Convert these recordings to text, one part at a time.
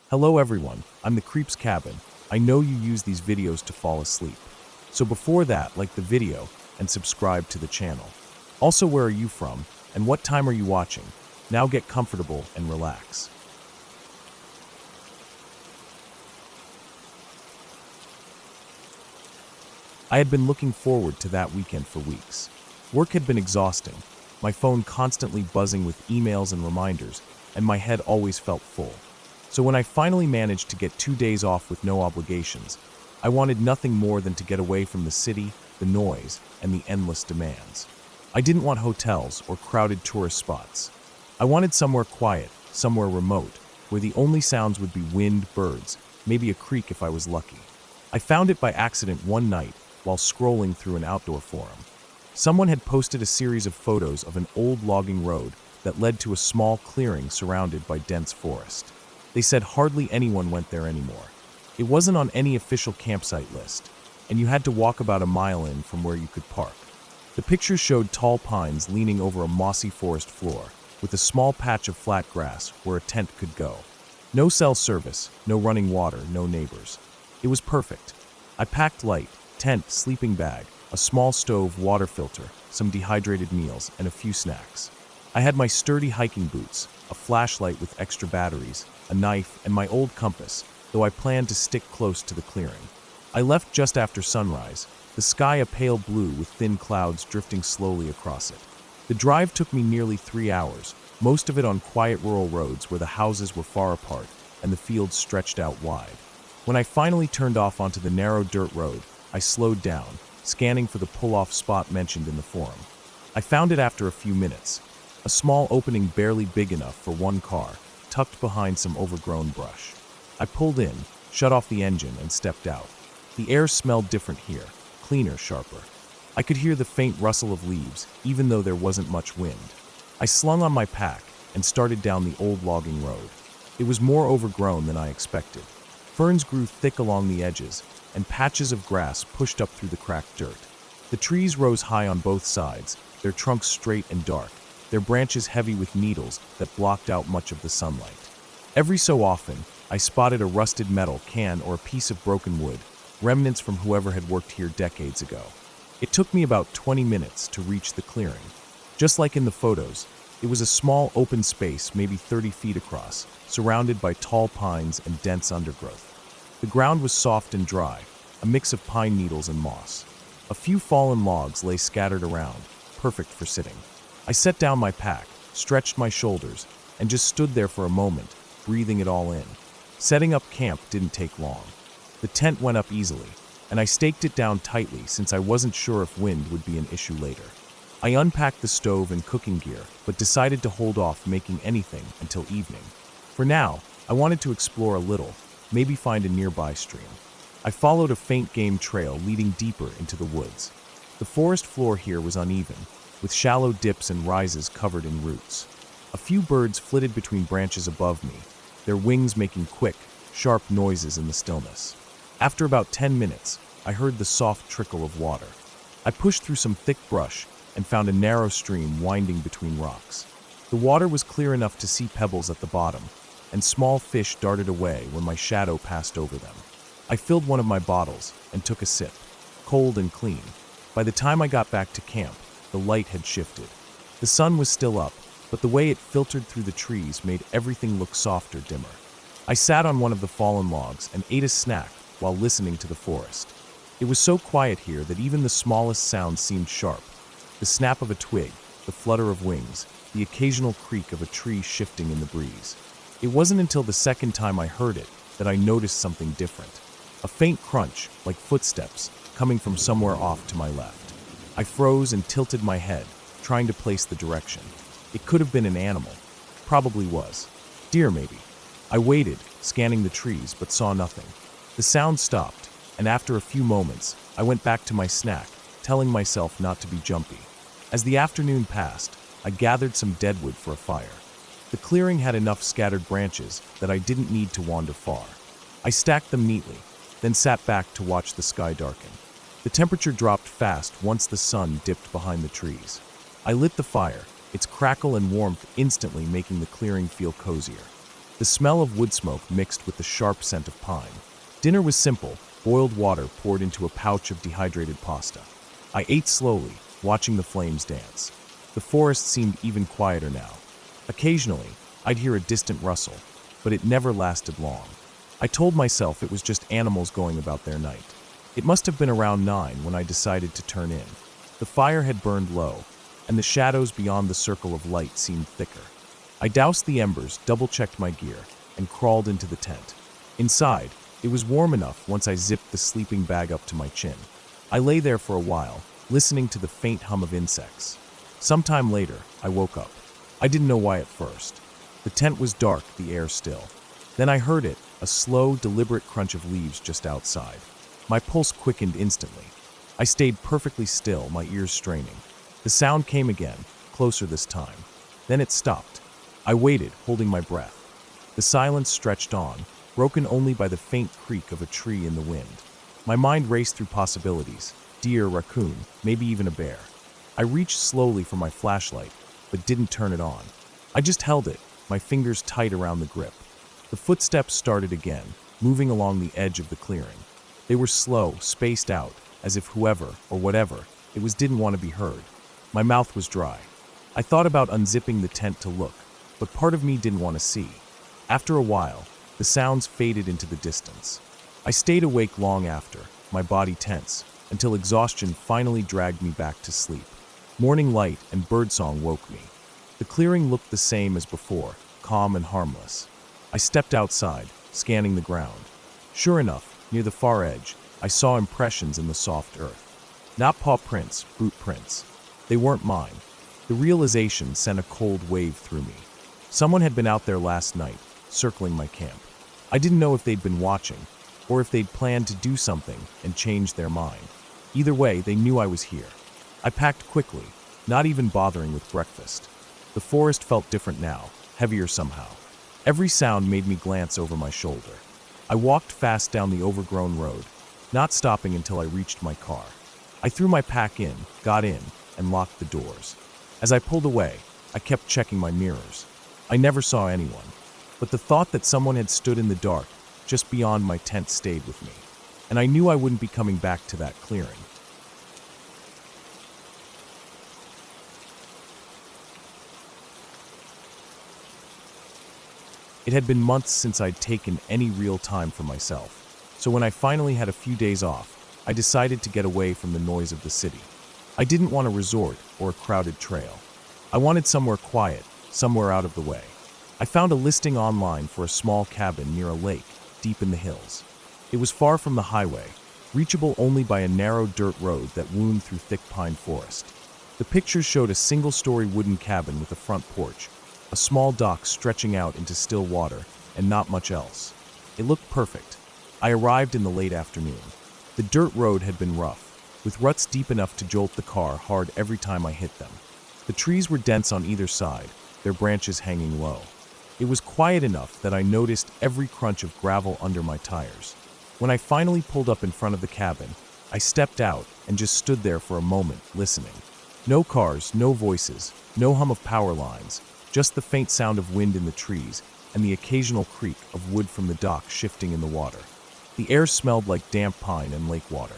Hello everyone, I'm the Creep's Cabin. I know you use these videos to fall asleep. So before that, like the video and subscribe to the channel. Also, where are you from and what time are you watching? Now get comfortable and relax. I had been looking forward to that weekend for weeks. Work had been exhausting, my phone constantly buzzing with emails and reminders, and my head always felt full. So when I finally managed to get 2 days off with no obligations, I wanted nothing more than to get away from the city, the noise, and the endless demands. I didn't want hotels or crowded tourist spots. I wanted somewhere quiet, somewhere remote, where the only sounds would be wind, birds, maybe a creek if I was lucky. I found it by accident one night while scrolling through an outdoor forum. Someone had posted a series of photos of an old logging road that led to a small clearing surrounded by dense forest. They said hardly anyone went there anymore. It wasn't on any official campsite list, and you had to walk about a mile in from where you could park. The pictures showed tall pines leaning over a mossy forest floor, with a small patch of flat grass where a tent could go. No cell service, no running water, no neighbors. It was perfect. I packed light, tent, sleeping bag, a small stove, water filter, some dehydrated meals, and a few snacks. I had my sturdy hiking boots, a flashlight with extra batteries, a knife, and my old compass, though I planned to stick close to the clearing. I left just after sunrise, the sky a pale blue with thin clouds drifting slowly across it. The drive took me nearly 3 hours, most of it on quiet rural roads where the houses were far apart and the fields stretched out wide. When I finally turned off onto the narrow dirt road, I slowed down, scanning for the pull-off spot mentioned in the forum. I found it after a few minutes, a small opening barely big enough for one car, tucked behind some overgrown brush. I pulled in, shut off the engine, and stepped out. The air smelled different here, cleaner, sharper. I could hear the faint rustle of leaves, even though there wasn't much wind. I slung on my pack and started down the old logging road. It was more overgrown than I expected. Ferns grew thick along the edges, and patches of grass pushed up through the cracked dirt. The trees rose high on both sides, their trunks straight and dark, their branches heavy with needles that blocked out much of the sunlight. Every so often, I spotted a rusted metal can or a piece of broken wood, remnants from whoever had worked here decades ago. It took me about 20 minutes to reach the clearing. Just like in the photos, it was a small open space, maybe 30 feet across, surrounded by tall pines and dense undergrowth. The ground was soft and dry, a mix of pine needles and moss. A few fallen logs lay scattered around, perfect for sitting. I set down my pack, stretched my shoulders, and just stood there for a moment, breathing it all in. Setting up camp didn't take long. The tent went up easily, and I staked it down tightly since I wasn't sure if wind would be an issue later. I unpacked the stove and cooking gear, but decided to hold off making anything until evening. For now, I wanted to explore a little, maybe find a nearby stream. I followed a faint game trail leading deeper into the woods. The forest floor here was uneven, with shallow dips and rises covered in roots. A few birds flitted between branches above me, their wings making quick, sharp noises in the stillness. After about 10 minutes, I heard the soft trickle of water. I pushed through some thick brush and found a narrow stream winding between rocks. The water was clear enough to see pebbles at the bottom, and small fish darted away when my shadow passed over them. I filled one of my bottles and took a sip, cold and clean. By the time I got back to camp, the light had shifted. The sun was still up, but the way it filtered through the trees made everything look softer, dimmer. I sat on one of the fallen logs and ate a snack while listening to the forest. It was so quiet here that even the smallest sounds seemed sharp. The snap of a twig, the flutter of wings, the occasional creak of a tree shifting in the breeze. It wasn't until the second time I heard it that I noticed something different. A faint crunch, like footsteps, coming from somewhere off to my left. I froze and tilted my head, trying to place the direction. It could have been an animal. Probably was. Deer, maybe. I waited, scanning the trees, but saw nothing. The sound stopped, and after a few moments, I went back to my snack, telling myself not to be jumpy. As the afternoon passed, I gathered some deadwood for a fire. The clearing had enough scattered branches that I didn't need to wander far. I stacked them neatly, then sat back to watch the sky darken. The temperature dropped fast once the sun dipped behind the trees. I lit the fire, its crackle and warmth instantly making the clearing feel cozier. the smell of wood smoke mixed with the sharp scent of pine. Dinner was simple, boiled water poured into a pouch of dehydrated pasta. I ate slowly, watching the flames dance. The forest seemed even quieter now. Occasionally, I'd hear a distant rustle, but it never lasted long. I told myself it was just animals going about their night. It must have been around 9 when I decided to turn in. The fire had burned low, and the shadows beyond the circle of light seemed thicker. I doused the embers, double-checked my gear, and crawled into the tent. Inside, it was warm enough once I zipped the sleeping bag up to my chin. I lay there for a while, listening to the faint hum of insects. Sometime later, I woke up. I didn't know why at first. The tent was dark, the air still. Then I heard it, a slow, deliberate crunch of leaves just outside. My pulse quickened instantly. I stayed perfectly still, my ears straining. The sound came again, closer this time. Then it stopped. I waited, holding my breath. The silence stretched on, broken only by the faint creak of a tree in the wind. My mind raced through possibilities: deer, raccoon, maybe even a bear. I reached slowly for my flashlight, but didn't turn it on. I just held it, my fingers tight around the grip. The footsteps started again, moving along the edge of the clearing. They were slow, spaced out, as if whoever, or whatever, it was didn't want to be heard. My mouth was dry. I thought about unzipping the tent to look, but part of me didn't want to see. After a while, the sounds faded into the distance. I stayed awake long after, my body tense, until exhaustion finally dragged me back to sleep. Morning light and birdsong woke me. The clearing looked the same as before, calm and harmless. I stepped outside, scanning the ground. Sure enough, near the far edge, I saw impressions in the soft earth. Not paw prints, boot prints. They weren't mine. The realization sent a cold wave through me. Someone had been out there last night, circling my camp. I didn't know if they'd been watching, or if they'd planned to do something and change their mind. Either way, they knew I was here. I packed quickly, not even bothering with breakfast. The forest felt different now, heavier somehow. Every sound made me glance over my shoulder. I walked fast down the overgrown road, not stopping until I reached my car. I threw my pack in, got in, and locked the doors. As I pulled away, I kept checking my mirrors. I never saw anyone, but the thought that someone had stood in the dark just beyond my tent stayed with me, and I knew I wouldn't be coming back to that clearing. It had been months since I'd taken any real time for myself, so when I finally had a few days off, I decided to get away from the noise of the city. I didn't want a resort or a crowded trail. I wanted somewhere quiet, somewhere out of the way. I found a listing online for a small cabin near a lake, deep in the hills. It was far from the highway, reachable only by a narrow dirt road that wound through thick pine forest. The pictures showed a single-story wooden cabin with a front porch, a small dock stretching out into still water, and not much else. It looked perfect. I arrived in the late afternoon. The dirt road had been rough, with ruts deep enough to jolt the car hard every time I hit them. The trees were dense on either side, their branches hanging low. It was quiet enough that I noticed every crunch of gravel under my tires. When I finally pulled up in front of the cabin, I stepped out and just stood there for a moment, listening. No cars, no voices, no hum of power lines, just the faint sound of wind in the trees and the occasional creak of wood from the dock shifting in the water. The air smelled like damp pine and lake water.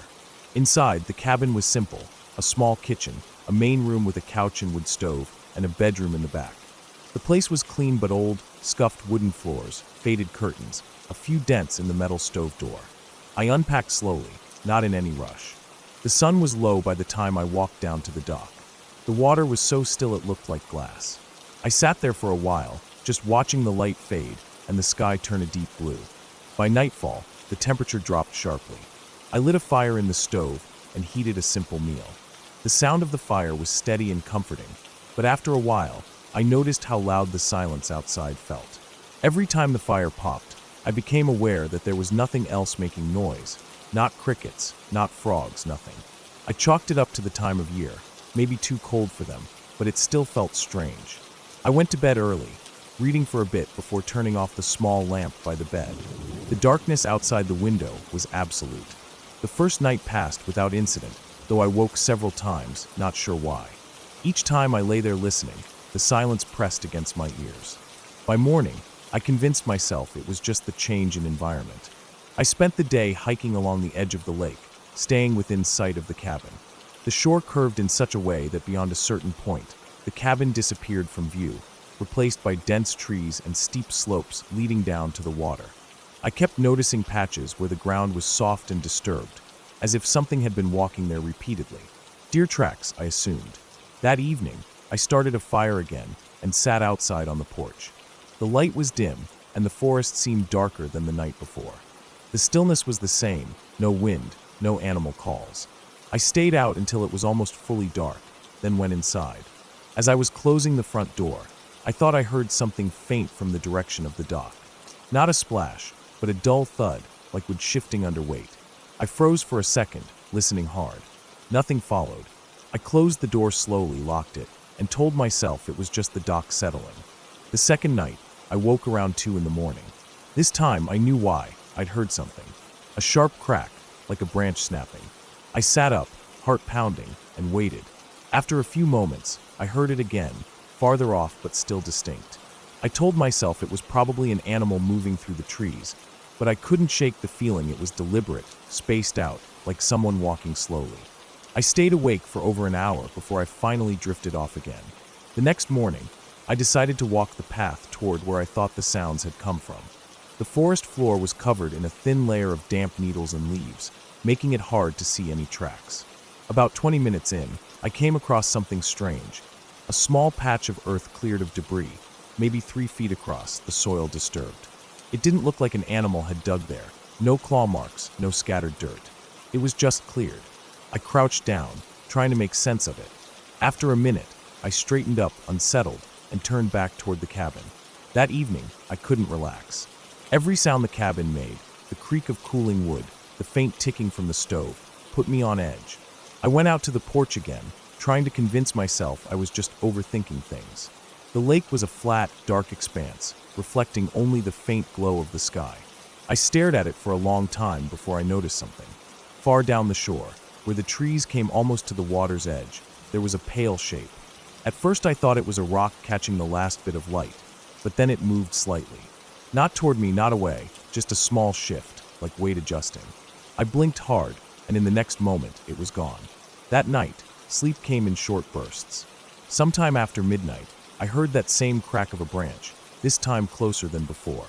Inside, the cabin was simple: a small kitchen, a main room with a couch and wood stove, and a bedroom in the back. The place was clean but old, scuffed wooden floors, faded curtains, a few dents in the metal stove door. I unpacked slowly, not in any rush. The sun was low by the time I walked down to the dock. The water was so still it looked like glass. I sat there for a while, just watching the light fade and the sky turn a deep blue. By nightfall, the temperature dropped sharply. I lit a fire in the stove and heated a simple meal. The sound of the fire was steady and comforting, but after a while, I noticed how loud the silence outside felt. Every time the fire popped, I became aware that there was nothing else making noise. Not crickets, not frogs, nothing. I chalked it up to the time of year, maybe too cold for them, but it still felt strange. I went to bed early, reading for a bit before turning off the small lamp by the bed. The darkness outside the window was absolute. The first night passed without incident, though I woke several times, not sure why. Each time I lay there listening, the silence pressed against my ears. By morning, I convinced myself it was just the change in environment. I spent the day hiking along the edge of the lake, staying within sight of the cabin. The shore curved in such a way that beyond a certain point, the cabin disappeared from view, replaced by dense trees and steep slopes leading down to the water. I kept noticing patches where the ground was soft and disturbed, as if something had been walking there repeatedly. Deer tracks, I assumed. That evening, I started a fire again and sat outside on the porch. The light was dim, and the forest seemed darker than the night before. The stillness was the same, no wind, no animal calls. I stayed out until it was almost fully dark, then went inside. As I was closing the front door, I thought I heard something faint from the direction of the dock. Not a splash, but a dull thud, like wood shifting under weight. I froze for a second, listening hard. Nothing followed. I closed the door slowly, locked it, and told myself it was just the dock settling. The second night, I woke around 2 in the morning. This time, I knew why. I'd heard something. A sharp crack, like a branch snapping. I sat up, heart pounding, and waited. After a few moments, I heard it again, farther off but still distinct. I told myself it was probably an animal moving through the trees, but I couldn't shake the feeling it was deliberate, spaced out, like someone walking slowly. I stayed awake for over an hour before I finally drifted off again. The next morning, I decided to walk the path toward where I thought the sounds had come from. The forest floor was covered in a thin layer of damp needles and leaves, making it hard to see any tracks. About 20 minutes in, I came across something strange. A small patch of earth cleared of debris, maybe 3 feet across, the soil disturbed. It didn't look like an animal had dug there. No claw marks, no scattered dirt. It was just cleared. I crouched down, trying to make sense of it. After a minute, I straightened up, unsettled, and turned back toward the cabin. That evening, I couldn't relax. Every sound the cabin made, the creak of cooling wood, the faint ticking from the stove, put me on edge. I went out to the porch again, trying to convince myself I was just overthinking things. The lake was a flat, dark expanse, reflecting only the faint glow of the sky. I stared at it for a long time before I noticed something. Far down the shore, where the trees came almost to the water's edge, there was a pale shape. At first I thought it was a rock catching the last bit of light, but then it moved slightly. Not toward me, not away, just a small shift, like weight adjusting. I blinked hard, and in the next moment, it was gone. That night, sleep came in short bursts. Sometime after midnight, I heard that same crack of a branch, this time closer than before.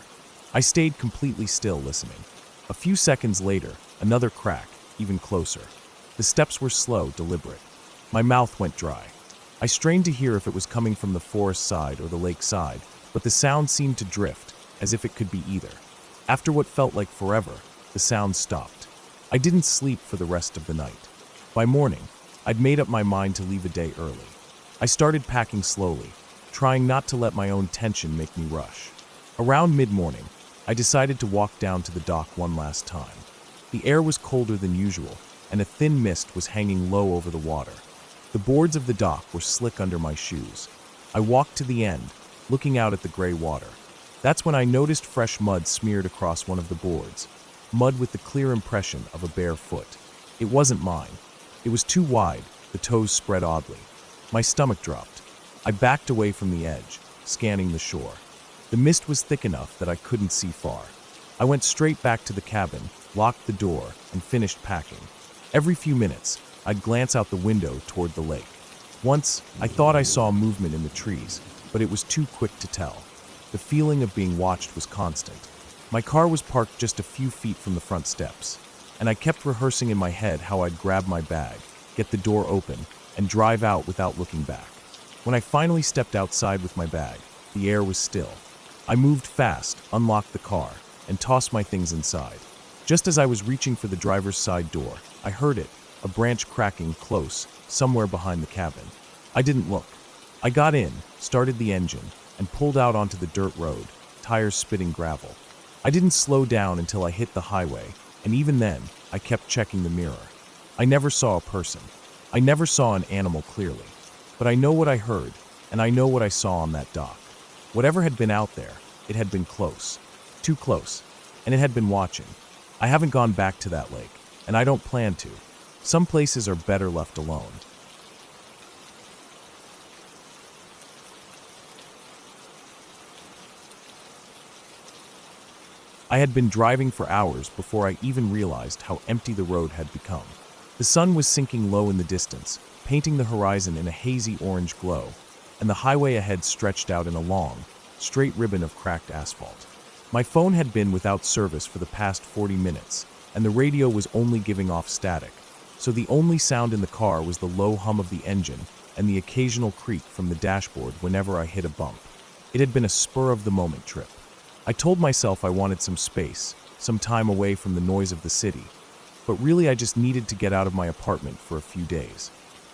I stayed completely still, listening. A few seconds later, another crack, even closer. The steps were slow, deliberate. My mouth went dry. I strained to hear if it was coming from the forest side or the lake side, but the sound seemed to drift, as if it could be either. After what felt like forever, the sound stopped. I didn't sleep for the rest of the night. By morning, I'd made up my mind to leave a day early. I started packing slowly, trying not to let my own tension make me rush. Around mid-morning, I decided to walk down to the dock one last time. The air was colder than usual, and a thin mist was hanging low over the water. The boards of the dock were slick under my shoes. I walked to the end, looking out at the gray water. That's when I noticed fresh mud smeared across one of the boards, mud with the clear impression of a bare foot. It wasn't mine. It was too wide, the toes spread oddly. My stomach dropped. I backed away from the edge, scanning the shore. The mist was thick enough that I couldn't see far. I went straight back to the cabin, locked the door, and finished packing. Every few minutes, I'd glance out the window toward the lake. Once, I thought I saw movement in the trees, but it was too quick to tell. The feeling of being watched was constant. My car was parked just a few feet from the front steps, and I kept rehearsing in my head how I'd grab my bag, get the door open, and drive out without looking back. When I finally stepped outside with my bag, the air was still. I moved fast, unlocked the car, and tossed my things inside. Just as I was reaching for the driver's side door, I heard it, a branch cracking close, somewhere behind the cabin. I didn't look. I got in, started the engine, and pulled out onto the dirt road, tires spitting gravel. I didn't slow down until I hit the highway, and even then, I kept checking the mirror. I never saw a person. I never saw an animal clearly. But I know what I heard, and I know what I saw on that dock. Whatever had been out there, it had been close. Too close. And it had been watching. I haven't gone back to that lake, and I don't plan to. Some places are better left alone. I had been driving for hours before I even realized how empty the road had become. The sun was sinking low in the distance, painting the horizon in a hazy orange glow, and the highway ahead stretched out in a long, straight ribbon of cracked asphalt. My phone had been without service for the past 40 minutes, and the radio was only giving off static, so the only sound in the car was the low hum of the engine and the occasional creak from the dashboard whenever I hit a bump. It had been a spur-of-the-moment trip. I told myself I wanted some space, some time away from the noise of the city, but really I just needed to get out of my apartment for a few days.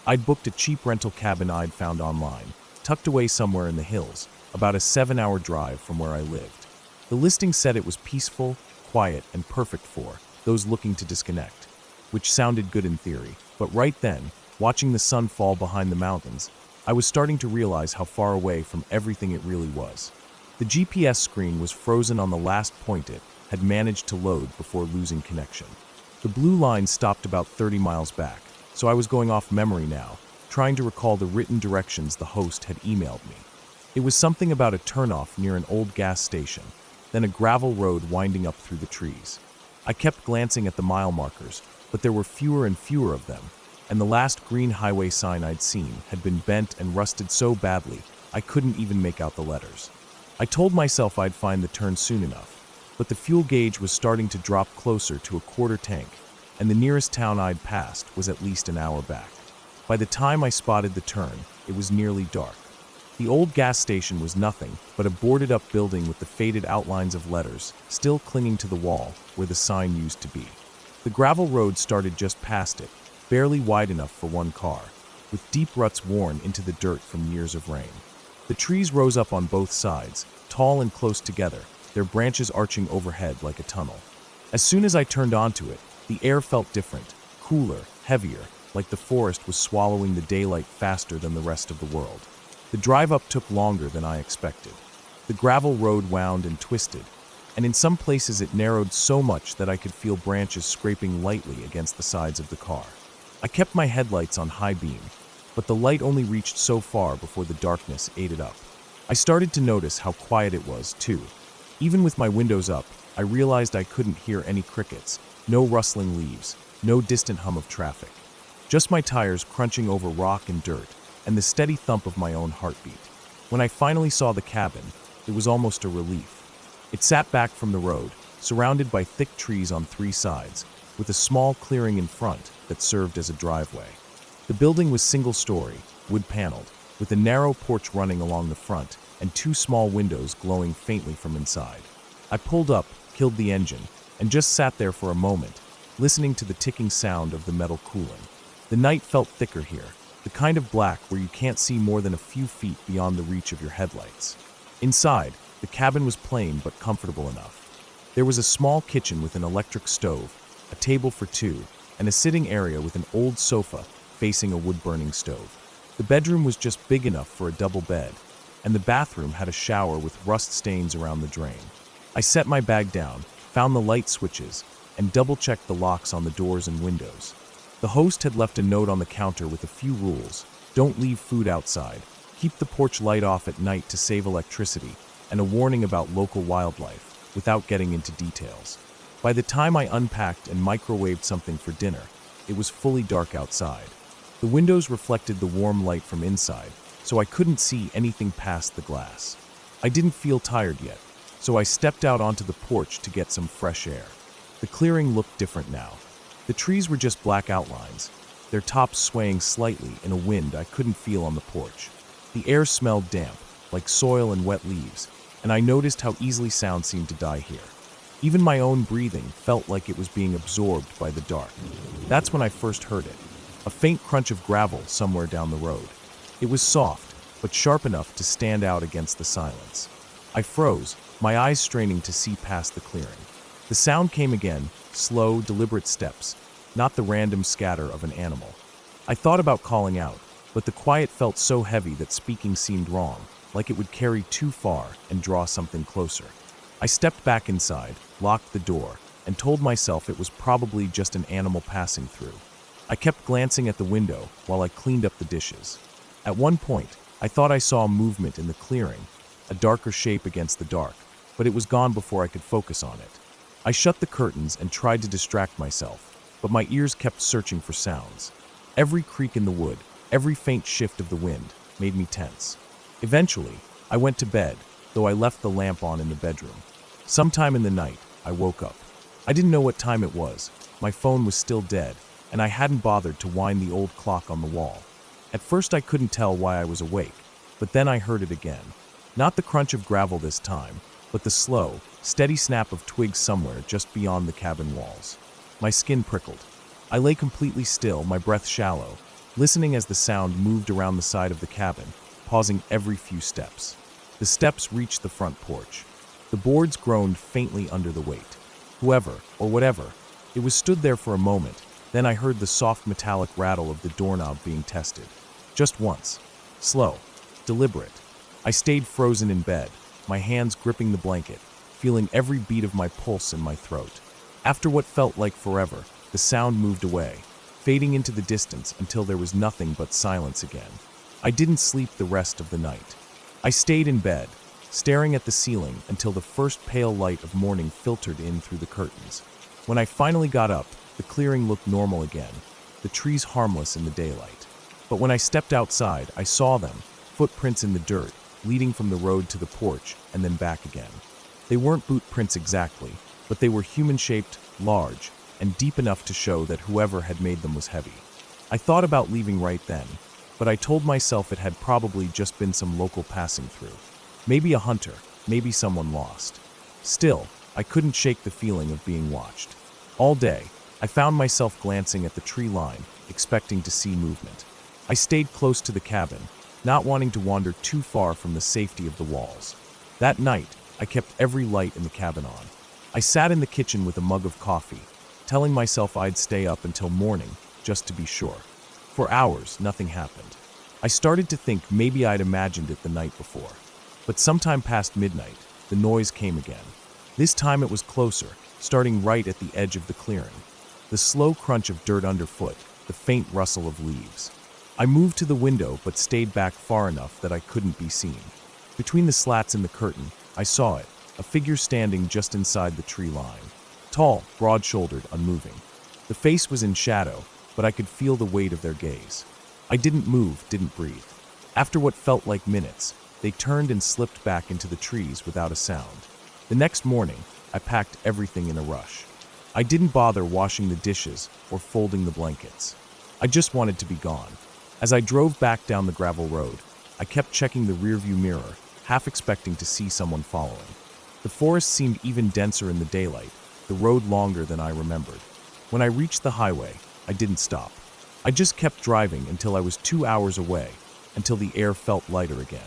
I'd booked a cheap rental cabin I'd found online, tucked away somewhere in the hills, about a 7-hour drive from where I lived. The listing said it was peaceful, quiet, and perfect for those looking to disconnect, which sounded good in theory, but right then, watching the sun fall behind the mountains, I was starting to realize how far away from everything it really was. The GPS screen was frozen on the last point it had managed to load before losing connection. The blue line stopped about 30 miles back, so I was going off memory now, trying to recall the written directions the host had emailed me. It was something about a turnoff near an old gas station, then a gravel road winding up through the trees. I kept glancing at the mile markers, but there were fewer and fewer of them, and the last green highway sign I'd seen had been bent and rusted so badly I couldn't even make out the letters. I told myself I'd find the turn soon enough, but the fuel gauge was starting to drop closer to a quarter tank, and the nearest town I'd passed was at least an hour back. By the time I spotted the turn, it was nearly dark. The old gas station was nothing but a boarded-up building with the faded outlines of letters still clinging to the wall where the sign used to be. The gravel road started just past it, barely wide enough for one car, with deep ruts worn into the dirt from years of rain. The trees rose up on both sides, tall and close together, their branches arching overhead like a tunnel. As soon as I turned onto it, the air felt different, cooler, heavier, like the forest was swallowing the daylight faster than the rest of the world. The drive up took longer than I expected. The gravel road wound and twisted, and in some places it narrowed so much that I could feel branches scraping lightly against the sides of the car. I kept my headlights on high beam, but the light only reached so far before the darkness ate it up. I started to notice how quiet it was, too. Even with my windows up, I realized I couldn't hear any crickets, no rustling leaves, no distant hum of traffic. Just my tires crunching over rock and dirt, and the steady thump of my own heartbeat. When I finally saw the cabin, it was almost a relief. It sat back from the road, surrounded by thick trees on 3 sides, with a small clearing in front that served as a driveway. The building was single-story, wood-paneled, with a narrow porch running along the front and 2 small windows glowing faintly from inside. I pulled up, killed the engine, and just sat there for a moment, listening to the ticking sound of the metal cooling. The night felt thicker here, the kind of black where you can't see more than a few feet beyond the reach of your headlights. Inside, the cabin was plain but comfortable enough. There was a small kitchen with an electric stove, a table for 2, and a sitting area with an old sofa facing a wood-burning stove. The bedroom was just big enough for a double bed, and the bathroom had a shower with rust stains around the drain. I set my bag down, found the light switches, and double-checked the locks on the doors and windows. The host had left a note on the counter with a few rules: don't leave food outside, keep the porch light off at night to save electricity, and a warning about local wildlife, without getting into details. By the time I unpacked and microwaved something for dinner, it was fully dark outside. The windows reflected the warm light from inside, so I couldn't see anything past the glass. I didn't feel tired yet, so I stepped out onto the porch to get some fresh air. The clearing looked different now. The trees were just black outlines, their tops swaying slightly in a wind I couldn't feel on the porch. The air smelled damp, like soil and wet leaves, and I noticed how easily sound seemed to die here. Even my own breathing felt like it was being absorbed by the dark. That's when I first heard it, a faint crunch of gravel somewhere down the road. It was soft, but sharp enough to stand out against the silence. I froze, my eyes straining to see past the clearing. The sound came again, slow, deliberate steps, not the random scatter of an animal. I thought about calling out, but the quiet felt so heavy that speaking seemed wrong, like it would carry too far and draw something closer. I stepped back inside, locked the door, and told myself it was probably just an animal passing through. I kept glancing at the window while I cleaned up the dishes. At one point, I thought I saw movement in the clearing, a darker shape against the dark, but it was gone before I could focus on it. I shut the curtains and tried to distract myself, but my ears kept searching for sounds. Every creak in the wood, every faint shift of the wind, made me tense. Eventually, I went to bed, though I left the lamp on in the bedroom. Sometime in the night, I woke up. I didn't know what time it was. My phone was still dead, and I hadn't bothered to wind the old clock on the wall. At first I couldn't tell why I was awake, but then I heard it again. Not the crunch of gravel this time, but the slow, steady snap of twigs somewhere just beyond the cabin walls. My skin prickled. I lay completely still, my breath shallow, listening as the sound moved around the side of the cabin, pausing every few steps. The steps reached the front porch. The boards groaned faintly under the weight. Whoever, or whatever, it was stood there for a moment, then I heard the soft metallic rattle of the doorknob being tested. Just once. Slow. Deliberate. I stayed frozen in bed, my hands gripping the blanket, feeling every beat of my pulse in my throat. After what felt like forever, the sound moved away, fading into the distance until there was nothing but silence again. I didn't sleep the rest of the night. I stayed in bed, staring at the ceiling until the first pale light of morning filtered in through the curtains. When I finally got up, the clearing looked normal again, the trees harmless in the daylight. But when I stepped outside, I saw them, footprints in the dirt, leading from the road to the porch and then back again. They weren't boot prints exactly, but they were human-shaped, large, and deep enough to show that whoever had made them was heavy. I thought about leaving right then, but I told myself it had probably just been some local passing through. Maybe a hunter, maybe someone lost. Still, I couldn't shake the feeling of being watched. All day, I found myself glancing at the tree line, expecting to see movement. I stayed close to the cabin, not wanting to wander too far from the safety of the walls. That night, I kept every light in the cabin on. I sat in the kitchen with a mug of coffee, telling myself I'd stay up until morning, just to be sure. For hours, nothing happened. I started to think maybe I'd imagined it the night before. But sometime past midnight, the noise came again. This time it was closer, starting right at the edge of the clearing. The slow crunch of dirt underfoot, the faint rustle of leaves. I moved to the window but stayed back far enough that I couldn't be seen. Between the slats in the curtain, I saw it, a figure standing just inside the tree line. Tall, broad-shouldered, unmoving. The face was in shadow, but I could feel the weight of their gaze. I didn't move, didn't breathe. After what felt like minutes, they turned and slipped back into the trees without a sound. The next morning, I packed everything in a rush. I didn't bother washing the dishes or folding the blankets. I just wanted to be gone. As I drove back down the gravel road, I kept checking the rearview mirror, half expecting to see someone following. The forest seemed even denser in the daylight, the road longer than I remembered. When I reached the highway, I didn't stop. I just kept driving until I was 2 hours away, until the air felt lighter again.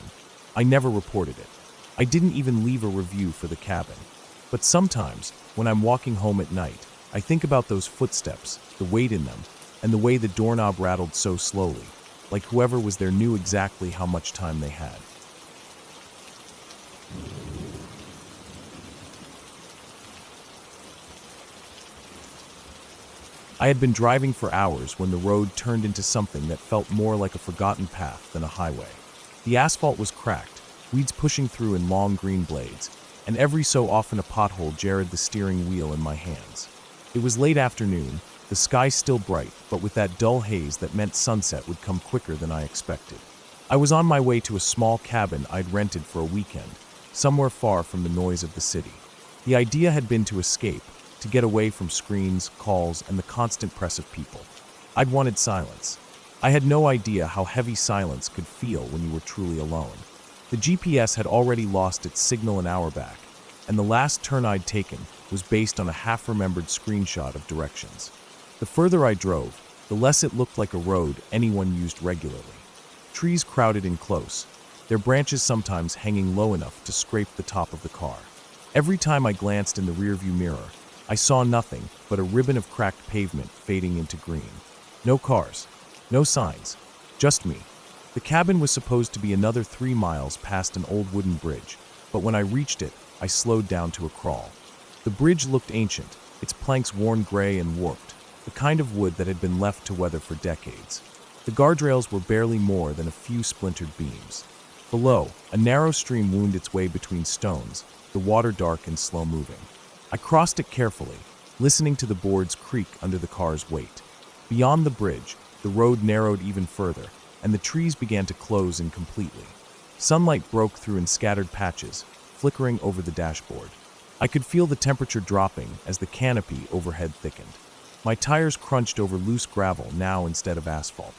I never reported it. I didn't even leave a review for the cabin. But sometimes, when I'm walking home at night, I think about those footsteps, the weight in them, and the way the doorknob rattled so slowly, like whoever was there knew exactly how much time they had. I had been driving for hours when the road turned into something that felt more like a forgotten path than a highway. The asphalt was cracked, weeds pushing through in long green blades, and every so often a pothole jarred the steering wheel in my hands. It was late afternoon, the sky still bright, but with that dull haze that meant sunset would come quicker than I expected. I was on my way to a small cabin I'd rented for a weekend, somewhere far from the noise of the city. The idea had been to escape, to get away from screens, calls, and the constant press of people. I'd wanted silence. I had no idea how heavy silence could feel when you were truly alone. The GPS had already lost its signal an hour back, and the last turn I'd taken was based on a half-remembered screenshot of directions. The further I drove, the less it looked like a road anyone used regularly. Trees crowded in close, their branches sometimes hanging low enough to scrape the top of the car. Every time I glanced in the rearview mirror, I saw nothing but a ribbon of cracked pavement fading into green. No cars, no signs, just me. The cabin was supposed to be another 3 miles past an old wooden bridge, but when I reached it, I slowed down to a crawl. The bridge looked ancient, its planks worn gray and warped, the kind of wood that had been left to weather for decades. The guardrails were barely more than a few splintered beams. Below, a narrow stream wound its way between stones, the water dark and slow-moving. I crossed it carefully, listening to the boards creak under the car's weight. Beyond the bridge, the road narrowed even further, and the trees began to close in completely. Sunlight broke through in scattered patches, flickering over the dashboard. I could feel the temperature dropping as the canopy overhead thickened. My tires crunched over loose gravel now instead of asphalt.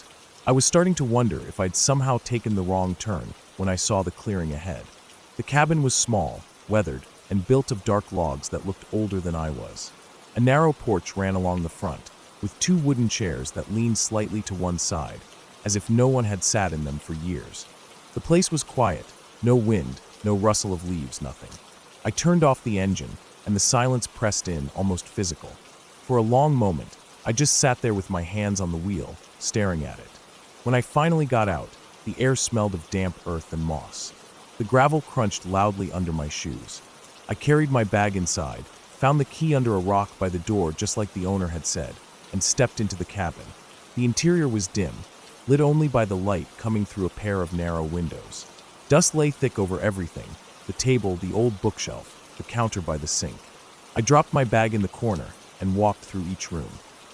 I was starting to wonder if I'd somehow taken the wrong turn when I saw the clearing ahead. The cabin was small, weathered, and built of dark logs that looked older than I was. A narrow porch ran along the front, with two wooden chairs that leaned slightly to one side, as if no one had sat in them for years. The place was quiet, no wind, no rustle of leaves, nothing. I turned off the engine, and the silence pressed in, almost physical. For a long moment, I just sat there with my hands on the wheel, staring at it. When I finally got out, the air smelled of damp earth and moss. The gravel crunched loudly under my shoes. I carried my bag inside, found the key under a rock by the door just like the owner had said, and stepped into the cabin. The interior was dim, lit only by the light coming through a pair of narrow windows. Dust lay thick over everything, the table, the old bookshelf, the counter by the sink. I dropped my bag in the corner and walked through each room.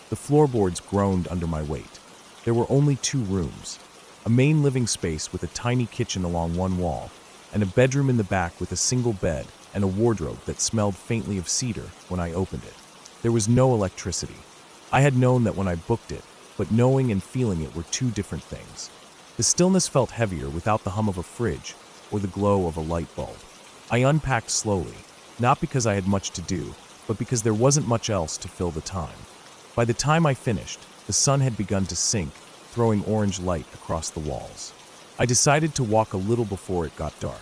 The floorboards groaned under my weight. There were only 2 rooms, a main living space with a tiny kitchen along one wall, and a bedroom in the back with a single bed and a wardrobe that smelled faintly of cedar when I opened it. There was no electricity. I had known that when I booked it, but knowing and feeling it were 2 different things. The stillness felt heavier without the hum of a fridge or the glow of a light bulb. I unpacked slowly, not because I had much to do, but because there wasn't much else to fill the time. By the time I finished, the sun had begun to sink, throwing orange light across the walls. I decided to walk a little before it got dark.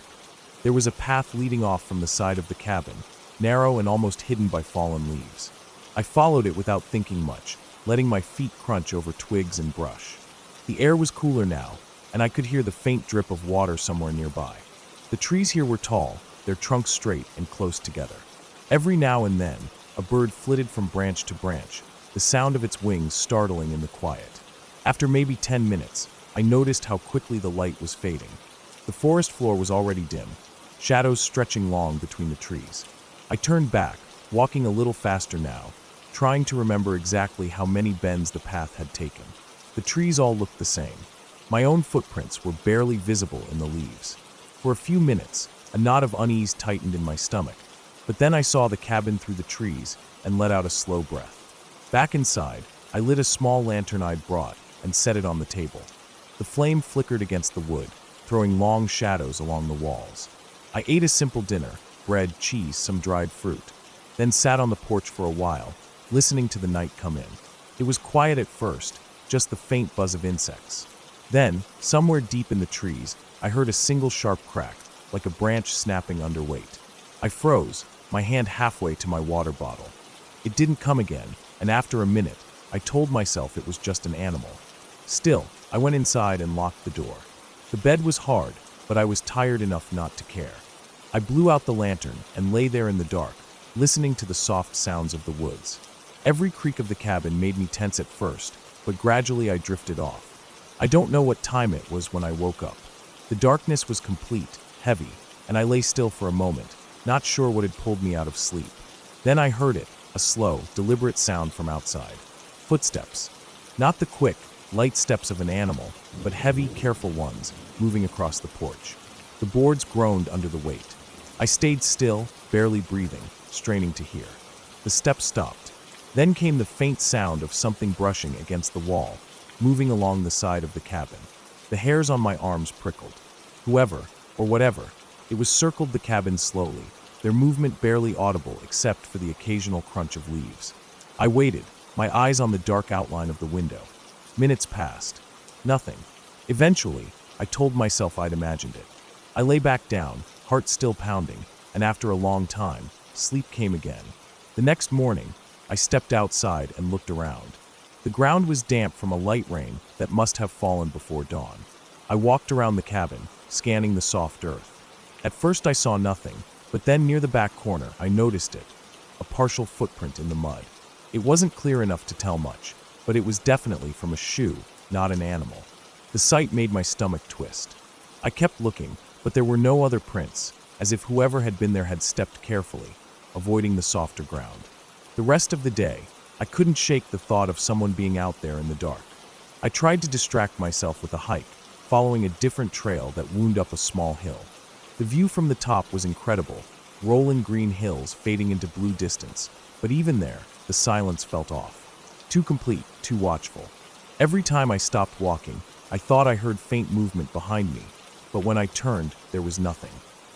There was a path leading off from the side of the cabin, narrow and almost hidden by fallen leaves. I followed it without thinking much, letting my feet crunch over twigs and brush. The air was cooler now, and I could hear the faint drip of water somewhere nearby. The trees here were tall, their trunks straight and close together. Every now and then, a bird flitted from branch to branch, the sound of its wings startling in the quiet. After maybe 10 minutes, I noticed how quickly the light was fading. The forest floor was already dim, shadows stretching long between the trees. I turned back, walking a little faster now, trying to remember exactly how many bends the path had taken. The trees all looked the same. My own footprints were barely visible in the leaves. For a few minutes, a knot of unease tightened in my stomach, but then I saw the cabin through the trees and let out a slow breath. Back inside, I lit a small lantern I'd brought and set it on the table. The flame flickered against the wood, throwing long shadows along the walls. I ate a simple dinner, bread, cheese, some dried fruit, then sat on the porch for a while, listening to the night come in. It was quiet at first, just the faint buzz of insects. Then, somewhere deep in the trees, I heard a single sharp crack, like a branch snapping under weight. I froze, my hand halfway to my water bottle. It didn't come again, and after a minute, I told myself it was just an animal. Still, I went inside and locked the door. The bed was hard, but I was tired enough not to care. I blew out the lantern and lay there in the dark, listening to the soft sounds of the woods. Every creak of the cabin made me tense at first, but gradually I drifted off. I don't know what time it was when I woke up. The darkness was complete, heavy, and I lay still for a moment, not sure what had pulled me out of sleep. Then I heard it, a slow, deliberate sound from outside. Footsteps. Not the quick, light steps of an animal, but heavy, careful ones, moving across the porch. The boards groaned under the weight. I stayed still, barely breathing, straining to hear. The steps stopped. Then came the faint sound of something brushing against the wall, moving along the side of the cabin. The hairs on my arms prickled. Whoever, or whatever, it was circled the cabin slowly, their movement barely audible except for the occasional crunch of leaves. I waited, my eyes on the dark outline of the window. Minutes passed. Nothing. Eventually, I told myself I'd imagined it. I lay back down, heart still pounding, and after a long time, sleep came again. The next morning, I stepped outside and looked around. The ground was damp from a light rain that must have fallen before dawn. I walked around the cabin, scanning the soft earth. At first I saw nothing, but then near the back corner I noticed it, a partial footprint in the mud. It wasn't clear enough to tell much, but it was definitely from a shoe, not an animal. The sight made my stomach twist. I kept looking, but there were no other prints, as if whoever had been there had stepped carefully. avoiding the softer ground. The rest of the day, I couldn't shake the thought of someone being out there in the dark. I tried to distract myself with a hike, following a different trail that wound up a small hill. The view from the top was incredible, rolling green hills fading into blue distance, but even there, the silence felt off. Too complete, too watchful. Every time I stopped walking, I thought I heard faint movement behind me, but when I turned, there was nothing.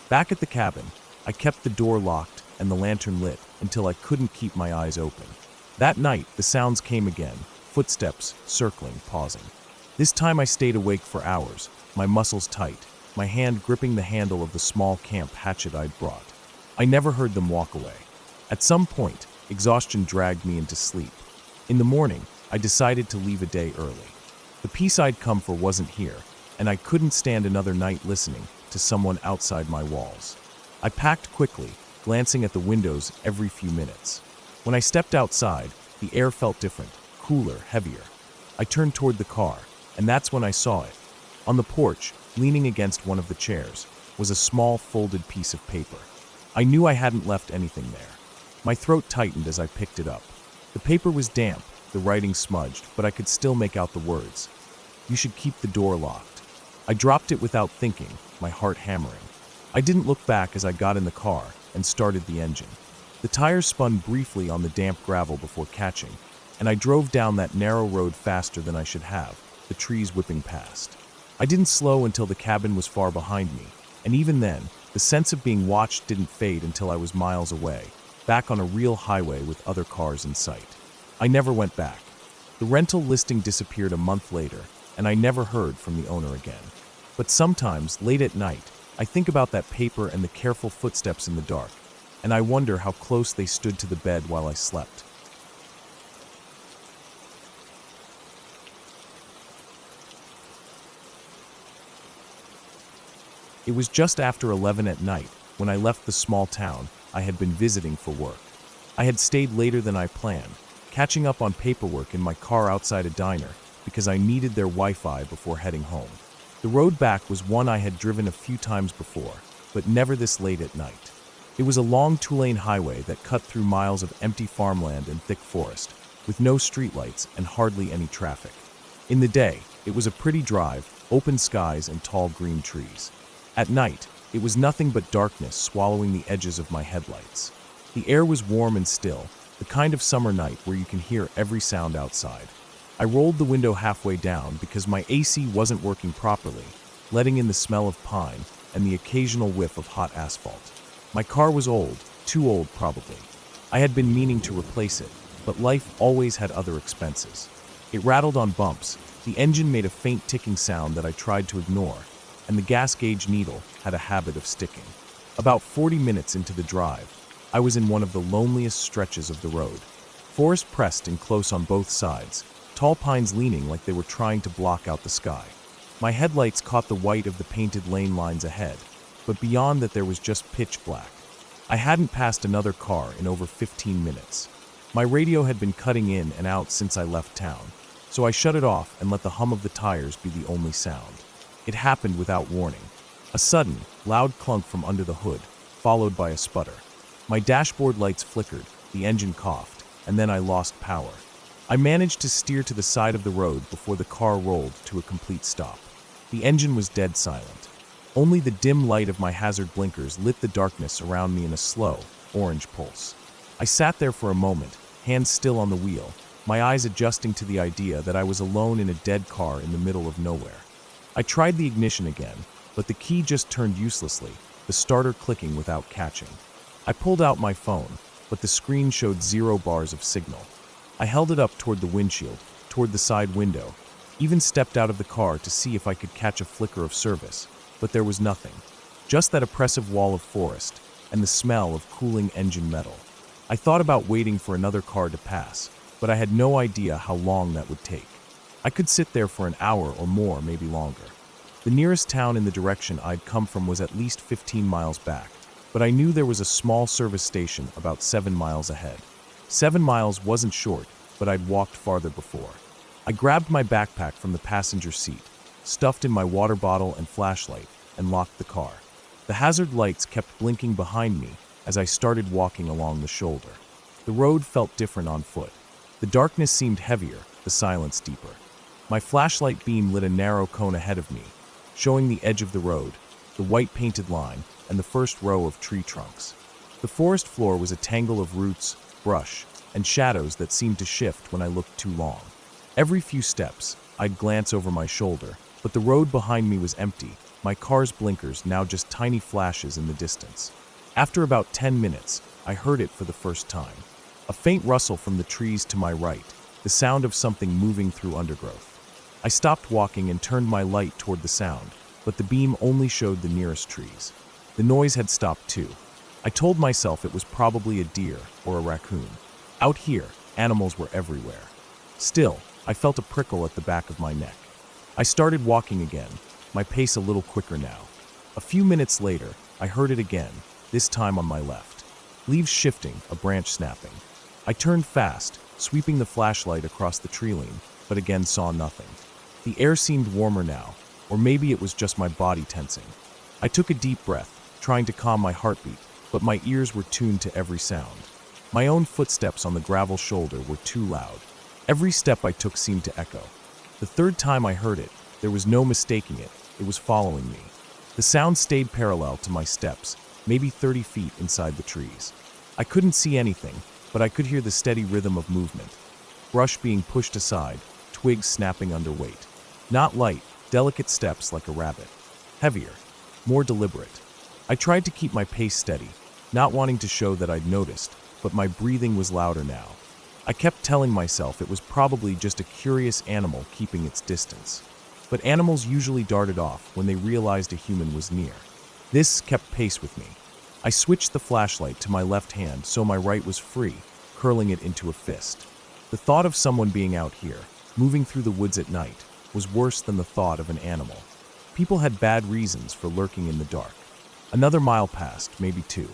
Back at the cabin, I kept the door locked and the lantern lit until I couldn't keep my eyes open. That night, the sounds came again, footsteps, circling, pausing. This time I stayed awake for hours, my muscles tight, my hand gripping the handle of the small camp hatchet I'd brought. I never heard them walk away. At some point, exhaustion dragged me into sleep. In the morning, I decided to leave a day early. The peace I'd come for wasn't here, and I couldn't stand another night listening to someone outside my walls. I packed quickly, glancing at the windows every few minutes. When I stepped outside, the air felt different, cooler, heavier. I turned toward the car, and that's when I saw it. On the porch, leaning against one of the chairs, was a small folded piece of paper. I knew I hadn't left anything there. My throat tightened as I picked it up. The paper was damp, the writing smudged, but I could still make out the words. "You should keep the door locked." I dropped it without thinking, my heart hammering. I didn't look back as I got in the car and started the engine. The tires spun briefly on the damp gravel before catching, and I drove down that narrow road faster than I should have, the trees whipping past. I didn't slow until the cabin was far behind me, and even then, the sense of being watched didn't fade until I was miles away, back on a real highway with other cars in sight. I never went back. The rental listing disappeared a month later, and I never heard from the owner again. But sometimes, late at night, I think about that paper and the careful footsteps in the dark, and I wonder how close they stood to the bed while I slept. It was just after 11 at night when I left the small town I had been visiting for work. I had stayed later than I planned, catching up on paperwork in my car outside a diner because I needed their Wi-Fi before heading home. The road back was one I had driven a few times before, but never this late at night. It was a long two-lane highway that cut through miles of empty farmland and thick forest, with no streetlights and hardly any traffic. In the day, it was a pretty drive, open skies and tall green trees. At night, it was nothing but darkness swallowing the edges of my headlights. The air was warm and still, the kind of summer night where you can hear every sound outside. I rolled the window halfway down because my AC wasn't working properly, letting in the smell of pine and the occasional whiff of hot asphalt. My car was old, too old probably. I had been meaning to replace it, but life always had other expenses. It rattled on bumps, the engine made a faint ticking sound that I tried to ignore, and the gas gauge needle had a habit of sticking. About 40 minutes into the drive, I was in one of the loneliest stretches of the road. Forest pressed in close on both sides, tall pines leaning like they were trying to block out the sky. My headlights caught the white of the painted lane lines ahead, but beyond that there was just pitch black. I hadn't passed another car in over 15 minutes. My radio had been cutting in and out since I left town, so I shut it off and let the hum of the tires be the only sound. It happened without warning. A sudden, loud clunk from under the hood, followed by a sputter. My dashboard lights flickered, the engine coughed, and then I lost power. I managed to steer to the side of the road before the car rolled to a complete stop. The engine was dead silent. Only the dim light of my hazard blinkers lit the darkness around me in a slow, orange pulse. I sat there for a moment, hands still on the wheel, my eyes adjusting to the idea that I was alone in a dead car in the middle of nowhere. I tried the ignition again, but the key just turned uselessly, the starter clicking without catching. I pulled out my phone, but the screen showed 0 bars of signal. I held it up toward the windshield, toward the side window, even stepped out of the car to see if I could catch a flicker of service, but there was nothing. Just that oppressive wall of forest, and the smell of cooling engine metal. I thought about waiting for another car to pass, but I had no idea how long that would take. I could sit there for an hour or more, maybe longer. The nearest town in the direction I'd come from was at least 15 miles back, but I knew there was a small service station about 7 miles ahead. 7 miles wasn't short, but I'd walked farther before. I grabbed my backpack from the passenger seat, stuffed in my water bottle and flashlight, and locked the car. The hazard lights kept blinking behind me as I started walking along the shoulder. The road felt different on foot. The darkness seemed heavier, the silence deeper. My flashlight beam lit a narrow cone ahead of me, showing the edge of the road, the white painted line, and the first row of tree trunks. The forest floor was a tangle of roots, brush, and shadows that seemed to shift when I looked too long. Every few steps, I'd glance over my shoulder, but the road behind me was empty, my car's blinkers now just tiny flashes in the distance. After about 10 minutes, I heard it for the first time. A faint rustle from the trees to my right, the sound of something moving through undergrowth. I stopped walking and turned my light toward the sound, but the beam only showed the nearest trees. The noise had stopped too. I told myself it was probably a deer or a raccoon. Out here, animals were everywhere. Still, I felt a prickle at the back of my neck. I started walking again, my pace a little quicker now. A few minutes later, I heard it again, this time on my left. Leaves shifting, a branch snapping. I turned fast, sweeping the flashlight across the tree line, but again saw nothing. The air seemed warmer now, or maybe it was just my body tensing. I took a deep breath, trying to calm my heartbeat, but my ears were tuned to every sound. My own footsteps on the gravel shoulder were too loud. Every step I took seemed to echo. The third time I heard it, there was no mistaking it, it was following me. The sound stayed parallel to my steps, maybe 30 feet inside the trees. I couldn't see anything, but I could hear the steady rhythm of movement. Brush being pushed aside, twigs snapping under weight. Not light, delicate steps like a rabbit. Heavier, more deliberate. I tried to keep my pace steady, not wanting to show that I'd noticed, but my breathing was louder now. I kept telling myself it was probably just a curious animal keeping its distance. But animals usually darted off when they realized a human was near. This kept pace with me. I switched the flashlight to my left hand so my right was free, curling it into a fist. The thought of someone being out here, moving through the woods at night, was worse than the thought of an animal. People had bad reasons for lurking in the dark. Another mile passed, maybe two.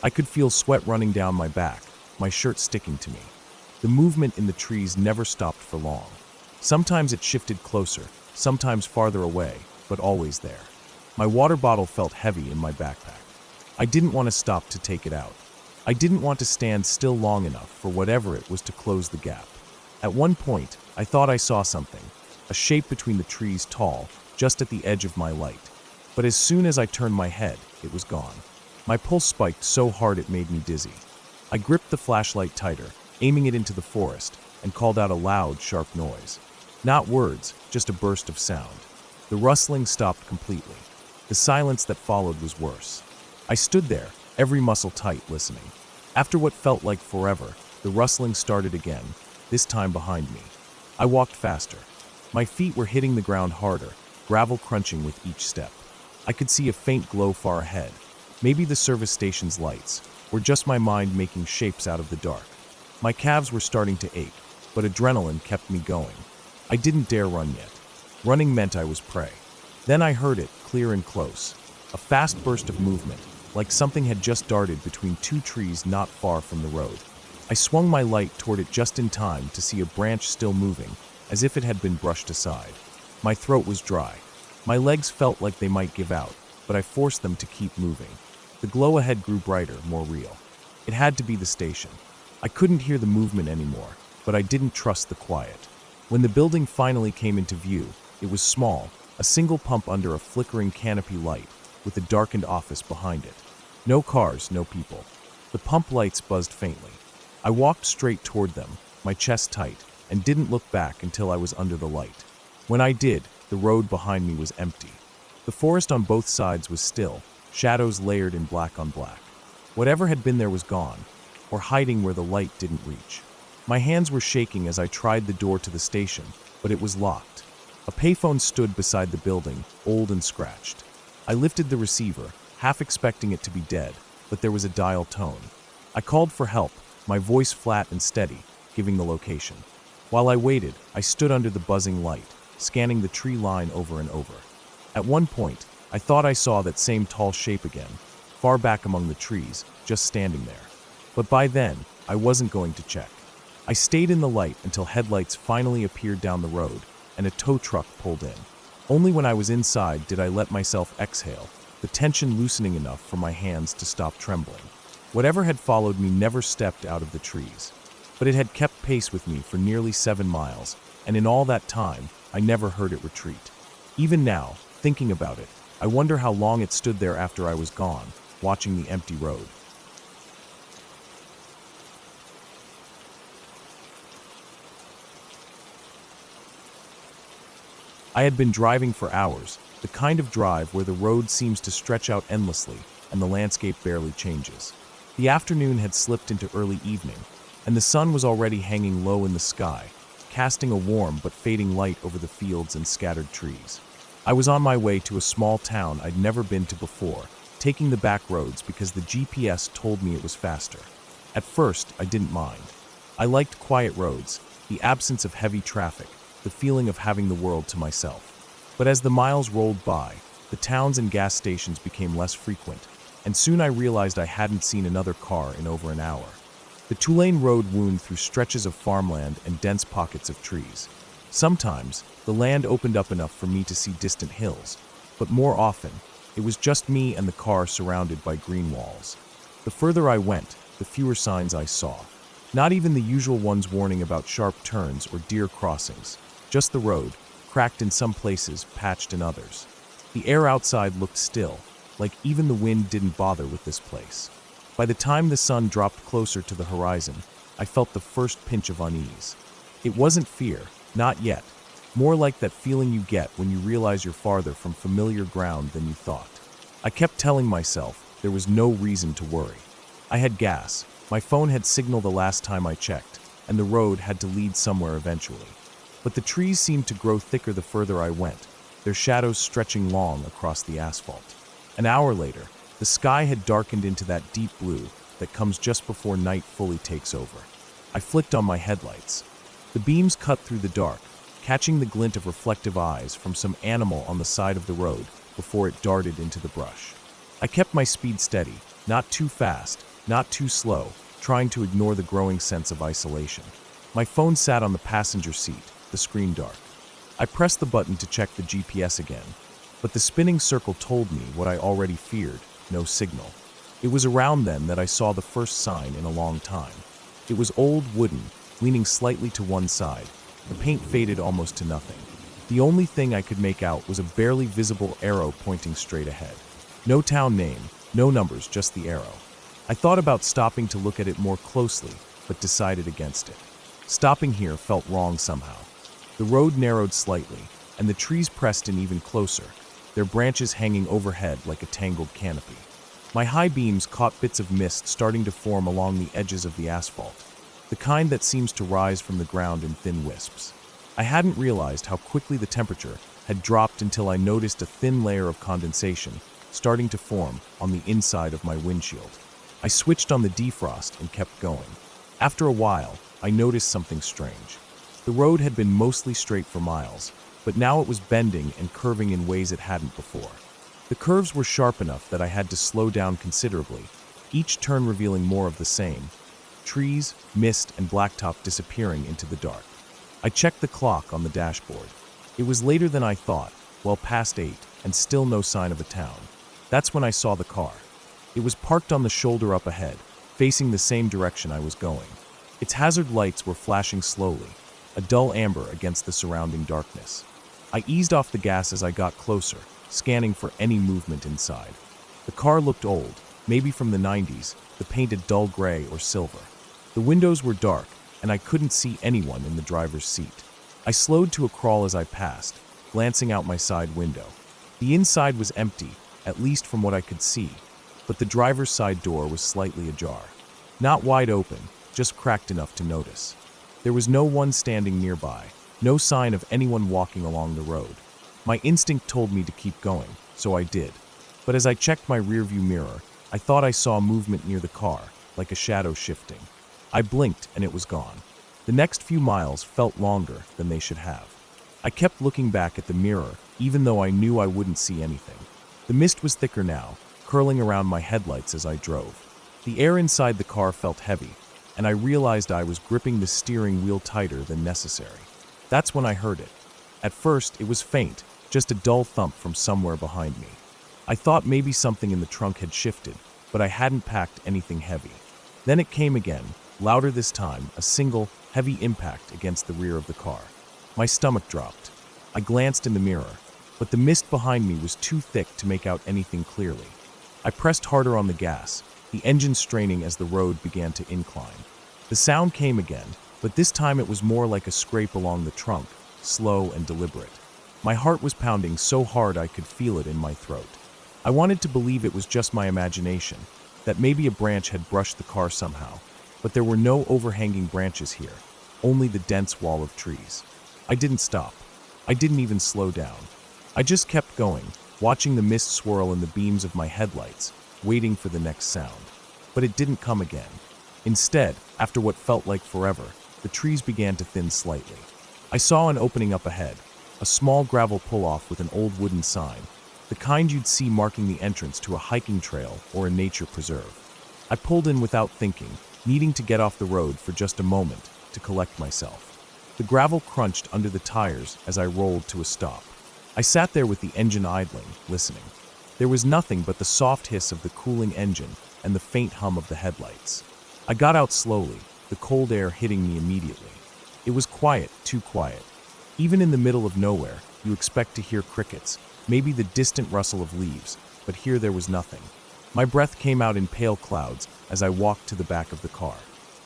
I could feel sweat running down my back, my shirt sticking to me. The movement in the trees never stopped for long. Sometimes it shifted closer, sometimes farther away, but always there. My water bottle felt heavy in my backpack. I didn't want to stop to take it out. I didn't want to stand still long enough for whatever it was to close the gap. At one point, I thought I saw something, a shape between the trees tall, just at the edge of my light. But as soon as I turned my head, it was gone. My pulse spiked so hard it made me dizzy. I gripped the flashlight tighter, aiming it into the forest, and called out a loud, sharp noise. Not words, just a burst of sound. The rustling stopped completely. The silence that followed was worse. I stood there, every muscle tight, listening. After what felt like forever, the rustling started again, this time behind me. I walked faster. My feet were hitting the ground harder, gravel crunching with each step. I could see a faint glow far ahead. Maybe the service station's lights, or just my mind making shapes out of the dark. My calves were starting to ache, but adrenaline kept me going. I didn't dare run yet. Running meant I was prey. Then I heard it, clear and close. A fast burst of movement, like something had just darted between two trees not far from the road. I swung my light toward it just in time to see a branch still moving, as if it had been brushed aside. My throat was dry. My legs felt like they might give out, but I forced them to keep moving. The glow ahead grew brighter, more real. It had to be the station. I couldn't hear the movement anymore, but I didn't trust the quiet. When the building finally came into view, it was small, a single pump under a flickering canopy light, with a darkened office behind it. No cars, no people. The pump lights buzzed faintly. I walked straight toward them, my chest tight, and didn't look back until I was under the light. When I did, the road behind me was empty. The forest on both sides was still, shadows layered in black on black. Whatever had been there was gone, or hiding where the light didn't reach. My hands were shaking as I tried the door to the station, but it was locked. A payphone stood beside the building, old and scratched. I lifted the receiver, half expecting it to be dead, but there was a dial tone. I called for help, my voice flat and steady, giving the location. While I waited, I stood under the buzzing light, scanning the tree line over and over. At one point, I thought I saw that same tall shape again, far back among the trees, just standing there. But by then, I wasn't going to check. I stayed in the light until headlights finally appeared down the road, and a tow truck pulled in. Only when I was inside did I let myself exhale, the tension loosening enough for my hands to stop trembling. Whatever had followed me never stepped out of the trees. But it had kept pace with me for nearly 7 miles, and in all that time, I never heard it retreat. Even now, thinking about it, I wonder how long it stood there after I was gone, watching the empty road. I had been driving for hours, the kind of drive where the road seems to stretch out endlessly and the landscape barely changes. The afternoon had slipped into early evening, and the sun was already hanging low in the sky, casting a warm but fading light over the fields and scattered trees. I was on my way to a small town I'd never been to before, taking the back roads because the GPS told me it was faster. At first, I didn't mind. I liked quiet roads, the absence of heavy traffic, the feeling of having the world to myself. But as the miles rolled by, the towns and gas stations became less frequent, and soon I realized I hadn't seen another car in over an hour. The two-lane road wound through stretches of farmland and dense pockets of trees. Sometimes, the land opened up enough for me to see distant hills, but more often, it was just me and the car surrounded by green walls. The further I went, the fewer signs I saw. Not even the usual ones warning about sharp turns or deer crossings. Just the road, cracked in some places, patched in others. The air outside looked still, like even the wind didn't bother with this place. By the time the sun dropped closer to the horizon, I felt the first pinch of unease. It wasn't fear, not yet. More like that feeling you get when you realize you're farther from familiar ground than you thought. I kept telling myself there was no reason to worry. I had gas, my phone had signal the last time I checked, and the road had to lead somewhere eventually. But the trees seemed to grow thicker the further I went, their shadows stretching long across the asphalt. An hour later, the sky had darkened into that deep blue that comes just before night fully takes over. I flicked on my headlights. The beams cut through the dark, catching the glint of reflective eyes from some animal on the side of the road before it darted into the brush. I kept my speed steady, not too fast, not too slow, trying to ignore the growing sense of isolation. My phone sat on the passenger seat, the screen dark. I pressed the button to check the GPS again, but the spinning circle told me what I already feared, no signal. It was around then that I saw the first sign in a long time. It was old wooden, leaning slightly to one side. The paint faded almost to nothing. The only thing I could make out was a barely visible arrow pointing straight ahead. No town name, no numbers, just the arrow. I thought about stopping to look at it more closely, but decided against it. Stopping here felt wrong somehow. The road narrowed slightly, and the trees pressed in even closer, their branches hanging overhead like a tangled canopy. My high beams caught bits of mist starting to form along the edges of the asphalt, the kind that seems to rise from the ground in thin wisps. I hadn't realized how quickly the temperature had dropped until I noticed a thin layer of condensation starting to form on the inside of my windshield. I switched on the defrost and kept going. After a while, I noticed something strange. The road had been mostly straight for miles, but now it was bending and curving in ways it hadn't before. The curves were sharp enough that I had to slow down considerably, each turn revealing more of the same: trees, mist, and blacktop disappearing into the dark. I checked the clock on the dashboard. It was later than I thought, well past 8, and still no sign of a town. That's when I saw the car. It was parked on the shoulder up ahead, facing the same direction I was going. Its hazard lights were flashing slowly, a dull amber against the surrounding darkness. I eased off the gas as I got closer, scanning for any movement inside. The car looked old, maybe from the 90s, the paint a dull gray or silver. The windows were dark, and I couldn't see anyone in the driver's seat. I slowed to a crawl as I passed, glancing out my side window. The inside was empty, at least from what I could see, but the driver's side door was slightly ajar. Not wide open, just cracked enough to notice. There was no one standing nearby, no sign of anyone walking along the road. My instinct told me to keep going, so I did. But as I checked my rearview mirror, I thought I saw movement near the car, like a shadow shifting. I blinked and it was gone. The next few miles felt longer than they should have. I kept looking back at the mirror, even though I knew I wouldn't see anything. The mist was thicker now, curling around my headlights as I drove. The air inside the car felt heavy, and I realized I was gripping the steering wheel tighter than necessary. That's when I heard it. At first, it was faint, just a dull thump from somewhere behind me. I thought maybe something in the trunk had shifted, but I hadn't packed anything heavy. Then it came again, louder this time, a single, heavy impact against the rear of the car. My stomach dropped. I glanced in the mirror, but the mist behind me was too thick to make out anything clearly. I pressed harder on the gas, the engine straining as the road began to incline. The sound came again, but this time it was more like a scrape along the trunk, slow and deliberate. My heart was pounding so hard I could feel it in my throat. I wanted to believe it was just my imagination, that maybe a branch had brushed the car somehow, but there were no overhanging branches here, only the dense wall of trees. I didn't stop. I didn't even slow down. I just kept going, watching the mist swirl in the beams of my headlights, waiting for the next sound. But it didn't come again. Instead, after what felt like forever, the trees began to thin slightly. I saw an opening up ahead, a small gravel pull-off with an old wooden sign, the kind you'd see marking the entrance to a hiking trail or a nature preserve. I pulled in without thinking, needing to get off the road for just a moment to collect myself. The gravel crunched under the tires as I rolled to a stop. I sat there with the engine idling, listening. There was nothing but the soft hiss of the cooling engine and the faint hum of the headlights. I got out slowly, the cold air hitting me immediately. It was quiet, too quiet. Even in the middle of nowhere, you expect to hear crickets, maybe the distant rustle of leaves, but here there was nothing. My breath came out in pale clouds as I walked to the back of the car.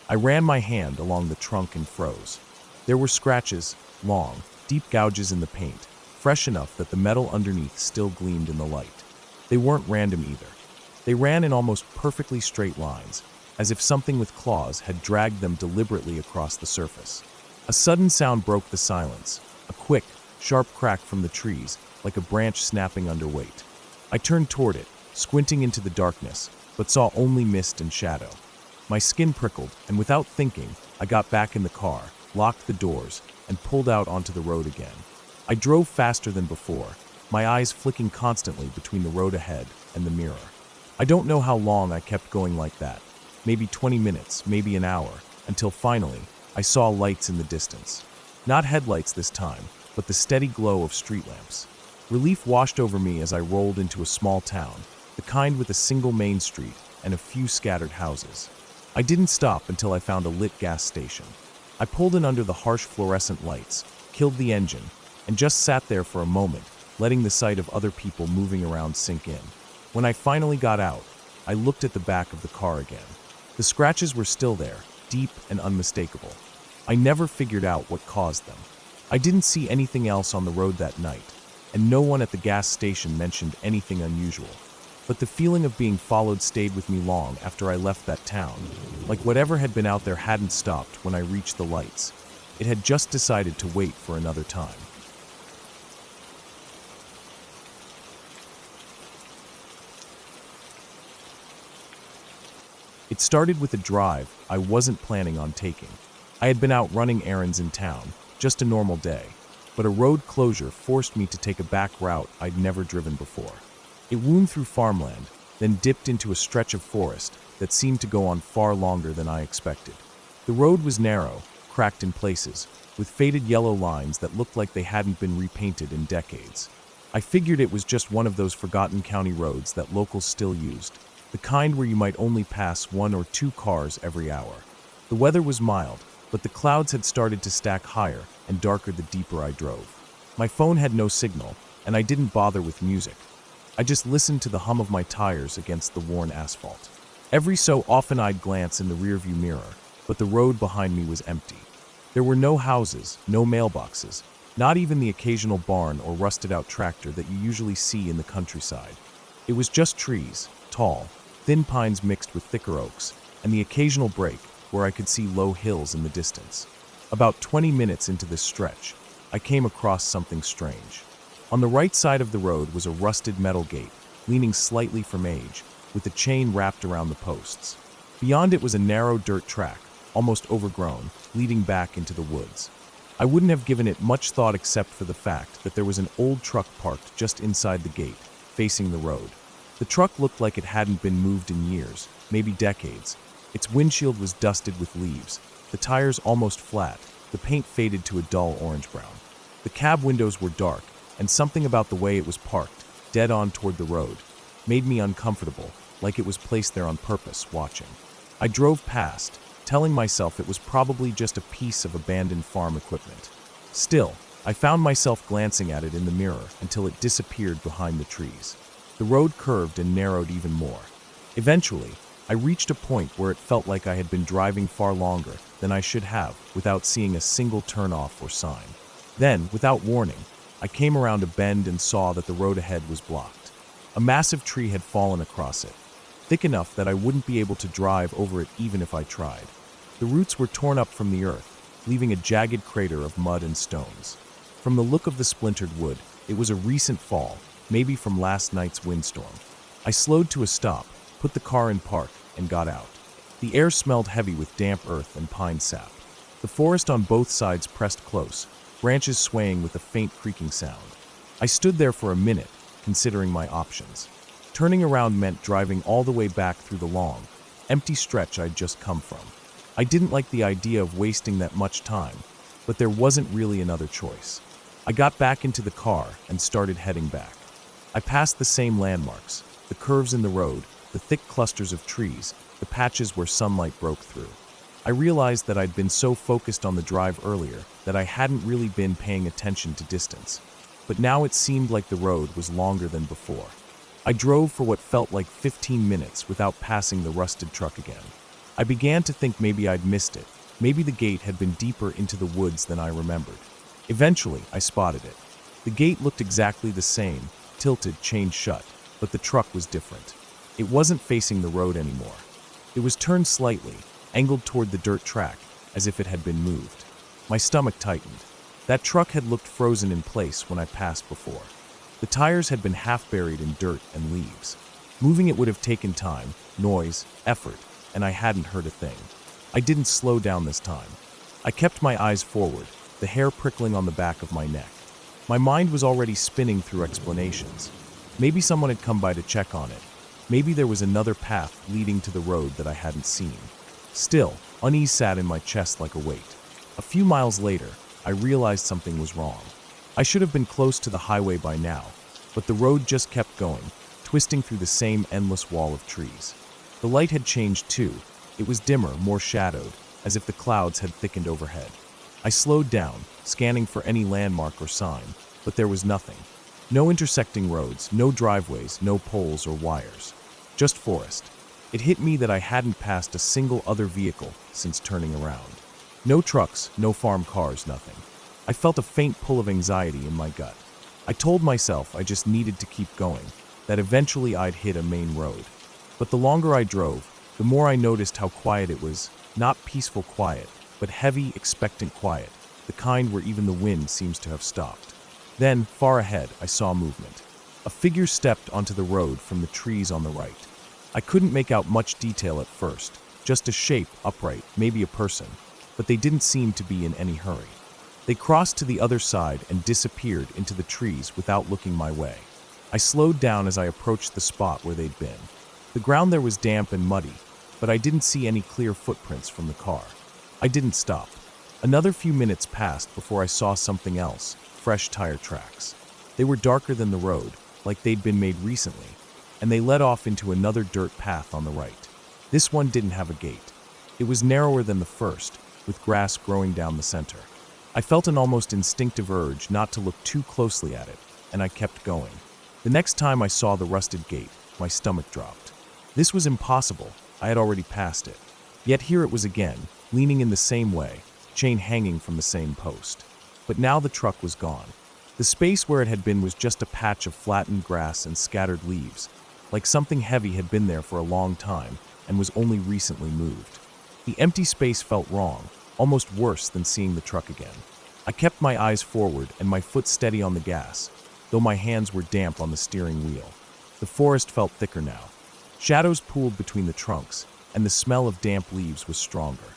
I ran my hand along the trunk and froze. There were scratches, long, deep gouges in the paint, fresh enough that the metal underneath still gleamed in the light. They weren't random either. They ran in almost perfectly straight lines, as if something with claws had dragged them deliberately across the surface. A sudden sound broke the silence, a quick, sharp crack from the trees, like a branch snapping under weight. I turned toward it, squinting into the darkness, but saw only mist and shadow. My skin prickled, and without thinking, I got back in the car, locked the doors, and pulled out onto the road again. I drove faster than before, my eyes flicking constantly between the road ahead and the mirror. I don't know how long I kept going like that, maybe 20 minutes, maybe an hour, until finally, I saw lights in the distance. Not headlights this time, but the steady glow of street lamps. Relief washed over me as I rolled into a small town, the kind with a single main street and a few scattered houses. I didn't stop until I found a lit gas station. I pulled in under the harsh fluorescent lights, killed the engine, and just sat there for a moment, letting the sight of other people moving around sink in. When I finally got out, I looked at the back of the car again. The scratches were still there, deep and unmistakable. I never figured out what caused them. I didn't see anything else on the road that night, and no one at the gas station mentioned anything unusual. But the feeling of being followed stayed with me long after I left that town, like whatever had been out there hadn't stopped when I reached the lights. It had just decided to wait for another time. It started with a drive I wasn't planning on taking. I had been out running errands in town, just a normal day, but a road closure forced me to take a back route I'd never driven before. It wound through farmland, then dipped into a stretch of forest that seemed to go on far longer than I expected. The road was narrow, cracked in places, with faded yellow lines that looked like they hadn't been repainted in decades. I figured it was just one of those forgotten county roads that locals still used, the kind where you might only pass 1 or 2 cars every hour. The weather was mild, but the clouds had started to stack higher and darker the deeper I drove. My phone had no signal, and I didn't bother with music. I just listened to the hum of my tires against the worn asphalt. Every so often I'd glance in the rearview mirror, but the road behind me was empty. There were no houses, no mailboxes, not even the occasional barn or rusted-out tractor that you usually see in the countryside. It was just trees, tall, thin pines mixed with thicker oaks, and the occasional break where I could see low hills in the distance. About 20 minutes into this stretch, I came across something strange. On the right side of the road was a rusted metal gate, leaning slightly from age, with a chain wrapped around the posts. Beyond it was a narrow dirt track, almost overgrown, leading back into the woods. I wouldn't have given it much thought except for the fact that there was an old truck parked just inside the gate, facing the road. The truck looked like it hadn't been moved in years, maybe decades. Its windshield was dusted with leaves, the tires almost flat, the paint faded to a dull orange-brown. The cab windows were dark, and something about the way it was parked, dead on toward the road, made me uncomfortable, like it was placed there on purpose, watching. I drove past, telling myself it was probably just a piece of abandoned farm equipment. Still, I found myself glancing at it in the mirror until it disappeared behind the trees. The road curved and narrowed even more. Eventually, I reached a point where it felt like I had been driving far longer than I should have without seeing a single turnoff or sign. Then, without warning, I came around a bend and saw that the road ahead was blocked. A massive tree had fallen across it, thick enough that I wouldn't be able to drive over it even if I tried. The roots were torn up from the earth, leaving a jagged crater of mud and stones. From the look of the splintered wood, it was a recent fall, maybe from last night's windstorm. I slowed to a stop, put the car in park, and got out. The air smelled heavy with damp earth and pine sap. The forest on both sides pressed close, branches swaying with a faint creaking sound. I stood there for a minute, considering my options. Turning around meant driving all the way back through the long, empty stretch I'd just come from. I didn't like the idea of wasting that much time, but there wasn't really another choice. I got back into the car and started heading back. I passed the same landmarks, the curves in the road, the thick clusters of trees, the patches where sunlight broke through. I realized that I'd been so focused on the drive earlier that I hadn't really been paying attention to distance. But now it seemed like the road was longer than before. I drove for what felt like 15 minutes without passing the rusted truck again. I began to think maybe I'd missed it. Maybe the gate had been deeper into the woods than I remembered. Eventually, I spotted it. The gate looked exactly the same, tilted, chained shut, but the truck was different. It wasn't facing the road anymore. It was turned slightly, angled toward the dirt track, as if it had been moved. My stomach tightened. That truck had looked frozen in place when I passed before. The tires had been half buried in dirt and leaves. Moving it would have taken time, noise, effort, and I hadn't heard a thing. I didn't slow down this time. I kept my eyes forward, the hair prickling on the back of my neck. My mind was already spinning through explanations. Maybe someone had come by to check on it. Maybe there was another path leading to the road that I hadn't seen. Still, unease sat in my chest like a weight. A few miles later, I realized something was wrong. I should have been close to the highway by now, but the road just kept going, twisting through the same endless wall of trees. The light had changed too. It was dimmer, more shadowed, as if the clouds had thickened overhead. I slowed down, scanning for any landmark or sign, but there was nothing. No intersecting roads, no driveways, no poles or wires. Just forest. It hit me that I hadn't passed a single other vehicle since turning around. No trucks, no farm cars, nothing. I felt a faint pull of anxiety in my gut. I told myself I just needed to keep going, that eventually I'd hit a main road. But the longer I drove, the more I noticed how quiet it was. Not peaceful quiet, but heavy, expectant quiet, the kind where even the wind seems to have stopped. Then, far ahead, I saw movement. A figure stepped onto the road from the trees on the right. I couldn't make out much detail at first, just a shape, upright, maybe a person, but they didn't seem to be in any hurry. They crossed to the other side and disappeared into the trees without looking my way. I slowed down as I approached the spot where they'd been. The ground there was damp and muddy, but I didn't see any clear footprints from the car. I didn't stop. Another few minutes passed before I saw something else, fresh tire tracks. They were darker than the road, like they'd been made recently, and they led off into another dirt path on the right. This one didn't have a gate. It was narrower than the first, with grass growing down the center. I felt an almost instinctive urge not to look too closely at it, and I kept going. The next time I saw the rusted gate, my stomach dropped. This was impossible. I had already passed it. Yet here it was again, leaning in the same way, chain hanging from the same post. But now the truck was gone. The space where it had been was just a patch of flattened grass and scattered leaves, like something heavy had been there for a long time and was only recently moved. The empty space felt wrong, almost worse than seeing the truck again. I kept my eyes forward and my foot steady on the gas, though my hands were damp on the steering wheel. The forest felt thicker now. Shadows pooled between the trunks, and the smell of damp leaves was stronger.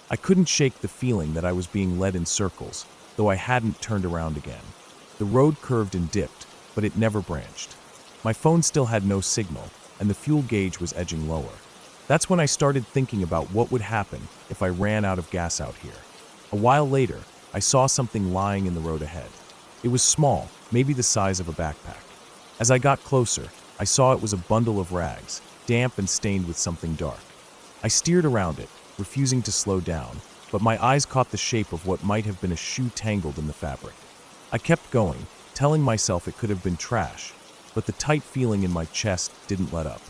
I couldn't shake the feeling that I was being led in circles, though I hadn't turned around again. The road curved and dipped, but it never branched. My phone still had no signal, and the fuel gauge was edging lower. That's when I started thinking about what would happen if I ran out of gas out here. A while later, I saw something lying in the road ahead. It was small, maybe the size of a backpack. As I got closer, I saw it was a bundle of rags, damp and stained with something dark. I steered around it, refusing to slow down, but my eyes caught the shape of what might have been a shoe tangled in the fabric. I kept going, telling myself it could have been trash, but the tight feeling in my chest didn't let up.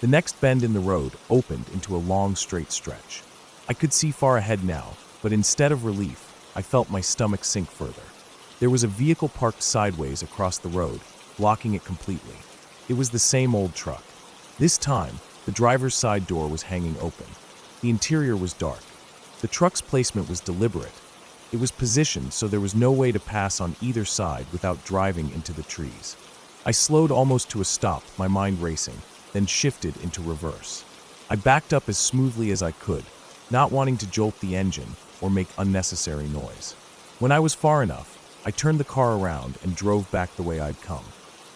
The next bend in the road opened into a long, straight stretch. I could see far ahead now, but instead of relief, I felt my stomach sink further. There was a vehicle parked sideways across the road, blocking it completely. It was the same old truck. This time, the driver's side door was hanging open. The interior was dark. The truck's placement was deliberate. It was positioned so there was no way to pass on either side without driving into the trees. I slowed almost to a stop, my mind racing, then shifted into reverse. I backed up as smoothly as I could, not wanting to jolt the engine or make unnecessary noise. When I was far enough, I turned the car around and drove back the way I'd come.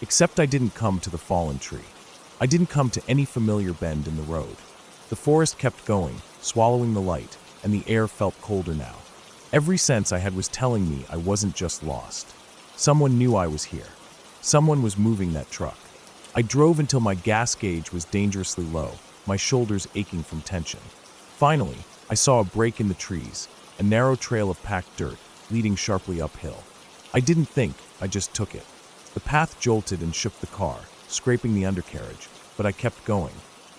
Except I didn't come to the fallen tree. I didn't come to any familiar bend in the road. The forest kept going, swallowing the light, and the air felt colder now. Every sense I had was telling me I wasn't just lost. Someone knew I was here. Someone was moving that truck. I drove until my gas gauge was dangerously low, my shoulders aching from tension. Finally, I saw a break in the trees, a narrow trail of packed dirt, leading sharply uphill. I didn't think, I just took it. The path jolted and shook the car, scraping the undercarriage, but I kept going.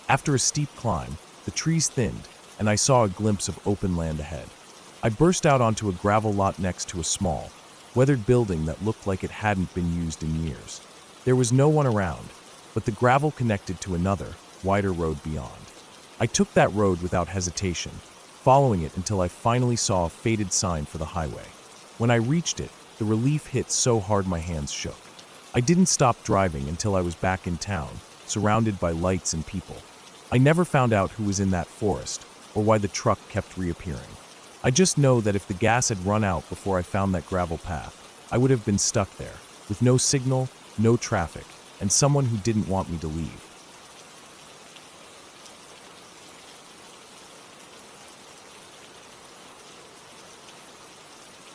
After a steep climb, the trees thinned, and I saw a glimpse of open land ahead. I burst out onto a gravel lot next to a small, weathered building that looked like it hadn't been used in years. There was no one around, but the gravel connected to another, wider road beyond. I took that road without hesitation, following it until I finally saw a faded sign for the highway. When I reached it, the relief hit so hard my hands shook. I didn't stop driving until I was back in town, surrounded by lights and people. I never found out who was in that forest, or why the truck kept reappearing. I just know that if the gas had run out before I found that gravel path, I would have been stuck there, with no signal, no traffic, and someone who didn't want me to leave.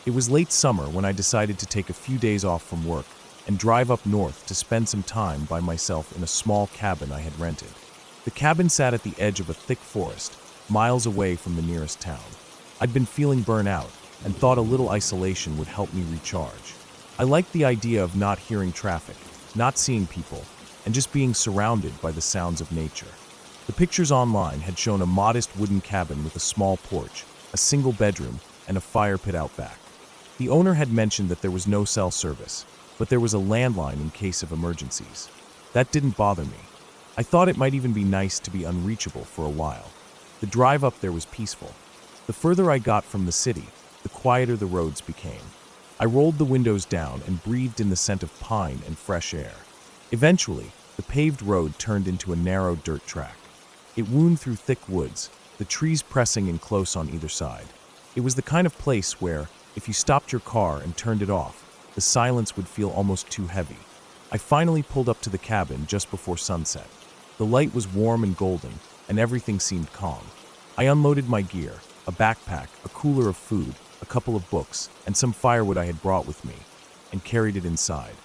It was late summer when I decided to take a few days off from work and drive up north to spend some time by myself in a small cabin I had rented. The cabin sat at the edge of a thick forest, miles away from the nearest town. I'd been feeling burnt out and thought a little isolation would help me recharge. I liked the idea of not hearing traffic, not seeing people, and just being surrounded by the sounds of nature. The pictures online had shown a modest wooden cabin with a small porch, a single bedroom, and a fire pit out back. The owner had mentioned that there was no cell service, but there was a landline in case of emergencies. That didn't bother me. I thought it might even be nice to be unreachable for a while. The drive up there was peaceful. The further I got from the city, the quieter the roads became. I rolled the windows down and breathed in the scent of pine and fresh air. Eventually, the paved road turned into a narrow dirt track. It wound through thick woods, the trees pressing in close on either side. It was the kind of place where, if you stopped your car and turned it off, the silence would feel almost too heavy. I finally pulled up to the cabin just before sunset. The light was warm and golden, and everything seemed calm. I unloaded my gear, a backpack, a cooler of food, a couple of books, and some firewood I had brought with me, and carried it inside.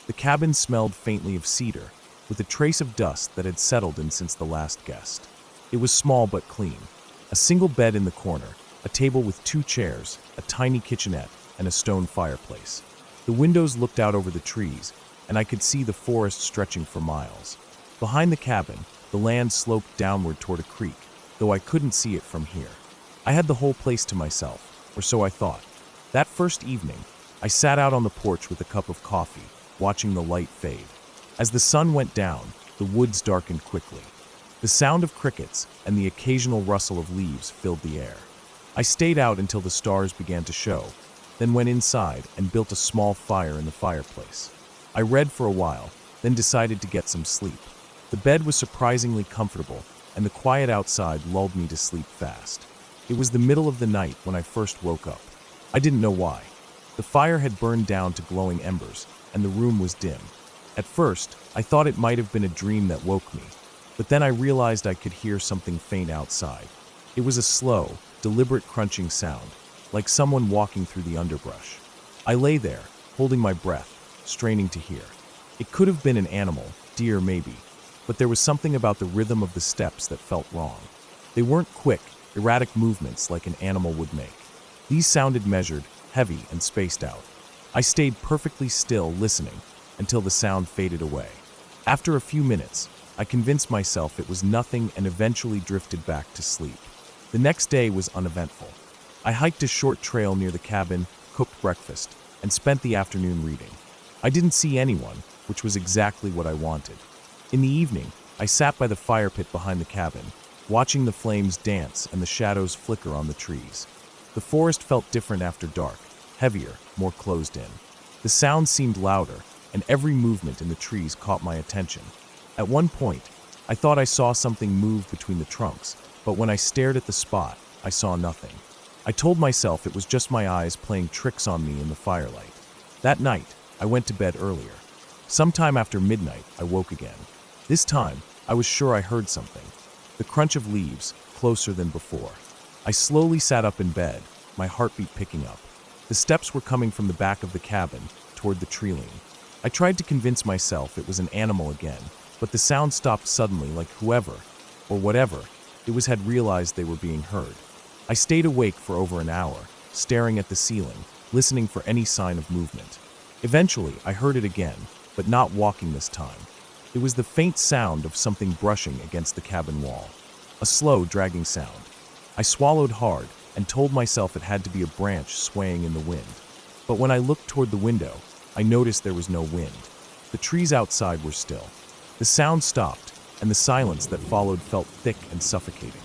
The cabin smelled faintly of cedar, with a trace of dust that had settled in since the last guest. It was small but clean. A single bed in the corner, a table with 2 chairs, a tiny kitchenette, and a stone fireplace. The windows looked out over the trees, and I could see the forest stretching for miles. Behind the cabin, the land sloped downward toward a creek, though I couldn't see it from here. I had the whole place to myself, or so I thought. That first evening, I sat out on the porch with a cup of coffee, watching the light fade. As the sun went down, the woods darkened quickly. The sound of crickets and the occasional rustle of leaves filled the air. I stayed out until the stars began to show, then went inside and built a small fire in the fireplace. I read for a while, then decided to get some sleep. The bed was surprisingly comfortable, and the quiet outside lulled me to sleep fast. It was the middle of the night when I first woke up. I didn't know why. The fire had burned down to glowing embers, and the room was dim. At first, I thought it might have been a dream that woke me, but then I realized I could hear something faint outside. It was a slow, deliberate crunching sound, like someone walking through the underbrush. I lay there, holding my breath, straining to hear. It could have been an animal, deer maybe, but there was something about the rhythm of the steps that felt wrong. They weren't quick, erratic movements like an animal would make. These sounded measured, heavy, and spaced out. I stayed perfectly still, listening, until the sound faded away. After a few minutes, I convinced myself it was nothing and eventually drifted back to sleep. The next day was uneventful. I hiked a short trail near the cabin, cooked breakfast, and spent the afternoon reading. I didn't see anyone, which was exactly what I wanted. In the evening, I sat by the fire pit behind the cabin, watching the flames dance and the shadows flicker on the trees. The forest felt different after dark, heavier, more closed in. The sound seemed louder, and every movement in the trees caught my attention. At one point, I thought I saw something move between the trunks, but when I stared at the spot, I saw nothing. I told myself it was just my eyes playing tricks on me in the firelight. That night, I went to bed earlier. Sometime after midnight, I woke again. This time, I was sure I heard something. The crunch of leaves, closer than before. I slowly sat up in bed, my heartbeat picking up. The steps were coming from the back of the cabin, toward the tree-line. I tried to convince myself it was an animal again, but the sound stopped suddenly like whoever, or whatever, it was had realized they were being heard. I stayed awake for over an hour, staring at the ceiling, listening for any sign of movement. Eventually, I heard it again, but not walking this time. It was the faint sound of something brushing against the cabin wall. A slow, dragging sound. I swallowed hard and told myself it had to be a branch swaying in the wind. But when I looked toward the window, I noticed there was no wind. The trees outside were still. The sound stopped, and the silence that followed felt thick and suffocating.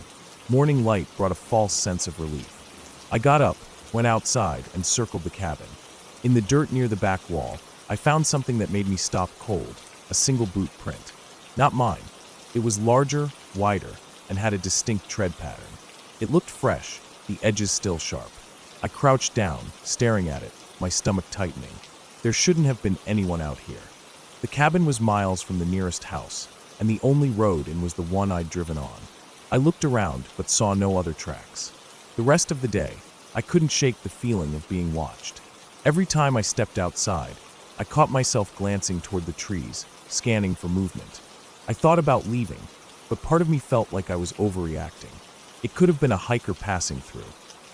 Morning light brought a false sense of relief. I got up, went outside, and circled the cabin. In the dirt near the back wall, I found something that made me stop cold. A single boot print. Not mine. It was larger, wider, and had a distinct tread pattern. It looked fresh, the edges still sharp. I crouched down, staring at it, my stomach tightening. There shouldn't have been anyone out here. The cabin was miles from the nearest house, and the only road in was the one I'd driven on. I looked around, but saw no other tracks. The rest of the day, I couldn't shake the feeling of being watched. Every time I stepped outside, I caught myself glancing toward the trees, scanning for movement. I thought about leaving, but part of me felt like I was overreacting. It could have been a hiker passing through.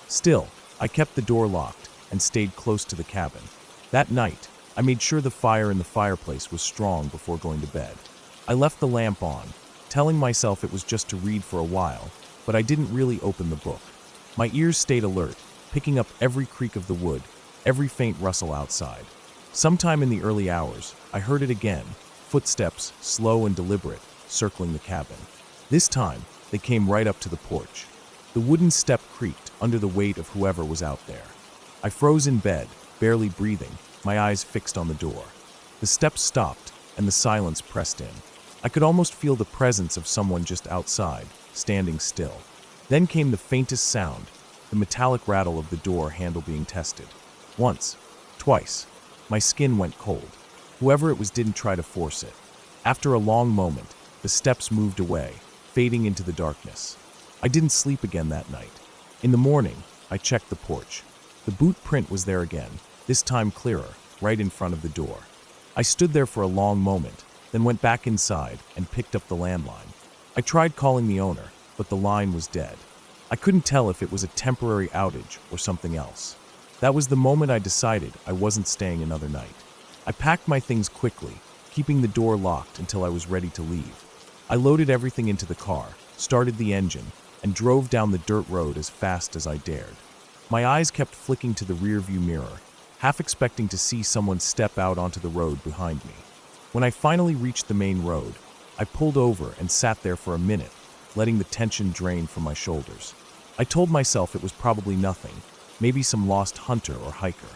Still, I kept the door locked and stayed close to the cabin. That night, I made sure the fire in the fireplace was strong before going to bed. I left the lamp on, telling myself it was just to read for a while, but I didn't really open the book. My ears stayed alert, picking up every creak of the wood, every faint rustle outside. Sometime in the early hours, I heard it again, footsteps, slow and deliberate, circling the cabin. This time, they came right up to the porch. The wooden step creaked under the weight of whoever was out there. I froze in bed, barely breathing, my eyes fixed on the door. The steps stopped, and the silence pressed in. I could almost feel the presence of someone just outside, standing still. Then came the faintest sound, the metallic rattle of the door handle being tested. Once, twice. My skin went cold. Whoever it was didn't try to force it. After a long moment, the steps moved away, fading into the darkness. I didn't sleep again that night. In the morning, I checked the porch. The boot print was there again, this time clearer, right in front of the door. I stood there for a long moment, then went back inside and picked up the landline. I tried calling the owner, but the line was dead. I couldn't tell if it was a temporary outage or something else. That was the moment I decided I wasn't staying another night. I packed my things quickly, keeping the door locked until I was ready to leave. I loaded everything into the car, started the engine, and drove down the dirt road as fast as I dared. My eyes kept flicking to the rearview mirror, half expecting to see someone step out onto the road behind me. When I finally reached the main road, I pulled over and sat there for a minute, letting the tension drain from my shoulders. I told myself it was probably nothing, maybe some lost hunter or hiker.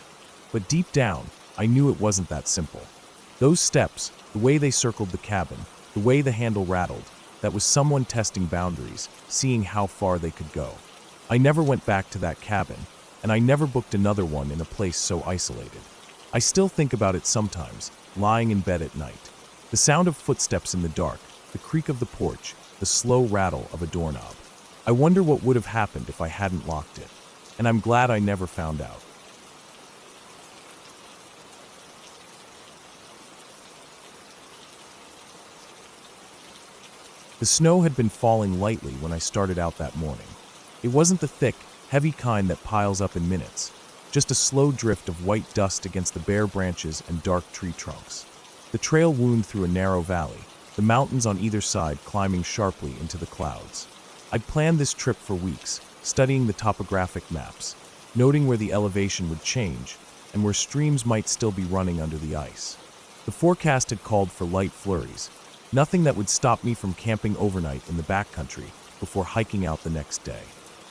But deep down, I knew it wasn't that simple. Those steps, the way they circled the cabin, the way the handle rattled, that was someone testing boundaries, seeing how far they could go. I never went back to that cabin, and I never booked another one in a place so isolated. I still think about it sometimes, lying in bed at night. The sound of footsteps in the dark, the creak of the porch, the slow rattle of a doorknob. I wonder what would have happened if I hadn't locked it. And I'm glad I never found out. The snow had been falling lightly when I started out that morning. It wasn't the thick, heavy kind that piles up in minutes, just a slow drift of white dust against the bare branches and dark tree trunks. The trail wound through a narrow valley, the mountains on either side climbing sharply into the clouds. I'd planned this trip for weeks, studying the topographic maps, noting where the elevation would change and where streams might still be running under the ice. The forecast had called for light flurries, nothing that would stop me from camping overnight in the backcountry before hiking out the next day.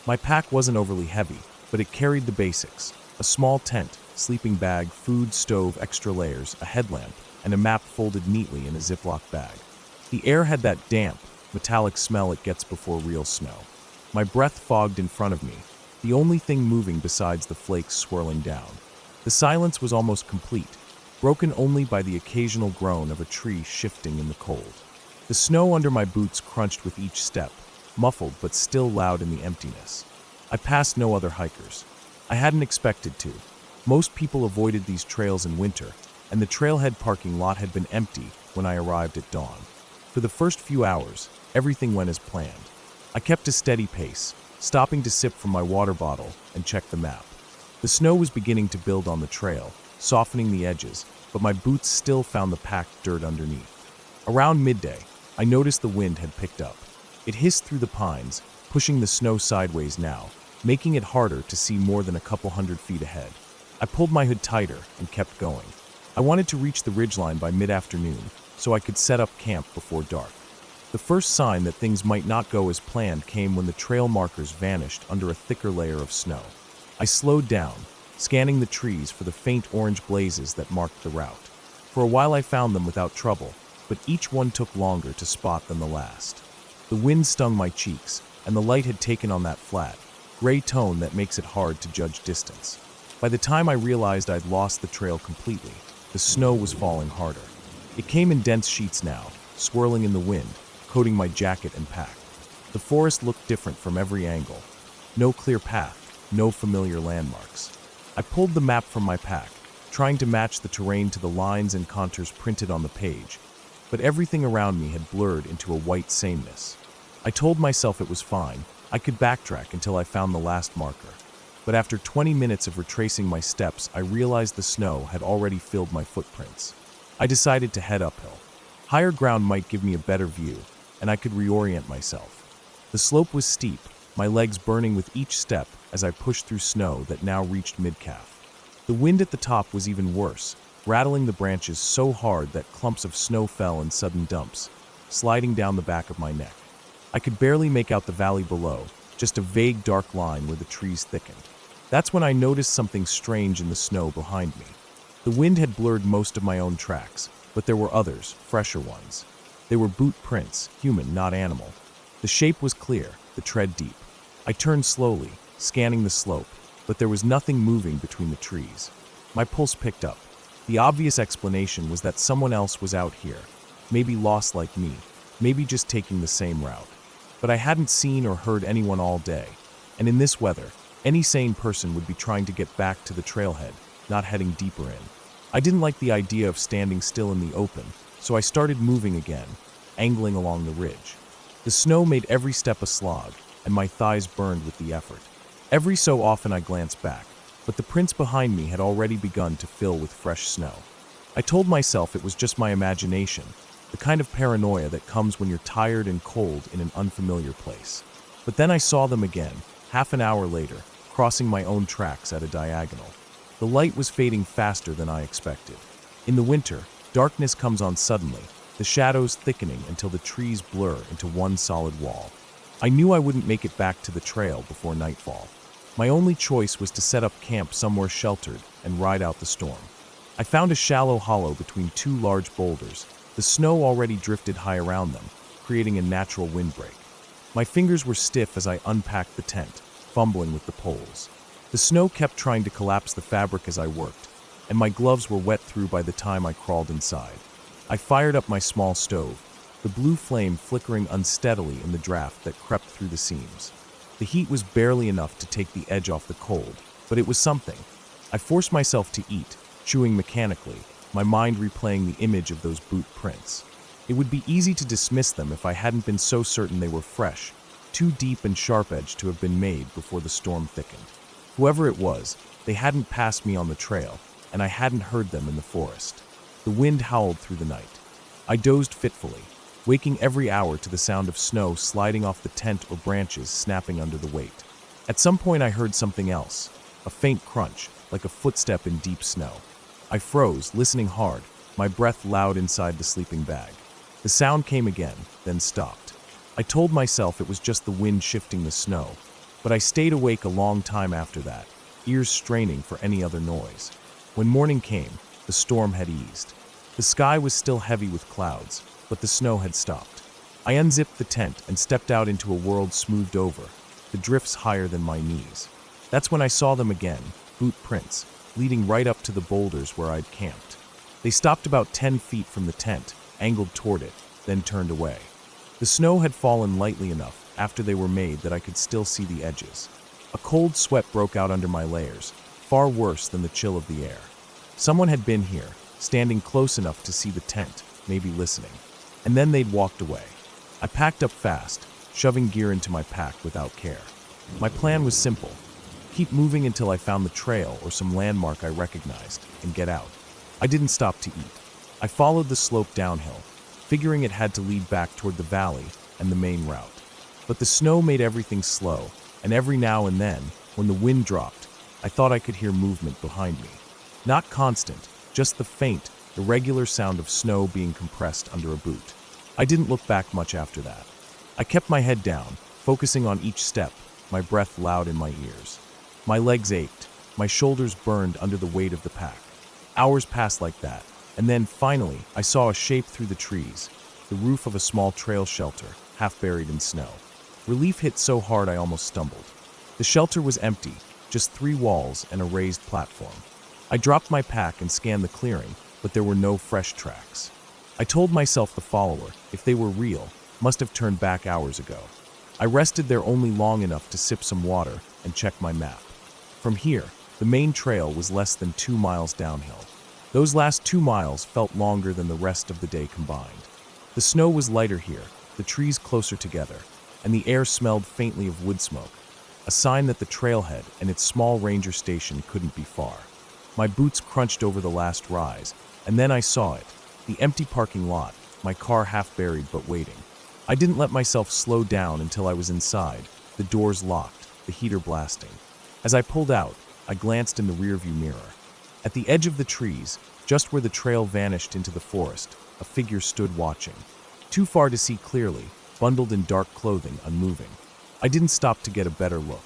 My pack wasn't overly heavy, but it carried the basics: a small tent, sleeping bag, food, stove, extra layers, a headlamp, and a map folded neatly in a Ziploc bag. The air had that damp, metallic smell it gets before real snow. My breath fogged in front of me, the only thing moving besides the flakes swirling down. The silence was almost complete, broken only by the occasional groan of a tree shifting in the cold. The snow under my boots crunched with each step, muffled but still loud in the emptiness. I passed no other hikers. I hadn't expected to. Most people avoided these trails in winter, and the trailhead parking lot had been empty when I arrived at dawn. For the first few hours, everything went as planned. I kept a steady pace, stopping to sip from my water bottle and check the map. The snow was beginning to build on the trail, softening the edges, but my boots still found the packed dirt underneath. Around midday, I noticed the wind had picked up. It hissed through the pines, pushing the snow sideways now, making it harder to see more than a couple hundred feet ahead. I pulled my hood tighter and kept going. I wanted to reach the ridgeline by mid-afternoon, so I could set up camp before dark. The first sign that things might not go as planned came when the trail markers vanished under a thicker layer of snow. I slowed down, scanning the trees for the faint orange blazes that marked the route. For a while I found them without trouble, but each one took longer to spot than the last. The wind stung my cheeks, and the light had taken on that flat, gray tone that makes it hard to judge distance. By the time I realized I'd lost the trail completely, the snow was falling harder. It came in dense sheets now, swirling in the wind, coating my jacket and pack. The forest looked different from every angle. No clear path, no familiar landmarks. I pulled the map from my pack, trying to match the terrain to the lines and contours printed on the page, but everything around me had blurred into a white sameness. I told myself it was fine, I could backtrack until I found the last marker. But after 20 minutes of retracing my steps, I realized the snow had already filled my footprints. I decided to head uphill. Higher ground might give me a better view, and I could reorient myself. The slope was steep, my legs burning with each step as I pushed through snow that now reached mid-calf. The wind at the top was even worse, rattling the branches so hard that clumps of snow fell in sudden dumps, sliding down the back of my neck. I could barely make out the valley below, just a vague dark line where the trees thickened. That's when I noticed something strange in the snow behind me. The wind had blurred most of my own tracks, but there were others, fresher ones. They were boot prints, human, not animal. The shape was clear, the tread deep. I turned slowly, scanning the slope, but there was nothing moving between the trees. My pulse picked up. The obvious explanation was that someone else was out here, maybe lost like me, maybe just taking the same route. But I hadn't seen or heard anyone all day, and in this weather, any sane person would be trying to get back to the trailhead, not heading deeper in. I didn't like the idea of standing still in the open, so I started moving again, angling along the ridge. The snow made every step a slog, and my thighs burned with the effort. Every so often I glanced back, but the prints behind me had already begun to fill with fresh snow. I told myself it was just my imagination, the kind of paranoia that comes when you're tired and cold in an unfamiliar place. But then I saw them again, half an hour later, crossing my own tracks at a diagonal. The light was fading faster than I expected. In the winter, darkness comes on suddenly, the shadows thickening until the trees blur into one solid wall. I knew I wouldn't make it back to the trail before nightfall. My only choice was to set up camp somewhere sheltered and ride out the storm. I found a shallow hollow between two large boulders. The snow already drifted high around them, creating a natural windbreak. My fingers were stiff as I unpacked the tent, fumbling with the poles. The snow kept trying to collapse the fabric as I worked, and my gloves were wet through by the time I crawled inside. I fired up my small stove, the blue flame flickering unsteadily in the draft that crept through the seams. The heat was barely enough to take the edge off the cold, but it was something. I forced myself to eat, chewing mechanically, my mind replaying the image of those boot prints. It would be easy to dismiss them if I hadn't been so certain they were fresh, too deep and sharp-edged to have been made before the storm thickened. Whoever it was, they hadn't passed me on the trail, and I hadn't heard them in the forest. The wind howled through the night. I dozed fitfully, waking every hour to the sound of snow sliding off the tent or branches snapping under the weight. At some point I heard something else, a faint crunch, like a footstep in deep snow. I froze, listening hard, my breath loud inside the sleeping bag. The sound came again, then stopped. I told myself it was just the wind shifting the snow, but I stayed awake a long time after that, ears straining for any other noise. When morning came, the storm had eased. The sky was still heavy with clouds, but the snow had stopped. I unzipped the tent and stepped out into a world smoothed over, the drifts higher than my knees. That's when I saw them again, boot prints, leading right up to the boulders where I'd camped. They stopped about 10 feet from the tent, angled toward it, then turned away. The snow had fallen lightly enough after they were made that I could still see the edges. A cold sweat broke out under my layers, far worse than the chill of the air. Someone had been here, standing close enough to see the tent, maybe listening. And then they'd walked away. I packed up fast, shoving gear into my pack without care. My plan was simple: keep moving until I found the trail or some landmark I recognized, and get out. I didn't stop to eat. I followed the slope downhill, figuring it had to lead back toward the valley and the main route. But the snow made everything slow, and every now and then, when the wind dropped, I thought I could hear movement behind me. Not constant, just the faint, irregular sound of snow being compressed under a boot. I didn't look back much after that. I kept my head down, focusing on each step, my breath loud in my ears. My legs ached, my shoulders burned under the weight of the pack. Hours passed like that, and then, finally, I saw a shape through the trees, the roof of a small trail shelter, half buried in snow. Relief hit so hard I almost stumbled. The shelter was empty, just 3 walls and a raised platform. I dropped my pack and scanned the clearing, but there were no fresh tracks. I told myself the follower, if they were real, must have turned back hours ago. I rested there only long enough to sip some water and check my map. From here, the main trail was less than 2 miles downhill. Those last 2 miles felt longer than the rest of the day combined. The snow was lighter here, the trees closer together, and the air smelled faintly of wood smoke, a sign that the trailhead and its small ranger station couldn't be far. My boots crunched over the last rise, and then I saw it, the empty parking lot, my car half buried but waiting. I didn't let myself slow down until I was inside, the doors locked, the heater blasting. As I pulled out, I glanced in the rearview mirror. At the edge of the trees, just where the trail vanished into the forest, a figure stood watching. Too far to see clearly, bundled in dark clothing, unmoving. I didn't stop to get a better look.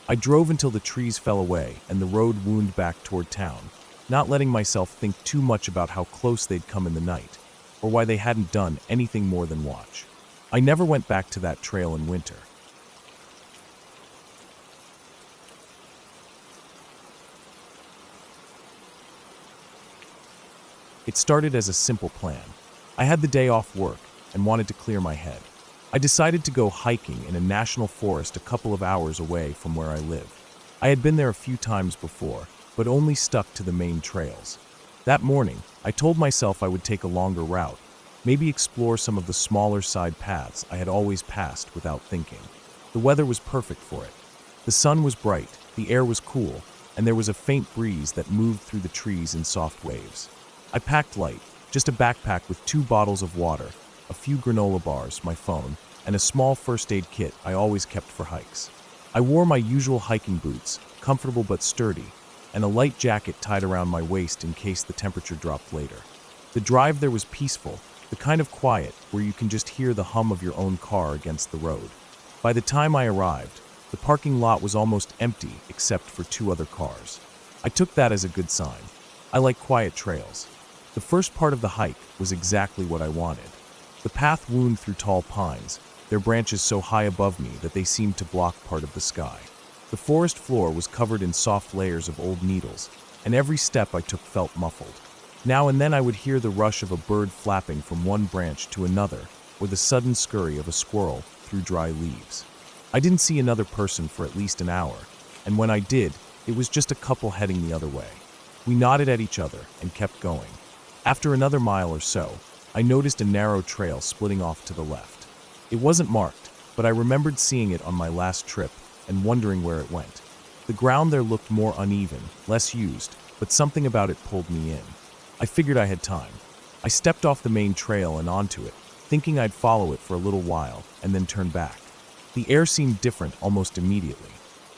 I drove until the trees fell away and the road wound back toward town, not letting myself think too much about how close they'd come in the night, or why they hadn't done anything more than watch. I never went back to that trail in winter. It started as a simple plan. I had the day off work and wanted to clear my head. I decided to go hiking in a national forest a couple of hours away from where I live. I had been there a few times before, but only stuck to the main trails. That morning, I told myself I would take a longer route, maybe explore some of the smaller side paths I had always passed without thinking. The weather was perfect for it. The sun was bright, the air was cool, and there was a faint breeze that moved through the trees in soft waves. I packed light, just a backpack with 2 bottles of water, a few granola bars, my phone, and a small first aid kit I always kept for hikes. I wore my usual hiking boots, comfortable but sturdy, and a light jacket tied around my waist in case the temperature dropped later. The drive there was peaceful, the kind of quiet where you can just hear the hum of your own car against the road. By the time I arrived, the parking lot was almost empty except for 2 other cars. I took that as a good sign. I like quiet trails. The first part of the hike was exactly what I wanted. The path wound through tall pines, their branches so high above me that they seemed to block part of the sky. The forest floor was covered in soft layers of old needles, and every step I took felt muffled. Now and then I would hear the rush of a bird flapping from one branch to another, or the sudden scurry of a squirrel through dry leaves. I didn't see another person for at least an hour, and when I did, it was just a couple heading the other way. We nodded at each other and kept going. After another mile or so, I noticed a narrow trail splitting off to the left. It wasn't marked, but I remembered seeing it on my last trip and wondering where it went. The ground there looked more uneven, less used, but something about it pulled me in. I figured I had time. I stepped off the main trail and onto it, thinking I'd follow it for a little while and then turn back. The air seemed different almost immediately.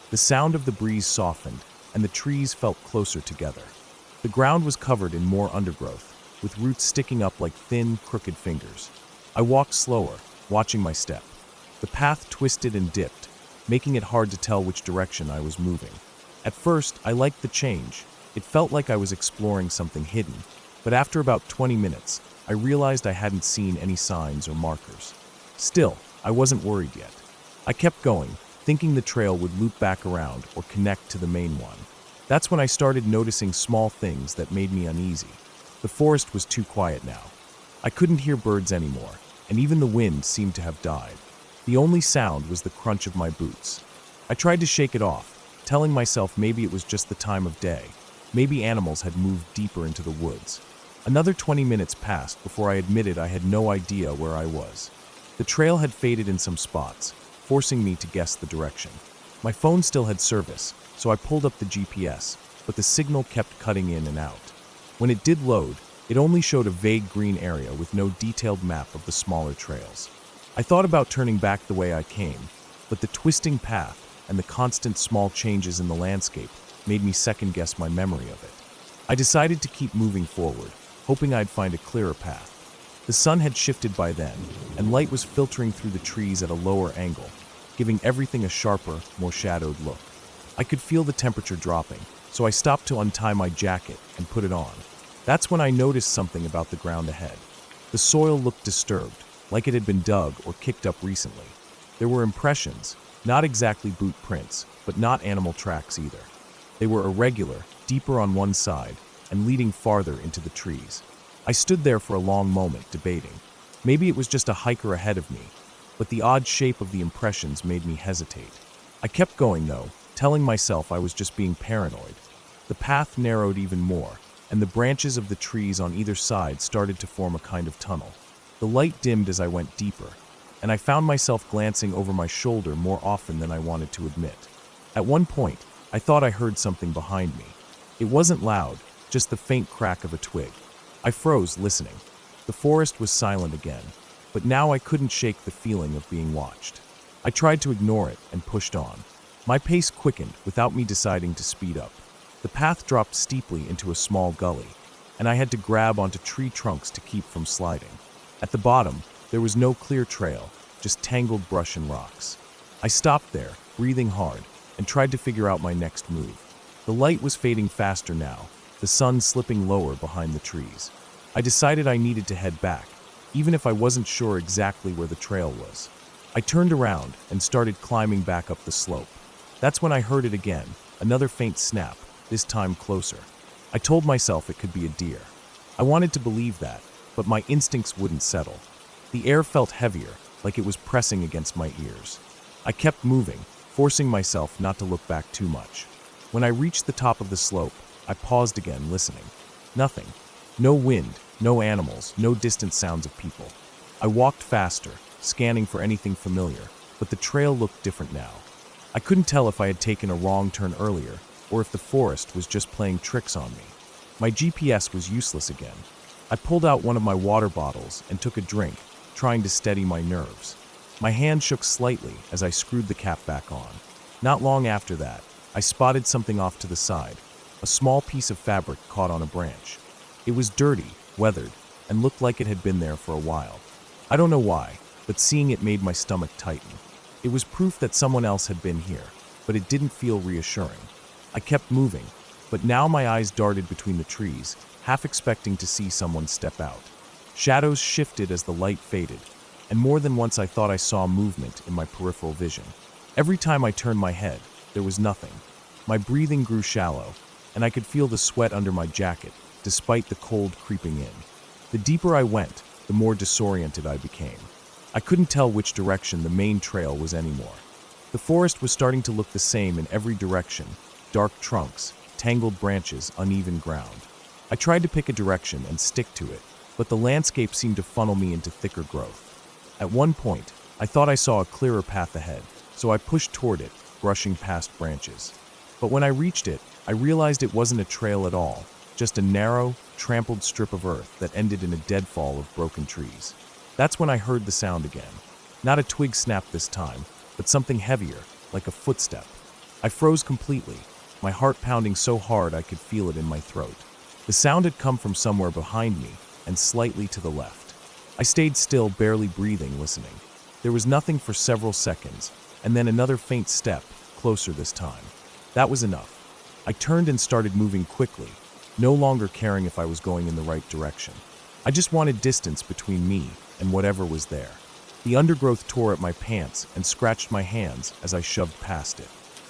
The sound of the breeze softened, and the trees felt closer together. The ground was covered in more undergrowth, with roots sticking up like thin, crooked fingers. I walked slower, watching my step. The path twisted and dipped, making it hard to tell which direction I was moving. At first, I liked the change. It felt like I was exploring something hidden, but after about 20 minutes, I realized I hadn't seen any signs or markers. Still, I wasn't worried yet. I kept going, thinking the trail would loop back around or connect to the main one. That's when I started noticing small things that made me uneasy. The forest was too quiet now. I couldn't hear birds anymore, and even the wind seemed to have died. The only sound was the crunch of my boots. I tried to shake it off, telling myself maybe it was just the time of day. Maybe animals had moved deeper into the woods. Another 20 minutes passed before I admitted I had no idea where I was. The trail had faded in some spots, forcing me to guess the direction. My phone still had service, so I pulled up the GPS, but the signal kept cutting in and out. When it did load, it only showed a vague green area with no detailed map of the smaller trails. I thought about turning back the way I came, but the twisting path and the constant small changes in the landscape made me second-guess my memory of it. I decided to keep moving forward, hoping I'd find a clearer path. The sun had shifted by then, and light was filtering through the trees at a lower angle, giving everything a sharper, more shadowed look. I could feel the temperature dropping, so I stopped to untie my jacket and put it on. That's when I noticed something about the ground ahead. The soil looked disturbed, like it had been dug or kicked up recently. There were impressions, not exactly boot prints, but not animal tracks either. They were irregular, deeper on one side, and leading farther into the trees. I stood there for a long moment, debating. Maybe it was just a hiker ahead of me, but the odd shape of the impressions made me hesitate. I kept going, though, telling myself I was just being paranoid. The path narrowed even more, and the branches of the trees on either side started to form a kind of tunnel. The light dimmed as I went deeper, and I found myself glancing over my shoulder more often than I wanted to admit. At one point, I thought I heard something behind me. It wasn't loud, just the faint crack of a twig. I froze, listening. The forest was silent again, but now I couldn't shake the feeling of being watched. I tried to ignore it and pushed on. My pace quickened without me deciding to speed up. The path dropped steeply into a small gully, and I had to grab onto tree trunks to keep from sliding. At the bottom, there was no clear trail, just tangled brush and rocks. I stopped there, breathing hard, and tried to figure out my next move. The light was fading faster now, the sun slipping lower behind the trees. I decided I needed to head back, even if I wasn't sure exactly where the trail was. I turned around and started climbing back up the slope. That's when I heard it again, another faint snap, this time closer. I told myself it could be a deer. I wanted to believe that, but my instincts wouldn't settle. The air felt heavier, like it was pressing against my ears. I kept moving, forcing myself not to look back too much. When I reached the top of the slope, I paused again, listening. Nothing. No wind, no animals, no distant sounds of people. I walked faster, scanning for anything familiar, but the trail looked different now. I couldn't tell if I had taken a wrong turn earlier, or if the forest was just playing tricks on me. My GPS was useless again. I pulled out one of my water bottles and took a drink, trying to steady my nerves. My hand shook slightly as I screwed the cap back on. Not long after that, I spotted something off to the side, a small piece of fabric caught on a branch. It was dirty, weathered, and looked like it had been there for a while. I don't know why, but seeing it made my stomach tighten. It was proof that someone else had been here, but it didn't feel reassuring. I kept moving, but now my eyes darted between the trees, half expecting to see someone step out. Shadows shifted as the light faded, and more than once I thought I saw movement in my peripheral vision. Every time I turned my head, there was nothing. My breathing grew shallow, and I could feel the sweat under my jacket, despite the cold creeping in. The deeper I went, the more disoriented I became. I couldn't tell which direction the main trail was anymore. The forest was starting to look the same in every direction: dark trunks, tangled branches, uneven ground. I tried to pick a direction and stick to it, but the landscape seemed to funnel me into thicker growth. At one point, I thought I saw a clearer path ahead, so I pushed toward it, brushing past branches. But when I reached it, I realized it wasn't a trail at all, just a narrow, trampled strip of earth that ended in a deadfall of broken trees. That's when I heard the sound again. Not a twig snapped this time, but something heavier, like a footstep. I froze completely, my heart pounding so hard I could feel it in my throat. The sound had come from somewhere behind me and slightly to the left. I stayed still, barely breathing, listening. There was nothing for several seconds, and then another faint step, closer this time. That was enough. I turned and started moving quickly, no longer caring if I was going in the right direction. I just wanted distance between me and whatever was there. The undergrowth tore at my pants and scratched my hands as I shoved past it.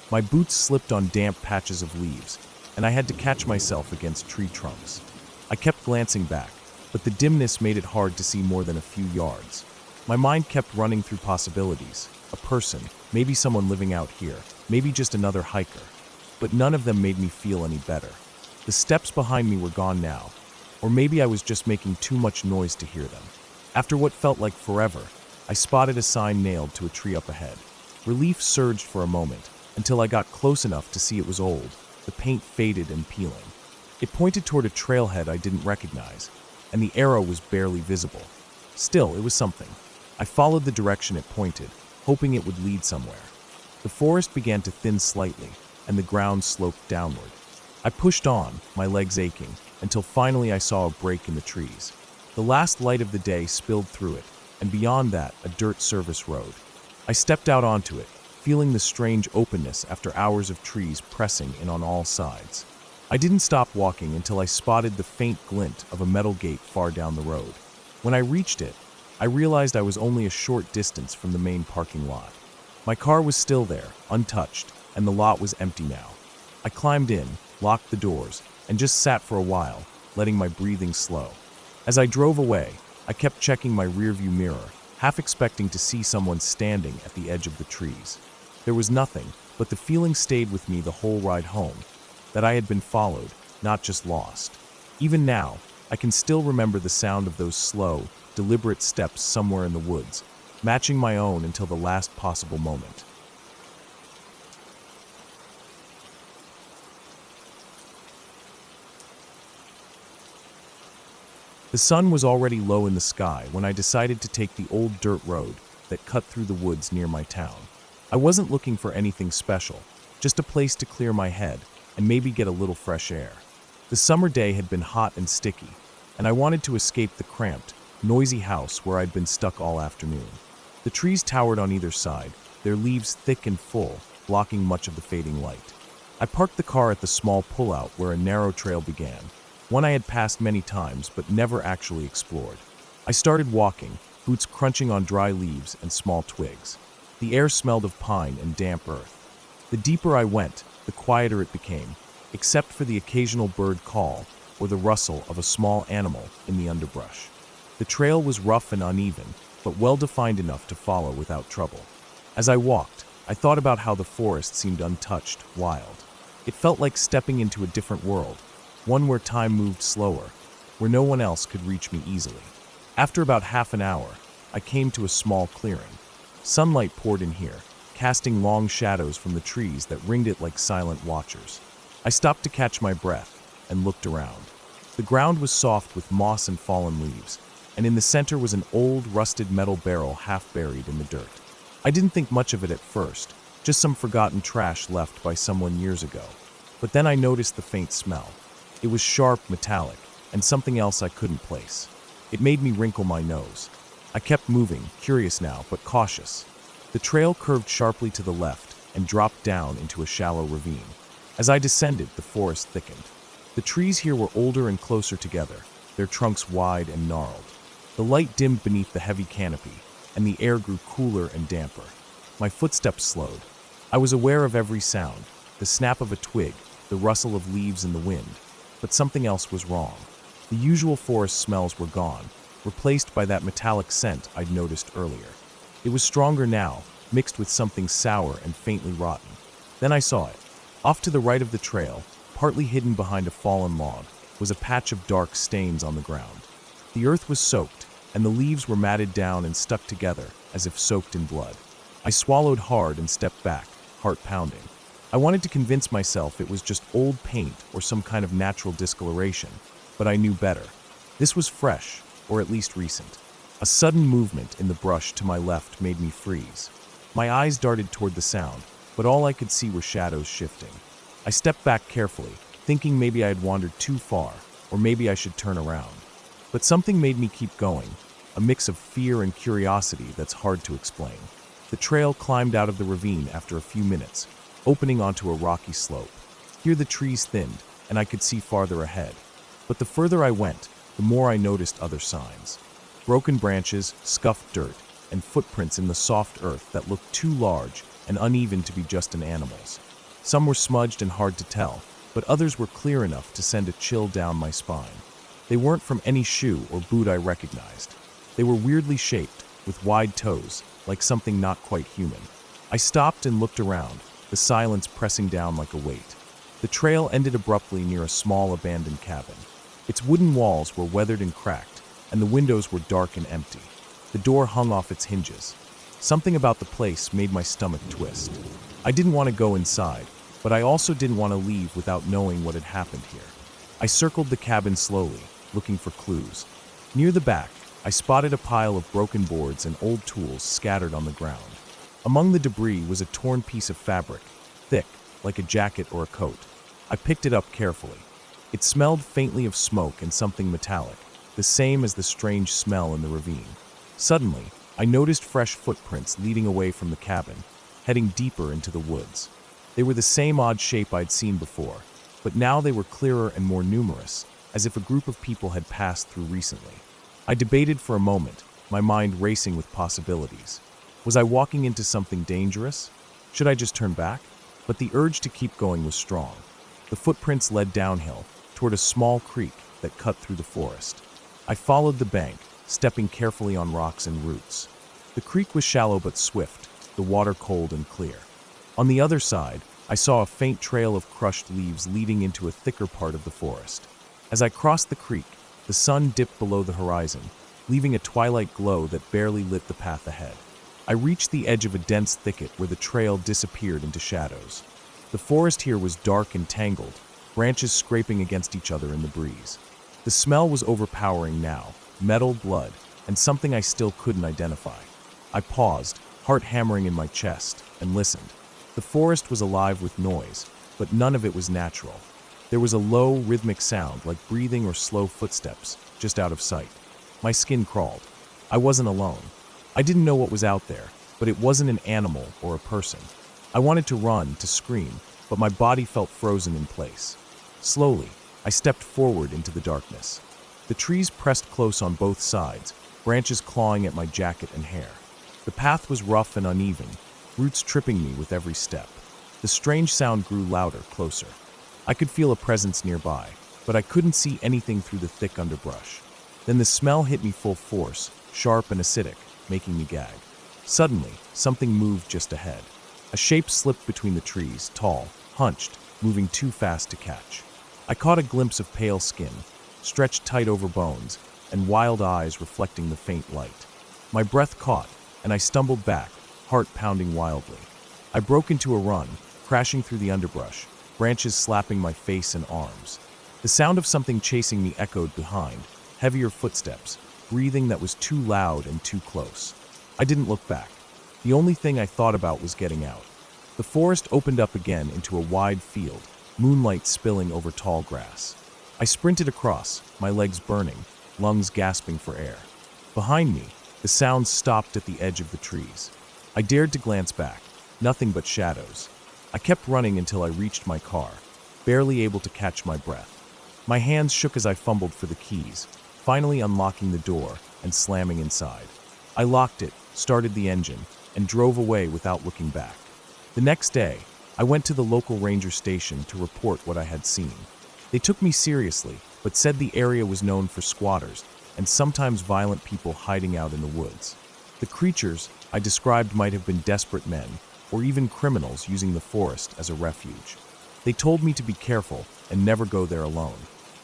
My boots slipped on damp patches of leaves, and I had to catch myself against tree trunks. I kept glancing back, but the dimness made it hard to see more than a few yards. My mind kept running through possibilities. A person, maybe someone living out here, maybe just another hiker. But none of them made me feel any better. The steps behind me were gone now, or maybe I was just making too much noise to hear them. After what felt like forever, I spotted a sign nailed to a tree up ahead. Relief surged for a moment, until I got close enough to see it was old, the paint faded and peeling. It pointed toward a trailhead I didn't recognize, and the arrow was barely visible. Still, it was something. I followed the direction it pointed, hoping it would lead somewhere. The forest began to thin slightly, and the ground sloped downward. I pushed on, my legs aching, until finally I saw a break in the trees. The last light of the day spilled through it, and beyond that, a dirt service road. I stepped out onto it, feeling the strange openness after hours of trees pressing in on all sides. I didn't stop walking until I spotted the faint glint of a metal gate far down the road. When I reached it, I realized I was only a short distance from the main parking lot. My car was still there, untouched, and the lot was empty now. I climbed in, locked the doors, and just sat for a while, letting my breathing slow. As I drove away, I kept checking my rearview mirror, half expecting to see someone standing at the edge of the trees. There was nothing, but the feeling stayed with me the whole ride home, that I had been followed, not just lost. Even now, I can still remember the sound of those slow, deliberate steps somewhere in the woods, matching my own until the last possible moment. The sun was already low in the sky when I decided to take the old dirt road that cut through the woods near my town. I wasn't looking for anything special, just a place to clear my head and maybe get a little fresh air. The summer day had been hot and sticky, and I wanted to escape the cramped, noisy house where I'd been stuck all afternoon. The trees towered on either side, their leaves thick and full, blocking much of the fading light. I parked the car at the small pullout where a narrow trail began, one I had passed many times but never actually explored. I started walking, boots crunching on dry leaves and small twigs. The air smelled of pine and damp earth. The deeper I went, the quieter it became, except for the occasional bird call or the rustle of a small animal in the underbrush. The trail was rough and uneven, but well-defined enough to follow without trouble. As I walked, I thought about how the forest seemed untouched, wild. It felt like stepping into a different world, one where time moved slower, where no one else could reach me easily. After about half an hour, I came to a small clearing. Sunlight poured in here, casting long shadows from the trees that ringed it like silent watchers. I stopped to catch my breath and looked around. The ground was soft with moss and fallen leaves, and in the center was an old, rusted metal barrel half buried in the dirt. I didn't think much of it at first, just some forgotten trash left by someone years ago. But then I noticed the faint smell. It was sharp, metallic, and something else I couldn't place. It made me wrinkle my nose. I kept moving, curious now, but cautious. The trail curved sharply to the left and dropped down into a shallow ravine. As I descended, the forest thickened. The trees here were older and closer together, their trunks wide and gnarled. The light dimmed beneath the heavy canopy, and the air grew cooler and damper. My footsteps slowed. I was aware of every sound, the snap of a twig, the rustle of leaves in the wind, but something else was wrong. The usual forest smells were gone, replaced by that metallic scent I'd noticed earlier. It was stronger now, mixed with something sour and faintly rotten. Then I saw it. Off to the right of the trail, partly hidden behind a fallen log, was a patch of dark stains on the ground. The earth was soaked, and the leaves were matted down and stuck together as if soaked in blood. I swallowed hard and stepped back, heart pounding. I wanted to convince myself it was just old paint or some kind of natural discoloration, but I knew better. This was fresh, or at least recent. A sudden movement in the brush to my left made me freeze. My eyes darted toward the sound, but all I could see were shadows shifting. I stepped back carefully, thinking maybe I had wandered too far, or maybe I should turn around. But something made me keep going, a mix of fear and curiosity that's hard to explain. The trail climbed out of the ravine after a few minutes, opening onto a rocky slope. Here the trees thinned, and I could see farther ahead. But the further I went, the more I noticed other signs. Broken branches, scuffed dirt, and footprints in the soft earth that looked too large and uneven to be just an animal's. Some were smudged and hard to tell, but others were clear enough to send a chill down my spine. They weren't from any shoe or boot I recognized. They were weirdly shaped, with wide toes, like something not quite human. I stopped and looked around, the silence pressing down like a weight. The trail ended abruptly near a small abandoned cabin. Its wooden walls were weathered and cracked, and the windows were dark and empty. The door hung off its hinges. Something about the place made my stomach twist. I didn't want to go inside, but I also didn't want to leave without knowing what had happened here. I circled the cabin slowly, looking for clues. Near the back, I spotted a pile of broken boards and old tools scattered on the ground. Among the debris was a torn piece of fabric, thick, like a jacket or a coat. I picked it up carefully. It smelled faintly of smoke and something metallic, the same as the strange smell in the ravine. Suddenly, I noticed fresh footprints leading away from the cabin, heading deeper into the woods. They were the same odd shape I'd seen before, but now they were clearer and more numerous, as if a group of people had passed through recently. I debated for a moment, my mind racing with possibilities. Was I walking into something dangerous? Should I just turn back? But the urge to keep going was strong. The footprints led downhill, toward a small creek that cut through the forest. I followed the bank, stepping carefully on rocks and roots. The creek was shallow but swift, the water cold and clear. On the other side, I saw a faint trail of crushed leaves leading into a thicker part of the forest. As I crossed the creek, the sun dipped below the horizon, leaving a twilight glow that barely lit the path ahead. I reached the edge of a dense thicket where the trail disappeared into shadows. The forest here was dark and tangled, branches scraping against each other in the breeze. The smell was overpowering now, metal, blood, and something I still couldn't identify. I paused, heart hammering in my chest, and listened. The forest was alive with noise, but none of it was natural. There was a low, rhythmic sound like breathing or slow footsteps, just out of sight. My skin crawled. I wasn't alone. I didn't know what was out there, but it wasn't an animal or a person. I wanted to run, to scream, but my body felt frozen in place. Slowly, I stepped forward into the darkness. The trees pressed close on both sides, branches clawing at my jacket and hair. The path was rough and uneven, roots tripping me with every step. The strange sound grew louder, closer. I could feel a presence nearby, but I couldn't see anything through the thick underbrush. Then the smell hit me full force, sharp and acidic, making me gag. Suddenly, something moved just ahead. A shape slipped between the trees, tall, hunched, moving too fast to catch. I caught a glimpse of pale skin, stretched tight over bones, and wild eyes reflecting the faint light. My breath caught, and I stumbled back, heart pounding wildly. I broke into a run, crashing through the underbrush, branches slapping my face and arms. The sound of something chasing me echoed behind, heavier footsteps, breathing that was too loud and too close. I didn't look back. The only thing I thought about was getting out. The forest opened up again into a wide field, moonlight spilling over tall grass. I sprinted across, my legs burning, lungs gasping for air. Behind me, the sounds stopped at the edge of the trees. I dared to glance back, nothing but shadows. I kept running until I reached my car, barely able to catch my breath. My hands shook as I fumbled for the keys, finally unlocking the door and slamming inside. I locked it, started the engine, and drove away without looking back. The next day, I went to the local ranger station to report what I had seen. They took me seriously, but said the area was known for squatters and sometimes violent people hiding out in the woods. The creatures I described might have been desperate men, or even criminals using the forest as a refuge. They told me to be careful and never go there alone.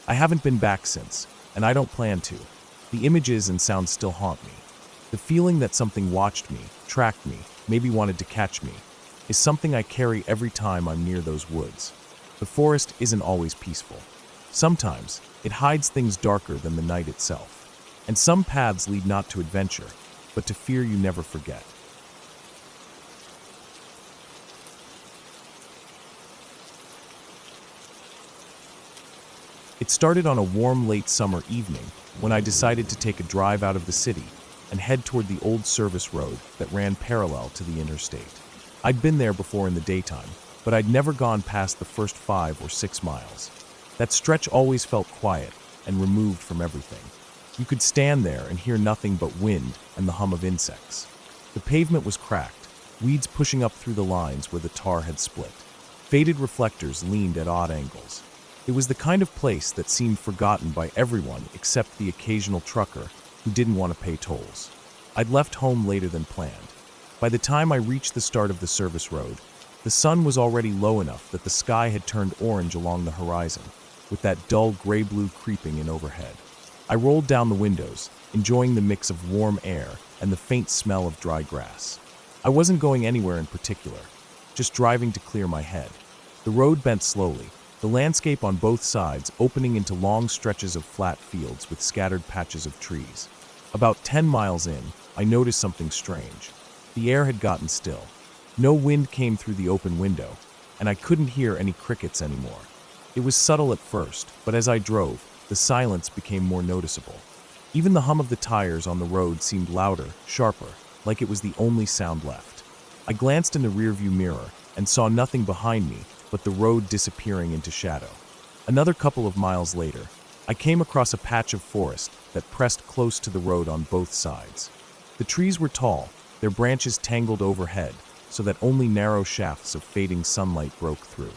I haven't been back since, and I don't plan to. The images and sounds still haunt me. The feeling that something watched me, tracked me, maybe wanted to catch me, is something I carry every time I'm near those woods. The forest isn't always peaceful. Sometimes, it hides things darker than the night itself. And some paths lead not to adventure, but to fear you never forget. It started on a warm late summer evening when I decided to take a drive out of the city and head toward the old service road that ran parallel to the interstate. I'd been there before in the daytime, but I'd never gone past the first 5 or 6 miles. That stretch always felt quiet and removed from everything. You could stand there and hear nothing but wind and the hum of insects. The pavement was cracked, weeds pushing up through the lines where the tar had split. Faded reflectors leaned at odd angles. It was the kind of place that seemed forgotten by everyone except the occasional trucker who didn't want to pay tolls. I'd left home later than planned. By the time I reached the start of the service road, the sun was already low enough that the sky had turned orange along the horizon, with that dull gray-blue creeping in overhead. I rolled down the windows, enjoying the mix of warm air and the faint smell of dry grass. I wasn't going anywhere in particular, just driving to clear my head. The road bent slowly, the landscape on both sides opening into long stretches of flat fields with scattered patches of trees. About 10 miles in, I noticed something strange. The air had gotten still. No wind came through the open window, and I couldn't hear any crickets anymore. It was subtle at first, but as I drove, the silence became more noticeable. Even the hum of the tires on the road seemed louder, sharper, like it was the only sound left. I glanced in the rearview mirror and saw nothing behind me but the road disappearing into shadow. Another couple of miles later, I came across a patch of forest that pressed close to the road on both sides. The trees were tall, their branches tangled overhead, so that only narrow shafts of fading sunlight broke through.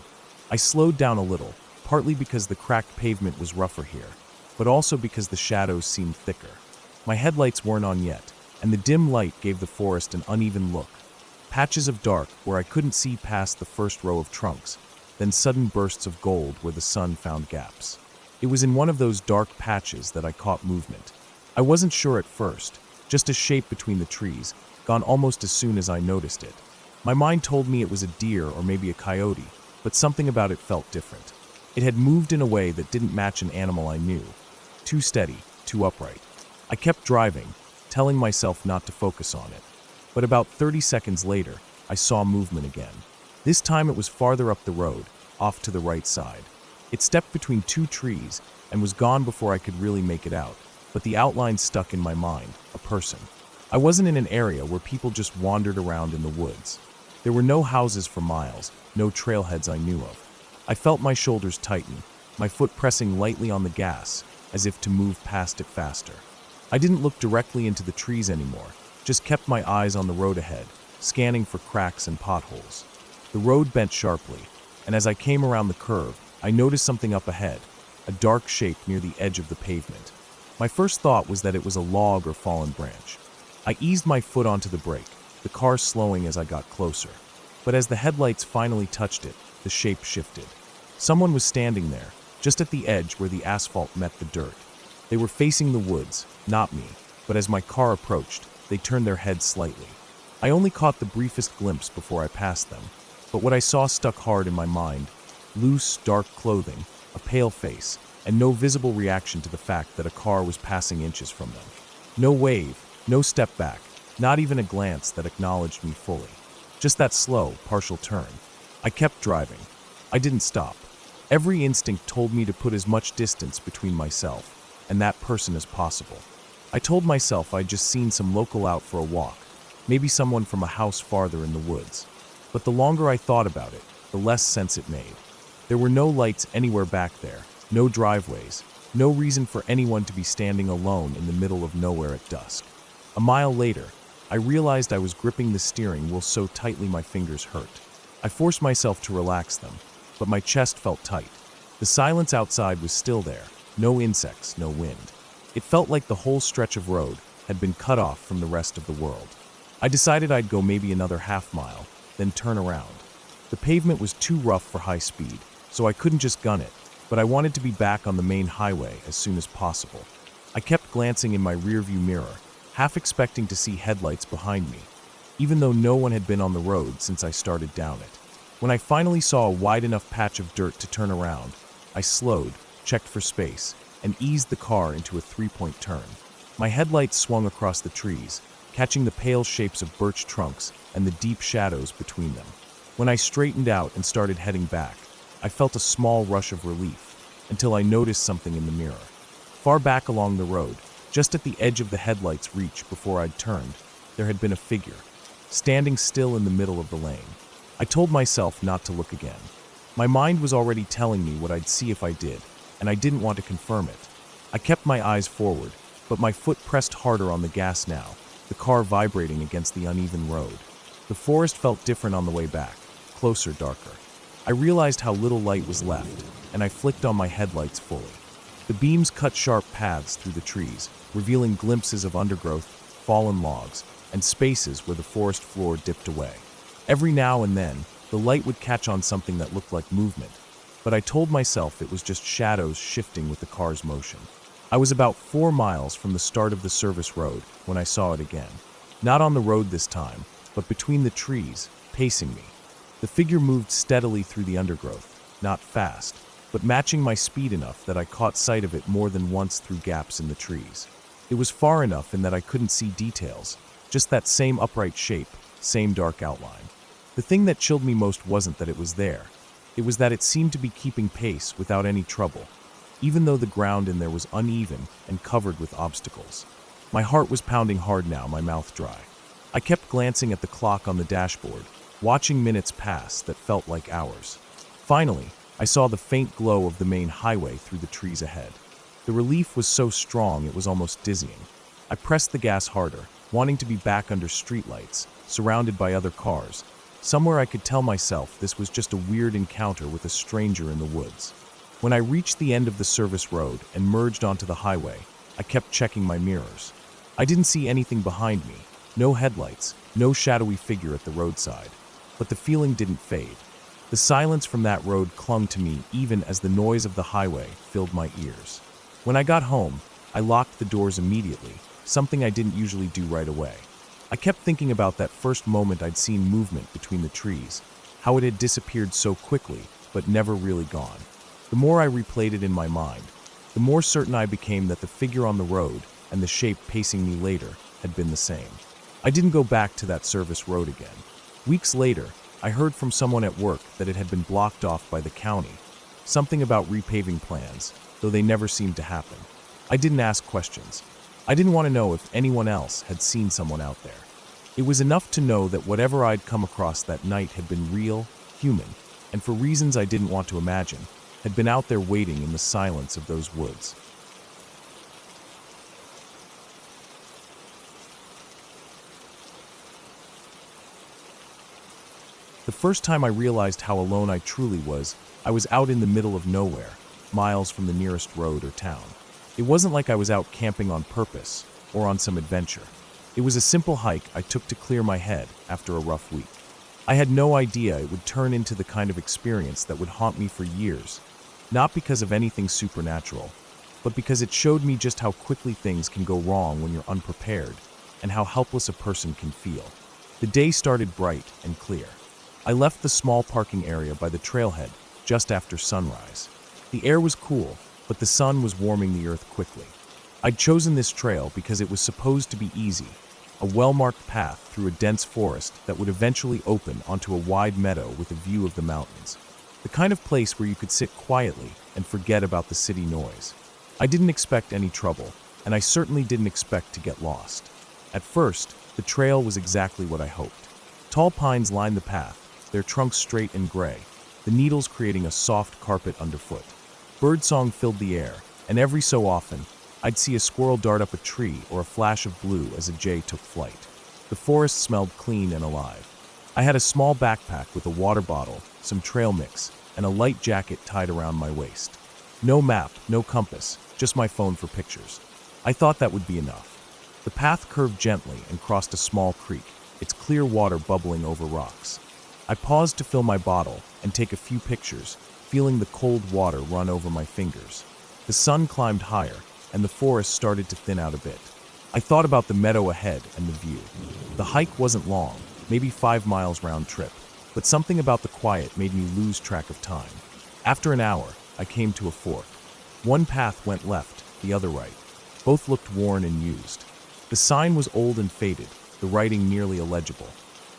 I slowed down a little, partly because the cracked pavement was rougher here, but also because the shadows seemed thicker. My headlights weren't on yet, and the dim light gave the forest an uneven look. Patches of dark where I couldn't see past the first row of trunks, then sudden bursts of gold where the sun found gaps. It was in one of those dark patches that I caught movement. I wasn't sure at first, just a shape between the trees, gone almost as soon as I noticed it. My mind told me it was a deer or maybe a coyote, but something about it felt different. It had moved in a way that didn't match an animal I knew. Too steady, too upright. I kept driving, telling myself not to focus on it. But about 30 seconds later, I saw movement again. This time it was farther up the road, off to the right side. It stepped between 2 trees and was gone before I could really make it out, but the outline stuck in my mind, a person. I wasn't in an area where people just wandered around in the woods. There were no houses for miles, no trailheads I knew of. I felt my shoulders tighten, my foot pressing lightly on the gas, as if to move past it faster. I didn't look directly into the trees anymore, just kept my eyes on the road ahead, scanning for cracks and potholes. The road bent sharply, and as I came around the curve, I noticed something up ahead, a dark shape near the edge of the pavement. My first thought was that it was a log or fallen branch. I eased my foot onto the brake, the car slowing as I got closer. But as the headlights finally touched it, the shape shifted. Someone was standing there, just at the edge where the asphalt met the dirt. They were facing the woods, not me, but as my car approached, they turned their heads slightly. I only caught the briefest glimpse before I passed them, but what I saw stuck hard in my mind: loose, dark clothing, a pale face, and no visible reaction to the fact that a car was passing inches from them. No wave, no step back, not even a glance that acknowledged me fully. Just that slow, partial turn. I kept driving. I didn't stop. Every instinct told me to put as much distance between myself and that person as possible. I told myself I'd just seen some local out for a walk, maybe someone from a house farther in the woods. But the longer I thought about it, the less sense it made. There were no lights anywhere back there, no driveways, no reason for anyone to be standing alone in the middle of nowhere at dusk. A mile later, I realized I was gripping the steering wheel so tightly my fingers hurt. I forced myself to relax them, but my chest felt tight. The silence outside was still there, no insects, no wind. It felt like the whole stretch of road had been cut off from the rest of the world. I decided I'd go maybe another half mile, then turn around. The pavement was too rough for high speed, so I couldn't just gun it, but I wanted to be back on the main highway as soon as possible. I kept glancing in my rearview mirror, half expecting to see headlights behind me, even though no one had been on the road since I started down it. When I finally saw a wide enough patch of dirt to turn around, I slowed, checked for space, and eased the car into a three-point turn. My headlights swung across the trees, catching the pale shapes of birch trunks and the deep shadows between them. When I straightened out and started heading back, I felt a small rush of relief, until I noticed something in the mirror. Far back along the road, just at the edge of the headlight's reach before I'd turned, there had been a figure, standing still in the middle of the lane. I told myself not to look again. My mind was already telling me what I'd see if I did, and I didn't want to confirm it. I kept my eyes forward, but my foot pressed harder on the gas now, the car vibrating against the uneven road. The forest felt different on the way back, closer, darker. I realized how little light was left, and I flicked on my headlights fully. The beams cut sharp paths through the trees, revealing glimpses of undergrowth, fallen logs, and spaces where the forest floor dipped away. Every now and then, the light would catch on something that looked like movement, but I told myself it was just shadows shifting with the car's motion. I was about 4 miles from the start of the service road when I saw it again. Not on the road this time, but between the trees, pacing me. The figure moved steadily through the undergrowth, not fast, but matching my speed enough that I caught sight of it more than once through gaps in the trees. It was far enough in that I couldn't see details, just that same upright shape, same dark outline. The thing that chilled me most wasn't that it was there. It was that it seemed to be keeping pace without any trouble, even though the ground in there was uneven and covered with obstacles. My heart was pounding hard now, my mouth dry. I kept glancing at the clock on the dashboard, watching minutes pass that felt like hours. Finally, I saw the faint glow of the main highway through the trees ahead. The relief was so strong it was almost dizzying. I pressed the gas harder, wanting to be back under streetlights, surrounded by other cars. Somewhere I could tell myself this was just a weird encounter with a stranger in the woods. When I reached the end of the service road and merged onto the highway, I kept checking my mirrors. I didn't see anything behind me, no headlights, no shadowy figure at the roadside. But the feeling didn't fade. The silence from that road clung to me even as the noise of the highway filled my ears. When I got home, I locked the doors immediately, something I didn't usually do right away. I kept thinking about that first moment I'd seen movement between the trees, how it had disappeared so quickly, but never really gone. The more I replayed it in my mind, the more certain I became that the figure on the road and the shape pacing me later had been the same. I didn't go back to that service road again. Weeks later, I heard from someone at work that it had been blocked off by the county, something about repaving plans, though they never seemed to happen. I didn't ask questions. I didn't want to know if anyone else had seen someone out there. It was enough to know that whatever I'd come across that night had been real, human, and for reasons I didn't want to imagine, had been out there waiting in the silence of those woods. The first time I realized how alone I truly was, I was out in the middle of nowhere, miles from the nearest road or town. It wasn't like I was out camping on purpose or on some adventure. It was a simple hike I took to clear my head after a rough week. I had no idea it would turn into the kind of experience that would haunt me for years, not because of anything supernatural, but because it showed me just how quickly things can go wrong when you're unprepared and how helpless a person can feel. The day started bright and clear. I left the small parking area by the trailhead just after sunrise. The air was cool, but the sun was warming the earth quickly. I'd chosen this trail because it was supposed to be easy, a well-marked path through a dense forest that would eventually open onto a wide meadow with a view of the mountains. The kind of place where you could sit quietly and forget about the city noise. I didn't expect any trouble, and I certainly didn't expect to get lost. At first, the trail was exactly what I hoped. Tall pines lined the path, their trunks straight and gray, the needles creating a soft carpet underfoot. Birdsong filled the air, and every so often, I'd see a squirrel dart up a tree or a flash of blue as a jay took flight. The forest smelled clean and alive. I had a small backpack with a water bottle, some trail mix, and a light jacket tied around my waist. No map, no compass, just my phone for pictures. I thought that would be enough. The path curved gently and crossed a small creek, its clear water bubbling over rocks. I paused to fill my bottle and take a few pictures, feeling the cold water run over my fingers. The sun climbed higher, and the forest started to thin out a bit. I thought about the meadow ahead and the view. The hike wasn't long, maybe 5 miles round trip, but something about the quiet made me lose track of time. After an hour, I came to a fork. One path went left, the other right. Both looked worn and used. The sign was old and faded, the writing nearly illegible.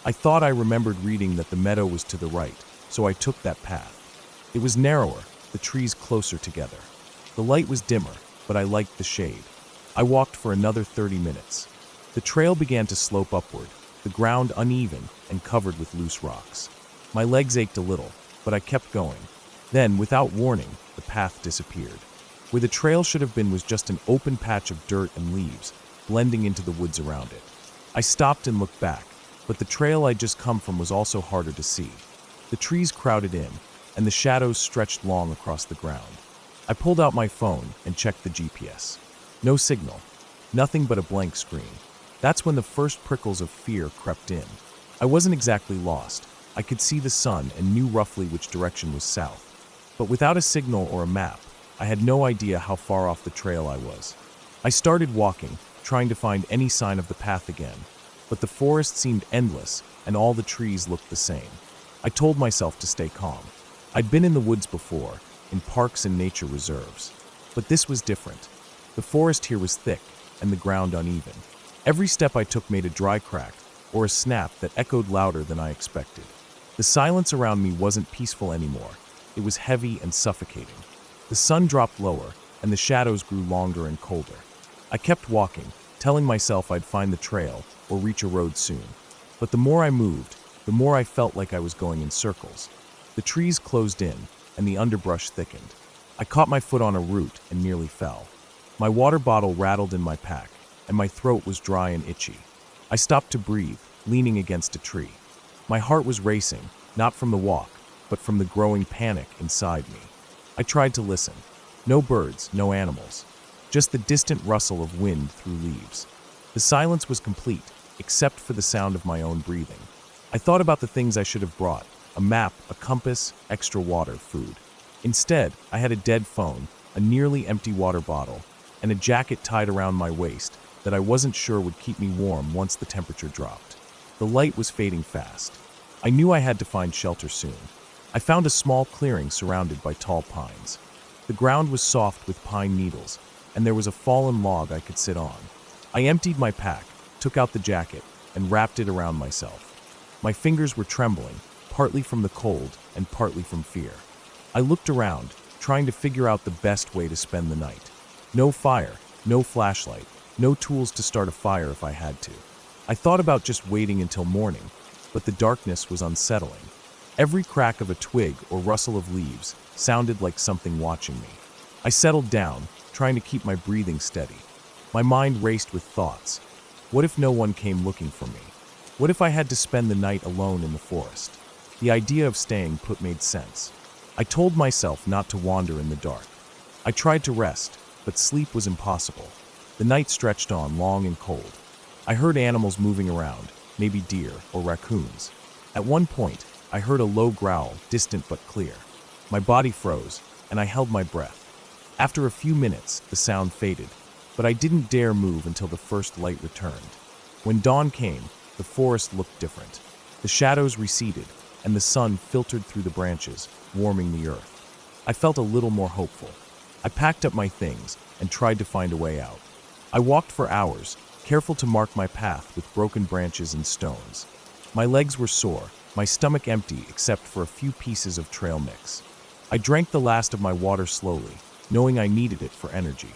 I thought I remembered reading that the meadow was to the right, so I took that path. It was narrower, the trees closer together. The light was dimmer, but I liked the shade. I walked for another 30 minutes. The trail began to slope upward, the ground uneven and covered with loose rocks. My legs ached a little, but I kept going. Then, without warning, the path disappeared. Where the trail should have been was just an open patch of dirt and leaves, blending into the woods around it. I stopped and looked back, but the trail I'd just come from was also harder to see. The trees crowded in, and the shadows stretched long across the ground. I pulled out my phone and checked the GPS. No signal. Nothing but a blank screen. That's when the first prickles of fear crept in. I wasn't exactly lost. I could see the sun and knew roughly which direction was south. But without a signal or a map, I had no idea how far off the trail I was. I started walking, trying to find any sign of the path again, but the forest seemed endless and all the trees looked the same. I told myself to stay calm. I'd been in the woods before, in parks and nature reserves. But this was different. The forest here was thick and the ground uneven. Every step I took made a dry crack or a snap that echoed louder than I expected. The silence around me wasn't peaceful anymore. It was heavy and suffocating. The sun dropped lower and the shadows grew longer and colder. I kept walking, telling myself I'd find the trail or reach a road soon. But the more I moved, the more I felt like I was going in circles. The trees closed in and the underbrush thickened. I caught my foot on a root and nearly fell. My water bottle rattled in my pack, and my throat was dry and itchy. I stopped to breathe, leaning against a tree. My heart was racing, not from the walk, but from the growing panic inside me. I tried to listen. No birds, no animals. Just the distant rustle of wind through leaves. The silence was complete, except for the sound of my own breathing. I thought about the things I should have brought: a map, a compass, extra water, food. Instead, I had a dead phone, a nearly empty water bottle, and a jacket tied around my waist that I wasn't sure would keep me warm once the temperature dropped. The light was fading fast. I knew I had to find shelter soon. I found a small clearing surrounded by tall pines. The ground was soft with pine needles, and there was a fallen log I could sit on. I emptied my pack, took out the jacket, and wrapped it around myself. My fingers were trembling, partly from the cold and partly from fear. I looked around, trying to figure out the best way to spend the night. No fire, no flashlight, no tools to start a fire if I had to. I thought about just waiting until morning, but the darkness was unsettling. Every crack of a twig or rustle of leaves sounded like something watching me. I settled down, trying to keep my breathing steady. My mind raced with thoughts. What if no one came looking for me? What if I had to spend the night alone in the forest? The idea of staying put made sense. I told myself not to wander in the dark. I tried to rest, but sleep was impossible. The night stretched on, long and cold. I heard animals moving around, maybe deer or raccoons. At one point, I heard a low growl, distant but clear. My body froze, and I held my breath. After a few minutes, the sound faded, but I didn't dare move until the first light returned. When dawn came, the forest looked different. The shadows receded, and the sun filtered through the branches, warming the earth. I felt a little more hopeful. I packed up my things and tried to find a way out. I walked for hours, careful to mark my path with broken branches and stones. My legs were sore, my stomach empty except for a few pieces of trail mix. I drank the last of my water slowly, knowing I needed it for energy.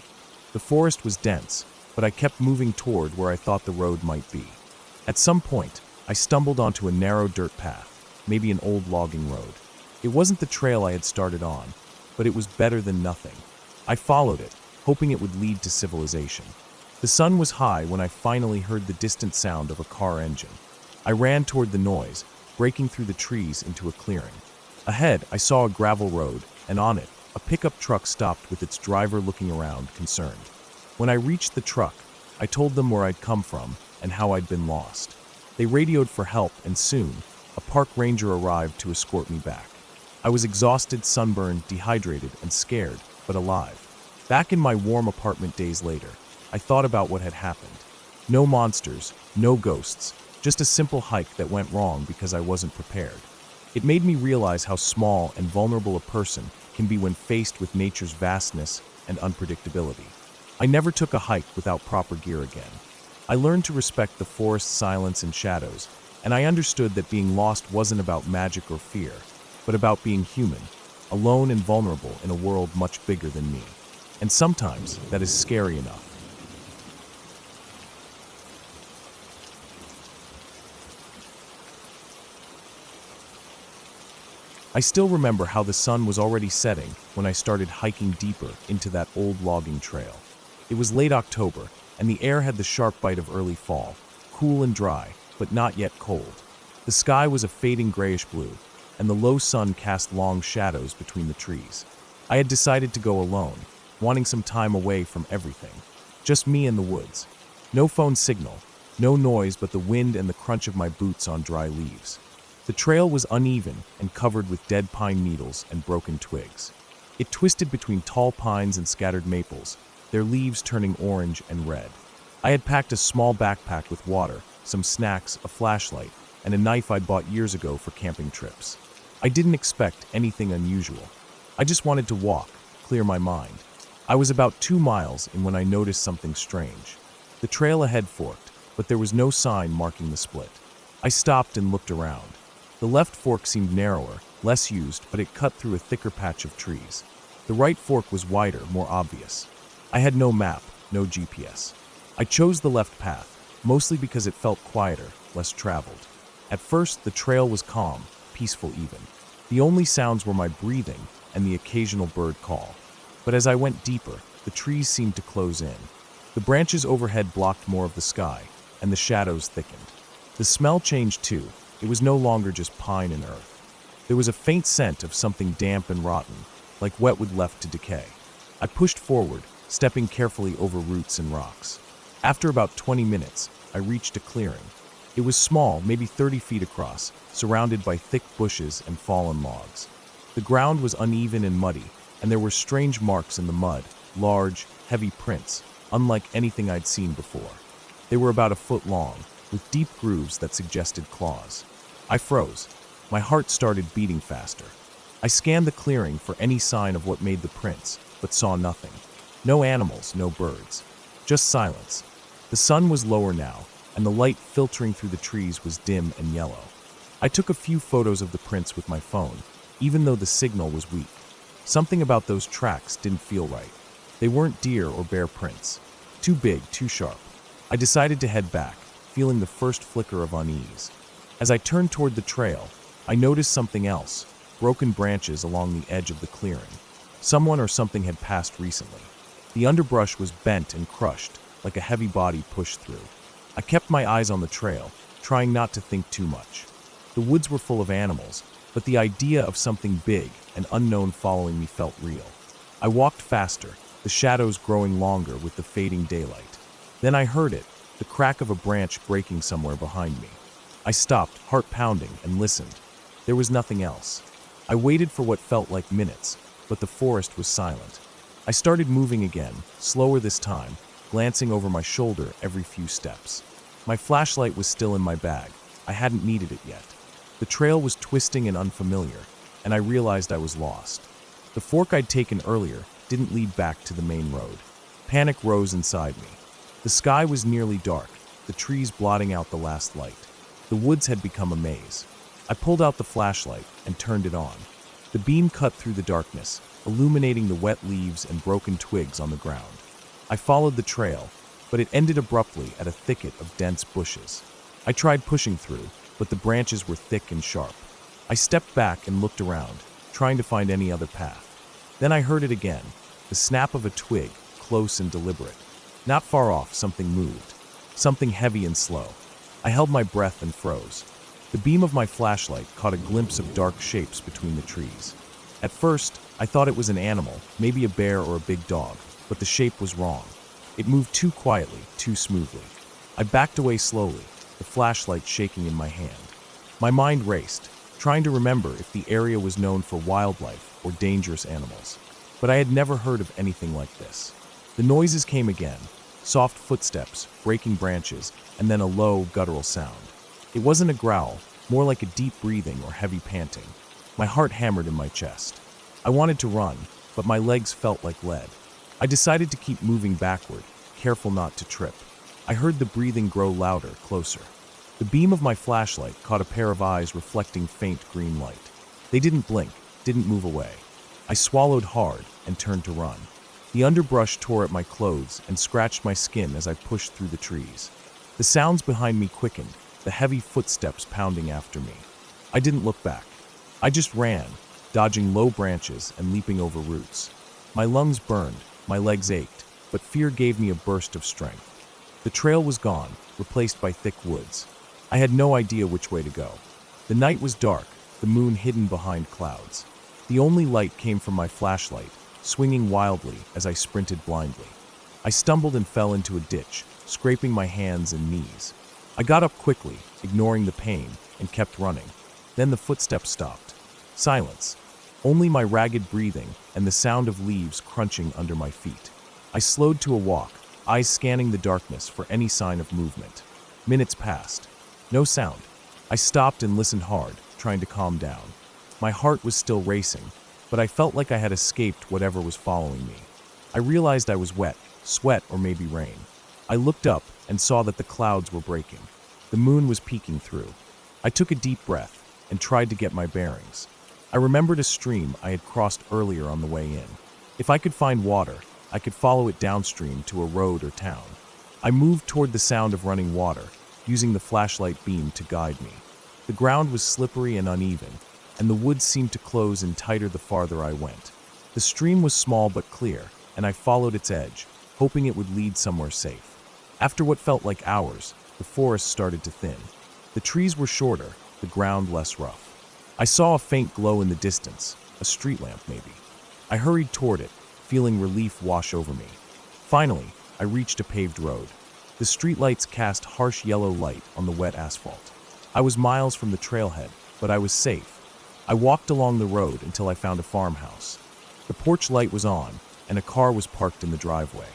The forest was dense, but I kept moving toward where I thought the road might be. At some point, I stumbled onto a narrow dirt path, maybe an old logging road. It wasn't the trail I had started on, but it was better than nothing. I followed it, hoping it would lead to civilization. The sun was high when I finally heard the distant sound of a car engine. I ran toward the noise, breaking through the trees into a clearing. Ahead, I saw a gravel road, and on it, a pickup truck stopped with its driver looking around, concerned. When I reached the truck, I told them where I'd come from and how I'd been lost. They radioed for help, and soon, a park ranger arrived to escort me back. I was exhausted, sunburned, dehydrated, and scared, but alive. Back in my warm apartment days later, I thought about what had happened. No monsters, no ghosts, just a simple hike that went wrong because I wasn't prepared. It made me realize how small and vulnerable a person can be when faced with nature's vastness and unpredictability. I never took a hike without proper gear again. I learned to respect the forest's silence and shadows, and I understood that being lost wasn't about magic or fear, but about being human, alone and vulnerable in a world much bigger than me. And sometimes that is scary enough. I still remember how the sun was already setting when I started hiking deeper into that old logging trail. It was late October, and the air had the sharp bite of early fall, cool and dry, but not yet cold. The sky was a fading grayish blue, and the low sun cast long shadows between the trees. I had decided to go alone, wanting some time away from everything. Just me and the woods. No phone signal, no noise but the wind and the crunch of my boots on dry leaves. The trail was uneven and covered with dead pine needles and broken twigs. It twisted between tall pines and scattered maples, their leaves turning orange and red. I had packed a small backpack with water, some snacks, a flashlight, and a knife I'd bought years ago for camping trips. I didn't expect anything unusual. I just wanted to walk, clear my mind. I was about 2 miles in when I noticed something strange. The trail ahead forked, but there was no sign marking the split. I stopped and looked around. The left fork seemed narrower, less used, but it cut through a thicker patch of trees. The right fork was wider, more obvious. I had no map, no GPS. I chose the left path, mostly because it felt quieter, less traveled. At first, the trail was calm, peaceful even. The only sounds were my breathing and the occasional bird call. But as I went deeper, the trees seemed to close in. The branches overhead blocked more of the sky, and the shadows thickened. The smell changed too. It was no longer just pine and earth. There was a faint scent of something damp and rotten, like wet wood left to decay. I pushed forward, stepping carefully over roots and rocks. After about 20 minutes, I reached a clearing. It was small, maybe 30 feet across, surrounded by thick bushes and fallen logs. The ground was uneven and muddy, and there were strange marks in the mud, large, heavy prints, unlike anything I'd seen before. They were about a foot long, with deep grooves that suggested claws. I froze. My heart started beating faster. I scanned the clearing for any sign of what made the prints, but saw nothing. No animals, no birds. Just silence. The sun was lower now, and the light filtering through the trees was dim and yellow. I took a few photos of the prints with my phone, even though the signal was weak. Something about those tracks didn't feel right. They weren't deer or bear prints. Too big, too sharp. I decided to head back, feeling the first flicker of unease. As I turned toward the trail, I noticed something else, broken branches along the edge of the clearing. Someone or something had passed recently. The underbrush was bent and crushed, like a heavy body pushed through. I kept my eyes on the trail, trying not to think too much. The woods were full of animals, but the idea of something big and unknown following me felt real. I walked faster, the shadows growing longer with the fading daylight. Then I heard it, the crack of a branch breaking somewhere behind me. I stopped, heart pounding, and listened. There was nothing else. I waited for what felt like minutes, but the forest was silent. I started moving again, slower this time, glancing over my shoulder every few steps. My flashlight was still in my bag. I hadn't needed it yet. The trail was twisting and unfamiliar, and I realized I was lost. The fork I'd taken earlier didn't lead back to the main road. Panic rose inside me. The sky was nearly dark, the trees blotting out the last light. The woods had become a maze. I pulled out the flashlight and turned it on. The beam cut through the darkness, illuminating the wet leaves and broken twigs on the ground. I followed the trail, but it ended abruptly at a thicket of dense bushes. I tried pushing through, but the branches were thick and sharp. I stepped back and looked around, trying to find any other path. Then I heard it again, the snap of a twig, close and deliberate. Not far off, something moved, something heavy and slow. I held my breath and froze. The beam of my flashlight caught a glimpse of dark shapes between the trees. At first, I thought it was an animal, maybe a bear or a big dog, but the shape was wrong. It moved too quietly, too smoothly. I backed away slowly, the flashlight shaking in my hand. My mind raced, trying to remember if the area was known for wildlife or dangerous animals. but I had never heard of anything like this. The noises came again, soft footsteps, breaking branches, and then a low, guttural sound. It wasn't a growl, more like a deep breathing or heavy panting. My heart hammered in my chest. I wanted to run, but my legs felt like lead. I decided to keep moving backward, careful not to trip. I heard the breathing grow louder, closer. The beam of my flashlight caught a pair of eyes reflecting faint green light. They didn't blink, didn't move away. I swallowed hard and turned to run. The underbrush tore at my clothes and scratched my skin as I pushed through the trees. The sounds behind me quickened, the heavy footsteps pounding after me. I didn't look back. I just ran, dodging low branches and leaping over roots. My lungs burned, my legs ached, but fear gave me a burst of strength. The trail was gone, replaced by thick woods. I had no idea which way to go. The night was dark, the moon hidden behind clouds. The only light came from my flashlight, swinging wildly as I sprinted blindly. I stumbled and fell into a ditch, scraping my hands and knees. I got up quickly, ignoring the pain, and kept running. Then the footsteps stopped. Silence. Only my ragged breathing and the sound of leaves crunching under my feet. I slowed to a walk, eyes scanning the darkness for any sign of movement. Minutes passed. No sound. I stopped and listened hard, trying to calm down. My heart was still racing, but I felt like I had escaped whatever was following me. I realized I was wet, sweat or maybe rain. I looked up and saw that the clouds were breaking. The moon was peeking through. I took a deep breath and tried to get my bearings. I remembered a stream I had crossed earlier on the way in. If I could find water, I could follow it downstream to a road or town. I moved toward the sound of running water, using the flashlight beam to guide me. The ground was slippery and uneven, and the woods seemed to close in tighter the farther I went. The stream was small but clear, and I followed its edge, hoping it would lead somewhere safe. After what felt like hours, the forest started to thin. The trees were shorter, the ground less rough. I saw a faint glow in the distance, a street lamp maybe. I hurried toward it, feeling relief wash over me. Finally, I reached a paved road. The streetlights cast harsh yellow light on the wet asphalt. I was miles from the trailhead, but I was safe. I walked along the road until I found a farmhouse. The porch light was on, and a car was parked in the driveway.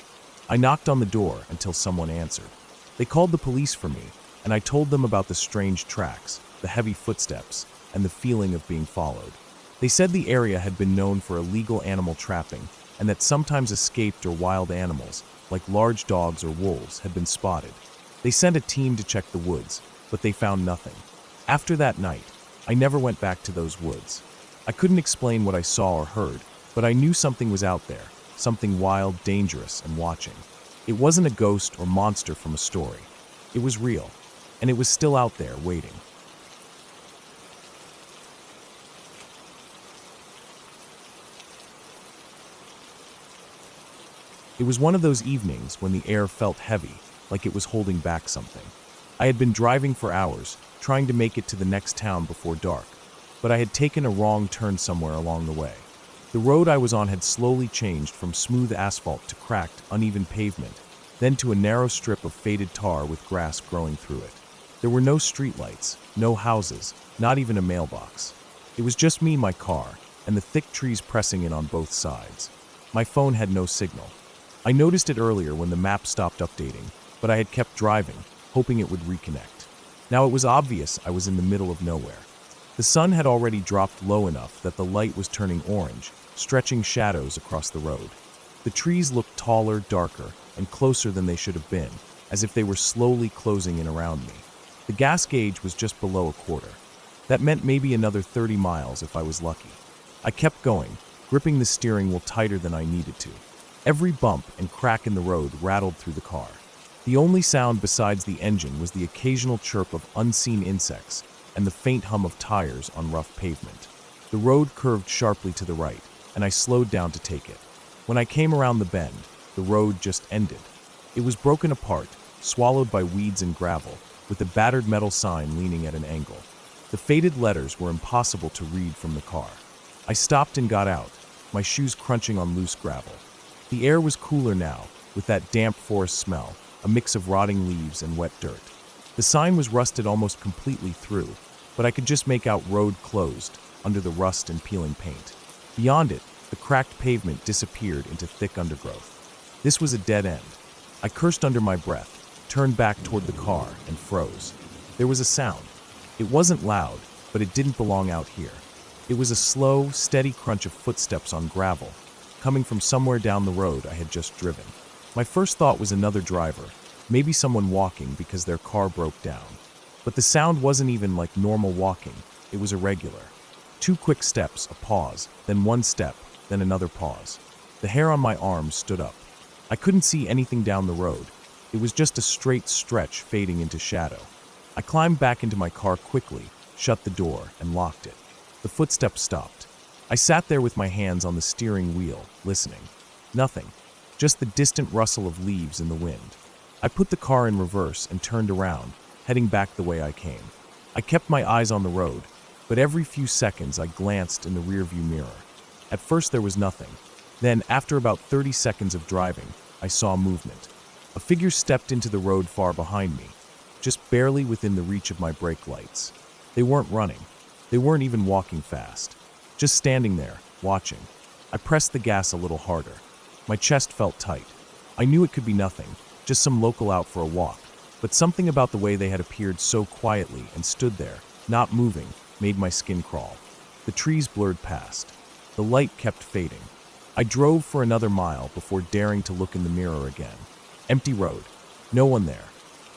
I knocked on the door until someone answered. They called the police for me, and I told them about the strange tracks, the heavy footsteps, and the feeling of being followed. They said the area had been known for illegal animal trapping, and that sometimes escaped or wild animals, like large dogs or wolves, had been spotted. They sent a team to check the woods, but they found nothing. After that night, I never went back to those woods. I couldn't explain what I saw or heard, but I knew something was out there, something wild, dangerous, and watching. It wasn't a ghost or monster from a story. It was real, and it was still out there waiting. It was one of those evenings when the air felt heavy, like it was holding back something. I had been driving for hours, trying to make it to the next town before dark, but I had taken a wrong turn somewhere along the way. The road I was on had slowly changed from smooth asphalt to cracked, uneven pavement, then to a narrow strip of faded tar with grass growing through it. There were no streetlights, no houses, not even a mailbox. It was just me, my car, and the thick trees pressing in on both sides. My phone had no signal. I noticed it earlier when the map stopped updating, but I had kept driving, hoping it would reconnect. Now it was obvious I was in the middle of nowhere. The sun had already dropped low enough that the light was turning orange, stretching shadows across the road. The trees looked taller, darker, and closer than they should have been, as if they were slowly closing in around me. The gas gauge was just below a quarter. That meant maybe another 30 miles if I was lucky. I kept going, gripping the steering wheel tighter than I needed to. Every bump and crack in the road rattled through the car. The only sound besides the engine was the occasional chirp of unseen insects and the faint hum of tires on rough pavement. The road curved sharply to the right, and I slowed down to take it. When I came around the bend, the road just ended. It was broken apart, swallowed by weeds and gravel, with a battered metal sign leaning at an angle. The faded letters were impossible to read from the car. I stopped and got out, my shoes crunching on loose gravel. The air was cooler now, with that damp forest smell, a mix of rotting leaves and wet dirt. The sign was rusted almost completely through, but I could just make out road closed, under the rust and peeling paint. Beyond it, The cracked pavement disappeared into thick undergrowth. This was a dead end. I cursed under my breath, turned back toward the car, and froze. There was a sound. It wasn't loud, but it didn't belong out here. It was a slow, steady crunch of footsteps on gravel, coming from somewhere down the road I had just driven. My first thought was another driver, maybe someone walking because their car broke down. But the sound wasn't even like normal walking, it was irregular. 2 quick steps, a pause, then 1 step, then another pause. The hair on my arms stood up. I couldn't see anything down the road. It was just a straight stretch fading into shadow. I climbed back into my car quickly, shut the door, and locked it. The footsteps stopped. I sat there with my hands on the steering wheel, listening. Nothing, just the distant rustle of leaves in the wind. I put the car in reverse and turned around, heading back the way I came. I kept my eyes on the road, but every few seconds I glanced in the rearview mirror. At first there was nothing. Then, after about 30 seconds of driving, I saw movement. A figure stepped into the road far behind me, just barely within the reach of my brake lights. They weren't running. They weren't even walking fast. Just standing there, watching. I pressed the gas a little harder. My chest felt tight. I knew it could be nothing, just some local out for a walk. But something about the way they had appeared so quietly and stood there, not moving, made my skin crawl. The trees blurred past. The light kept fading. I drove for another mile before daring to look in the mirror again. Empty road. No one there.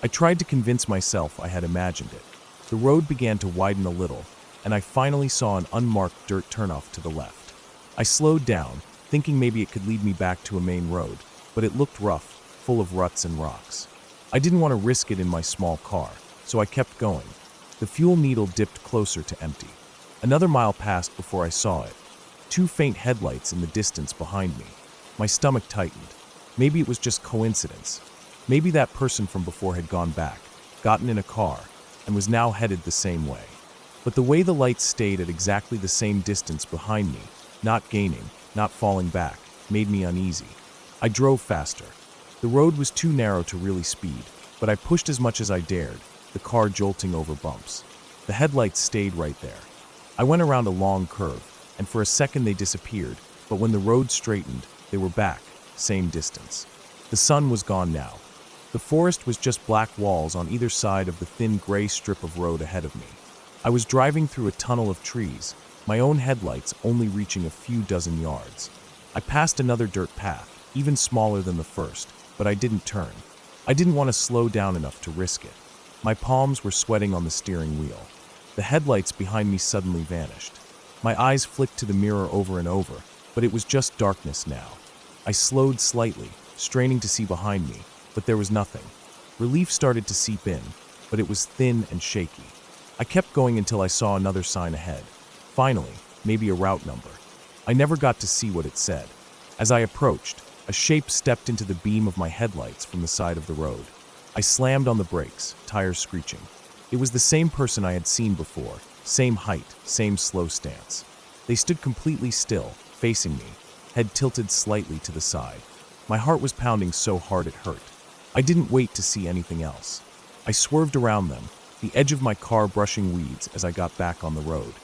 I tried to convince myself I had imagined it. The road began to widen a little, and I finally saw an unmarked dirt turnoff to the left. I slowed down, thinking maybe it could lead me back to a main road, but it looked rough, full of ruts and rocks. I didn't want to risk it in my small car, so I kept going. The fuel needle dipped closer to empty. Another mile passed before I saw it. 2 faint headlights in the distance behind me. My stomach tightened. Maybe it was just coincidence. Maybe that person from before had gone back, gotten in a car, and was now headed the same way. But the way the lights stayed at exactly the same distance behind me, not gaining, not falling back, made me uneasy. I drove faster. The road was too narrow to really speed, but I pushed as much as I dared, the car jolting over bumps. The headlights stayed right there. I went around a long curve, and for a second they disappeared, but when the road straightened, they were back, same distance. The sun was gone now. The forest was just black walls on either side of the thin gray strip of road ahead of me. I was driving through a tunnel of trees, my own headlights only reaching a few dozen yards. I passed another dirt path, even smaller than the first, but I didn't turn. I didn't want to slow down enough to risk it. My palms were sweating on the steering wheel. The headlights behind me suddenly vanished. My eyes flicked to the mirror over and over, but it was just darkness now. I slowed slightly, straining to see behind me, but there was nothing. Relief started to seep in, but it was thin and shaky. I kept going until I saw another sign ahead. Finally, maybe a route number. I never got to see what it said. As I approached, a shape stepped into the beam of my headlights from the side of the road. I slammed on the brakes, tires screeching. It was the same person I had seen before, same height, same slow stance. They stood completely still, facing me, head tilted slightly to the side. My heart was pounding so hard it hurt. I didn't wait to see anything else. I swerved around them, the edge of my car brushing weeds as I got back on the road.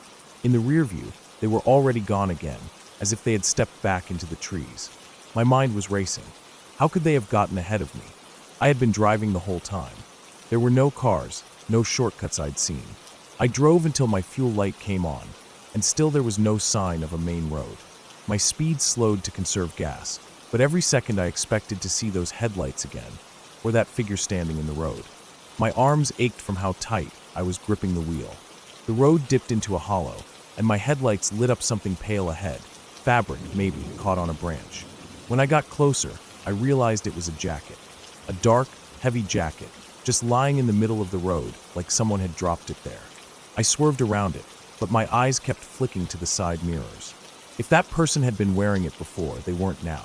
In the rear view, they were already gone again, as if they had stepped back into the trees. My mind was racing. How could they have gotten ahead of me? I had been driving the whole time. There were no cars, no shortcuts I'd seen. I drove until my fuel light came on, and still there was no sign of a main road. My speed slowed to conserve gas, but every second I expected to see those headlights again, or that figure standing in the road. My arms ached from how tight I was gripping the wheel. The road dipped into a hollow, and my headlights lit up something pale ahead, fabric, maybe, caught on a branch. When I got closer, I realized it was a jacket. A dark, heavy jacket, just lying in the middle of the road like someone had dropped it there. I swerved around it, but my eyes kept flicking to the side mirrors. If that person had been wearing it before, they weren't now.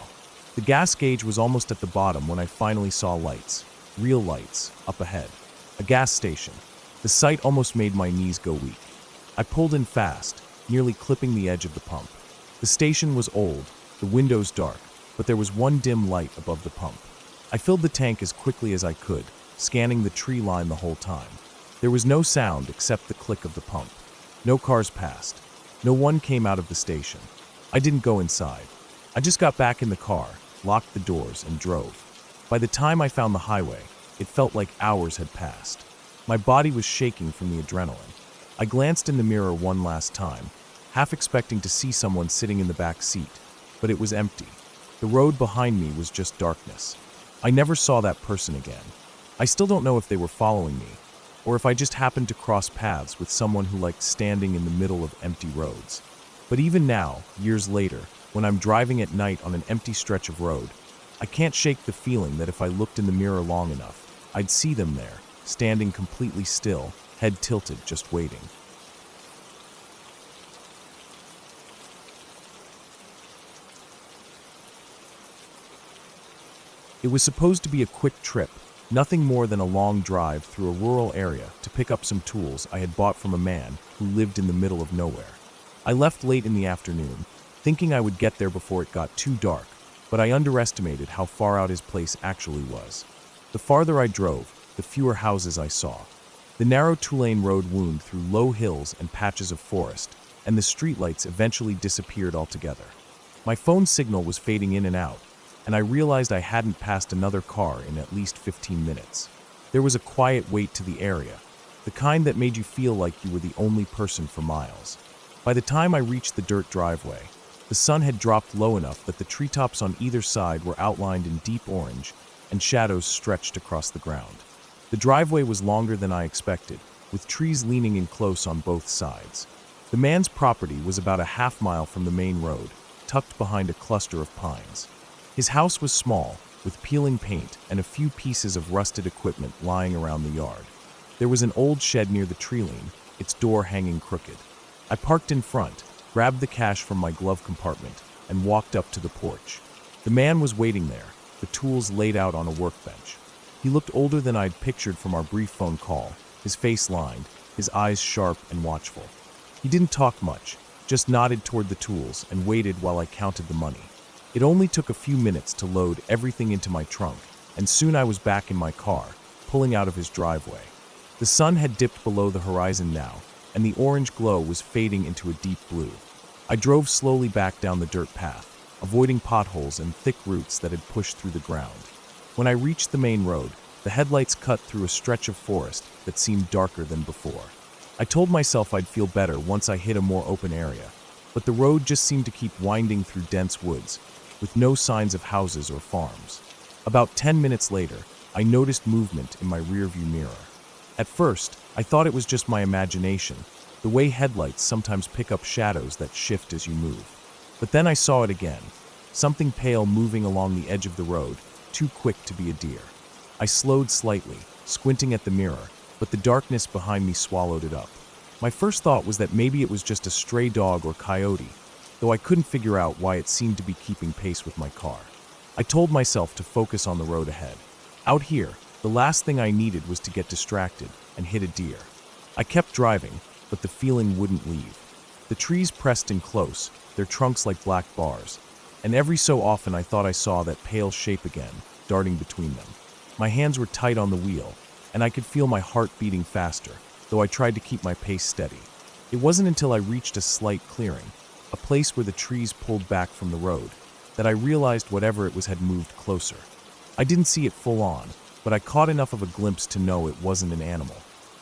The gas gauge was almost at the bottom when I finally saw lights. Real lights, up ahead. A gas station. The sight almost made my knees go weak. I pulled in fast, nearly clipping the edge of the pump. The station was old, the windows dark, but there was one dim light above the pump. I filled the tank as quickly as I could, scanning the tree line the whole time. There was no sound except the click of the pump. No cars passed. No one came out of the station. I didn't go inside. I just got back in the car, locked the doors, and drove. By the time I found the highway, it felt like hours had passed. My body was shaking from the adrenaline. I glanced in the mirror one last time, half expecting to see someone sitting in the back seat, but it was empty. The road behind me was just darkness. I never saw that person again. I still don't know if they were following me, or if I just happened to cross paths with someone who liked standing in the middle of empty roads. But even now, years later, when I'm driving at night on an empty stretch of road, I can't shake the feeling that if I looked in the mirror long enough, I'd see them there, standing completely still, head tilted, just waiting. It was supposed to be a quick trip, nothing more than a long drive through a rural area to pick up some tools I had bought from a man who lived in the middle of nowhere. I left late in the afternoon, thinking I would get there before it got too dark, but I underestimated how far out his place actually was. The farther I drove, the fewer houses I saw. The narrow two-lane road wound through low hills and patches of forest, and the streetlights eventually disappeared altogether. My phone signal was fading in and out, and I realized I hadn't passed another car in at least 15 minutes. There was a quiet weight to the area, the kind that made you feel like you were the only person for miles. By the time I reached the dirt driveway, the sun had dropped low enough that the treetops on either side were outlined in deep orange, and shadows stretched across the ground. The driveway was longer than I expected, with trees leaning in close on both sides. The man's property was about a half-mile from the main road, tucked behind a cluster of pines. His house was small, with peeling paint and a few pieces of rusted equipment lying around the yard. There was an old shed near the tree line, its door hanging crooked. I parked in front, grabbed the cash from my glove compartment, and walked up to the porch. The man was waiting there, the tools laid out on a workbench. He looked older than I'd pictured from our brief phone call, his face lined, his eyes sharp and watchful. He didn't talk much, just nodded toward the tools and waited while I counted the money. It only took a few minutes to load everything into my trunk, and soon I was back in my car, pulling out of his driveway. The sun had dipped below the horizon now, and the orange glow was fading into a deep blue. I drove slowly back down the dirt path, avoiding potholes and thick roots that had pushed through the ground. When I reached the main road, the headlights cut through a stretch of forest that seemed darker than before. I told myself I'd feel better once I hit a more open area, but the road just seemed to keep winding through dense woods, with no signs of houses or farms. About 10 minutes later, I noticed movement in my rearview mirror. At first, I thought it was just my imagination, the way headlights sometimes pick up shadows that shift as you move. But then I saw it again, something pale moving along the edge of the road, too quick to be a deer. I slowed slightly, squinting at the mirror, but the darkness behind me swallowed it up. My first thought was that maybe it was just a stray dog or coyote, though I couldn't figure out why it seemed to be keeping pace with my car. I told myself to focus on the road ahead. Out here, the last thing I needed was to get distracted and hit a deer. I kept driving, but the feeling wouldn't leave. The trees pressed in close, their trunks like black bars, and every so often I thought I saw that pale shape again, darting between them. My hands were tight on the wheel, and I could feel my heart beating faster, though I tried to keep my pace steady. It wasn't until I reached a slight clearing, a place where the trees pulled back from the road, that I realized whatever it was had moved closer. I didn't see it full on, but I caught enough of a glimpse to know it wasn't an animal.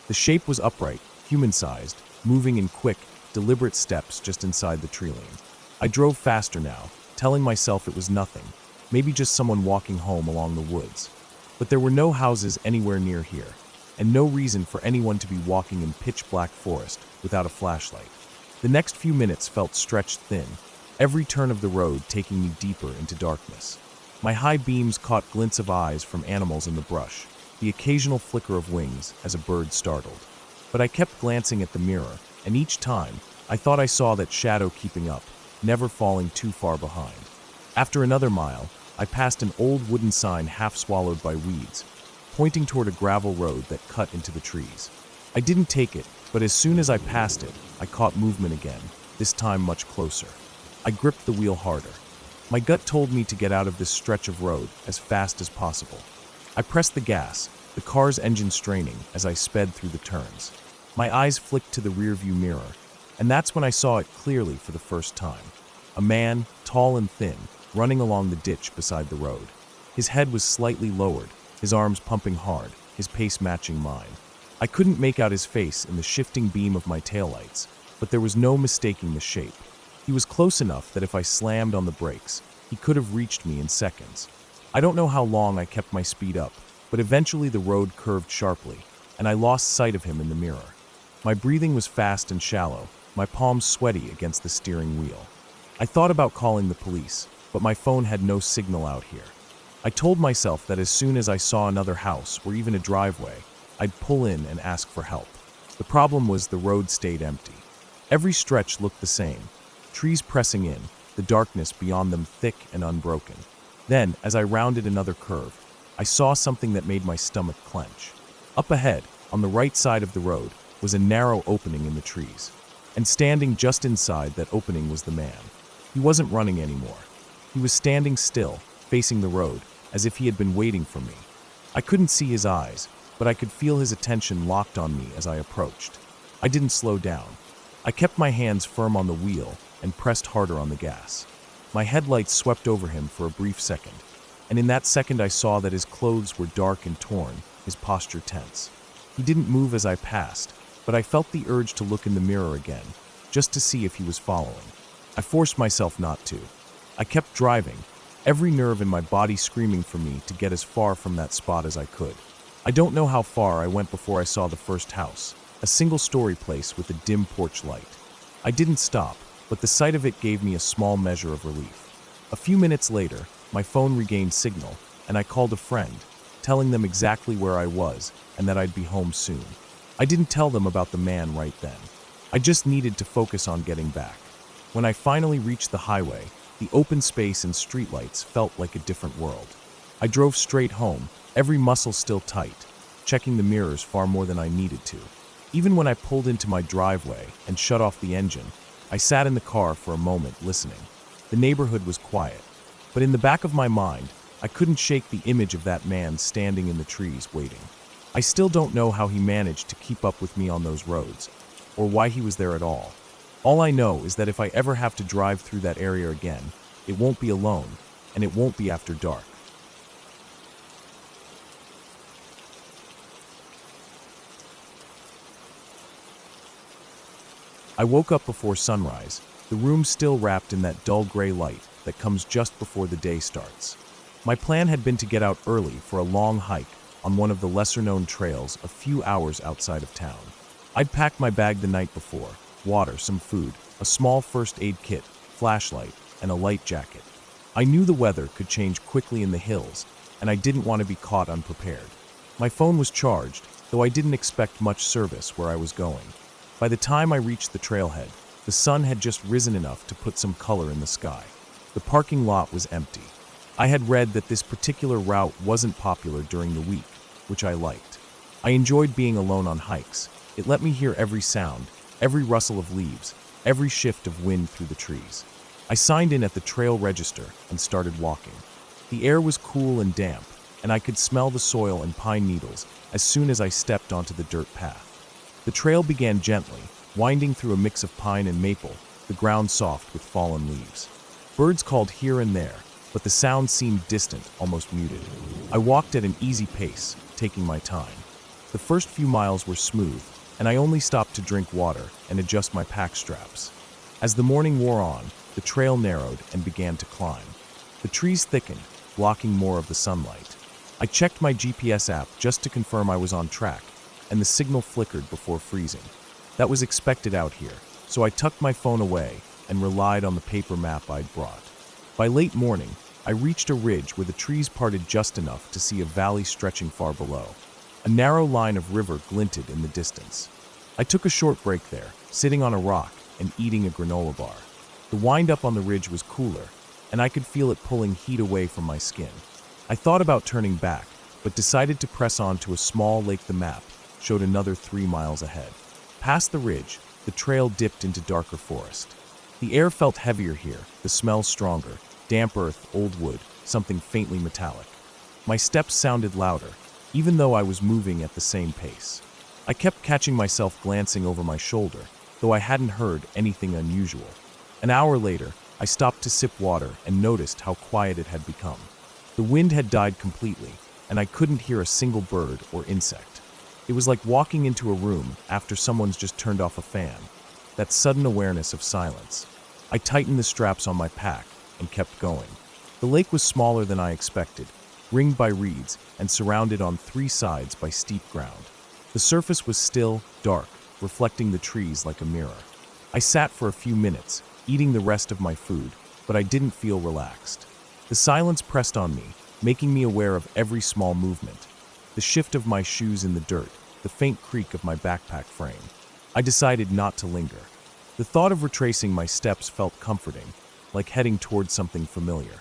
The shape was upright, human-sized, moving in quick, deliberate steps just inside the tree line. I drove faster now, telling myself it was nothing, maybe just someone walking home along the woods. But there were no houses anywhere near here, and no reason for anyone to be walking in pitch-black forest without a flashlight. The next few minutes felt stretched thin, every turn of the road taking me deeper into darkness. My high beams caught glints of eyes from animals in the brush, the occasional flicker of wings as a bird startled. But I kept glancing at the mirror, and each time, I thought I saw that shadow keeping up, never falling too far behind. After another mile, I passed an old wooden sign half swallowed by weeds, pointing toward a gravel road that cut into the trees. I didn't take it, but as soon as I passed it, I caught movement again, this time much closer. I gripped the wheel harder. My gut told me to get out of this stretch of road as fast as possible. I pressed the gas, the car's engine straining as I sped through the turns. My eyes flicked to the rearview mirror, and that's when I saw it clearly for the first time. A man, tall and thin, running along the ditch beside the road. His head was slightly lowered, his arms pumping hard, his pace matching mine. I couldn't make out his face in the shifting beam of my taillights, but there was no mistaking the shape. He was close enough that if I slammed on the brakes, he could have reached me in seconds. I don't know how long I kept my speed up, but eventually the road curved sharply, and I lost sight of him in the mirror. My breathing was fast and shallow, my palms sweaty against the steering wheel. I thought about calling the police, but my phone had no signal out here. I told myself that as soon as I saw another house or even a driveway, I'd pull in and ask for help. The problem was the road stayed empty. Every stretch looked the same, trees pressing in, the darkness beyond them thick and unbroken. Then, as I rounded another curve, I saw something that made my stomach clench. Up ahead, on the right side of the road, was a narrow opening in the trees. And standing just inside that opening was the man. He wasn't running anymore. He was standing still, facing the road, as if he had been waiting for me. I couldn't see his eyes, but I could feel his attention locked on me as I approached. I didn't slow down. I kept my hands firm on the wheel and pressed harder on the gas. My headlights swept over him for a brief second, and in that second I saw that his clothes were dark and torn, his posture tense. He didn't move as I passed, but I felt the urge to look in the mirror again, just to see if he was following. I forced myself not to. I kept driving, every nerve in my body screaming for me to get as far from that spot as I could. I don't know how far I went before I saw the first house, a single-story place with a dim porch light. I didn't stop, but the sight of it gave me a small measure of relief. A few minutes later, my phone regained signal, and I called a friend, telling them exactly where I was and that I'd be home soon. I didn't tell them about the man right then. I just needed to focus on getting back. When I finally reached the highway, the open space and streetlights felt like a different world. I drove straight home, every muscle still tight, checking the mirrors far more than I needed to. Even when I pulled into my driveway and shut off the engine, I sat in the car for a moment listening. The neighborhood was quiet, but in the back of my mind, I couldn't shake the image of that man standing in the trees waiting. I still don't know how he managed to keep up with me on those roads, or why he was there at all. All I know is that if I ever have to drive through that area again, it won't be alone, and it won't be after dark. I woke up before sunrise, the room still wrapped in that dull gray light that comes just before the day starts. My plan had been to get out early for a long hike on one of the lesser-known trails a few hours outside of town. I'd packed my bag the night before, water, some food, a small first aid kit, flashlight, and a light jacket. I knew the weather could change quickly in the hills, and I didn't want to be caught unprepared. My phone was charged, though I didn't expect much service where I was going. By the time I reached the trailhead, the sun had just risen enough to put some color in the sky. The parking lot was empty. I had read that this particular route wasn't popular during the week, which I liked. I enjoyed being alone on hikes. It let me hear every sound, every rustle of leaves, every shift of wind through the trees. I signed in at the trail register and started walking. The air was cool and damp, and I could smell the soil and pine needles as soon as I stepped onto the dirt path. The trail began gently, winding through a mix of pine and maple, the ground soft with fallen leaves. Birds called here and there, but the sound seemed distant, almost muted. I walked at an easy pace, taking my time. The first few miles were smooth, and I only stopped to drink water and adjust my pack straps. As the morning wore on, the trail narrowed and began to climb. The trees thickened, blocking more of the sunlight. I checked my GPS app just to confirm I was on track, and the signal flickered before freezing. That was expected out here, so I tucked my phone away and relied on the paper map I'd brought. By late morning, I reached a ridge where the trees parted just enough to see a valley stretching far below. A narrow line of river glinted in the distance. I took a short break there, sitting on a rock and eating a granola bar. The wind up on the ridge was cooler, and I could feel it pulling heat away from my skin. I thought about turning back, but decided to press on to a small lake. The map showed another 3 miles ahead. Past the ridge, the trail dipped into darker forest. The air felt heavier here, the smell stronger, damp earth, old wood, something faintly metallic. My steps sounded louder, even though I was moving at the same pace. I kept catching myself glancing over my shoulder, though I hadn't heard anything unusual. An hour later, I stopped to sip water and noticed how quiet it had become. The wind had died completely, and I couldn't hear a single bird or insect. It was like walking into a room after someone's just turned off a fan. That sudden awareness of silence. I tightened the straps on my pack and kept going. The lake was smaller than I expected, ringed by reeds and surrounded on 3 sides by steep ground. The surface was still, dark, reflecting the trees like a mirror. I sat for a few minutes, eating the rest of my food, but I didn't feel relaxed. The silence pressed on me, making me aware of every small movement. The shift of my shoes in the dirt, the faint creak of my backpack frame. I decided not to linger. The thought of retracing my steps felt comforting, like heading towards something familiar.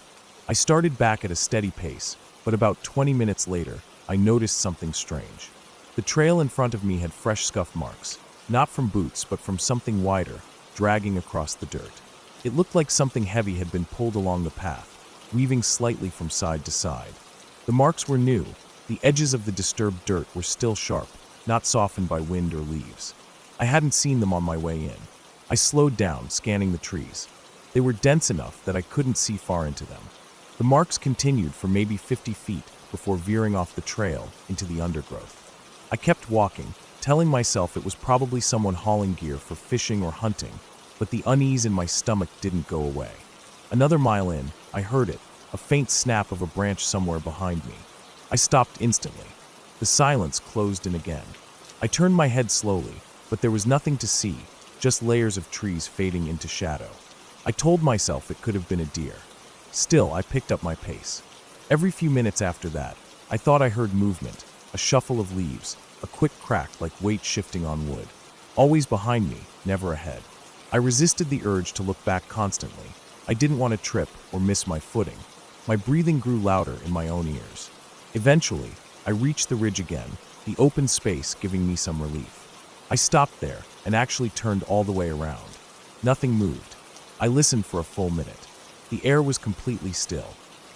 I started back at a steady pace, but about 20 minutes later, I noticed something strange. The trail in front of me had fresh scuff marks, not from boots but from something wider, dragging across the dirt. It looked like something heavy had been pulled along the path, weaving slightly from side to side. The marks were new. The edges of the disturbed dirt were still sharp, not softened by wind or leaves. I hadn't seen them on my way in. I slowed down, scanning the trees. They were dense enough that I couldn't see far into them. The marks continued for maybe 50 feet before veering off the trail into the undergrowth. I kept walking, telling myself it was probably someone hauling gear for fishing or hunting, but the unease in my stomach didn't go away. Another mile in, I heard it, a faint snap of a branch somewhere behind me. I stopped instantly. The silence closed in again. I turned my head slowly, but there was nothing to see, just layers of trees fading into shadow. I told myself it could have been a deer. Still, I picked up my pace. Every few minutes after that, I thought I heard movement, a shuffle of leaves, a quick crack like weight shifting on wood. Always behind me, never ahead. I resisted the urge to look back constantly. I didn't want to trip or miss my footing. My breathing grew louder in my own ears. Eventually, I reached the ridge again, the open space giving me some relief. I stopped there and actually turned all the way around. Nothing moved. I listened for a full minute. The air was completely still.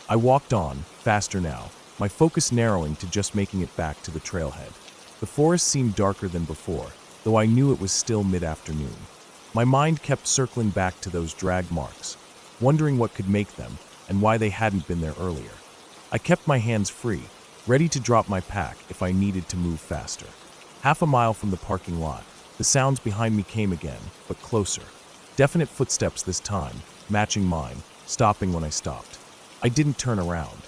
I walked on, faster now, my focus narrowing to just making it back to the trailhead. The forest seemed darker than before, though I knew it was still mid-afternoon. My mind kept circling back to those drag marks, wondering what could make them and why they hadn't been there earlier. I kept my hands free, ready to drop my pack if I needed to move faster. Half a mile from the parking lot, the sounds behind me came again, but closer. Definite footsteps this time, matching mine, stopping when I stopped. I didn't turn around.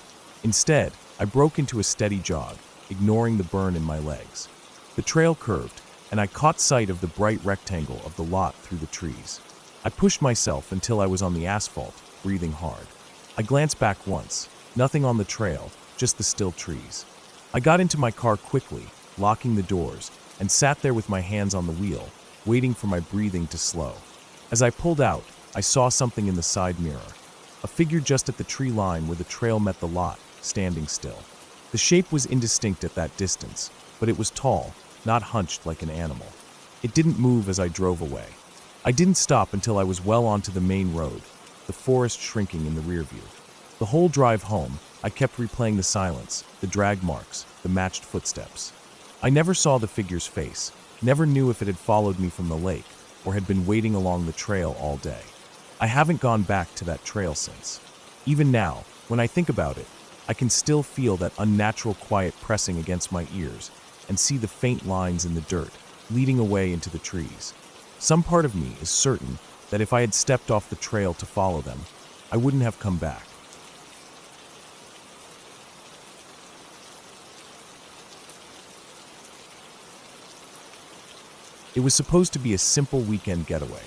Instead, I broke into a steady jog, ignoring the burn in my legs. The trail curved, and I caught sight of the bright rectangle of the lot through the trees. I pushed myself until I was on the asphalt, breathing hard. I glanced back once. Nothing on the trail, just the still trees. I got into my car quickly, locking the doors, and sat there with my hands on the wheel, waiting for my breathing to slow. As I pulled out, I saw something in the side mirror. A figure just at the tree line where the trail met the lot, standing still. The shape was indistinct at that distance, but it was tall, not hunched like an animal. It didn't move as I drove away. I didn't stop until I was well onto the main road, the forest shrinking in the rear view. The whole drive home, I kept replaying the silence, the drag marks, the matched footsteps. I never saw the figure's face, never knew if it had followed me from the lake or had been waiting along the trail all day. I haven't gone back to that trail since. Even now, when I think about it, I can still feel that unnatural quiet pressing against my ears and see the faint lines in the dirt, leading away into the trees. Some part of me is certain that if I had stepped off the trail to follow them, I wouldn't have come back. It was supposed to be a simple weekend getaway.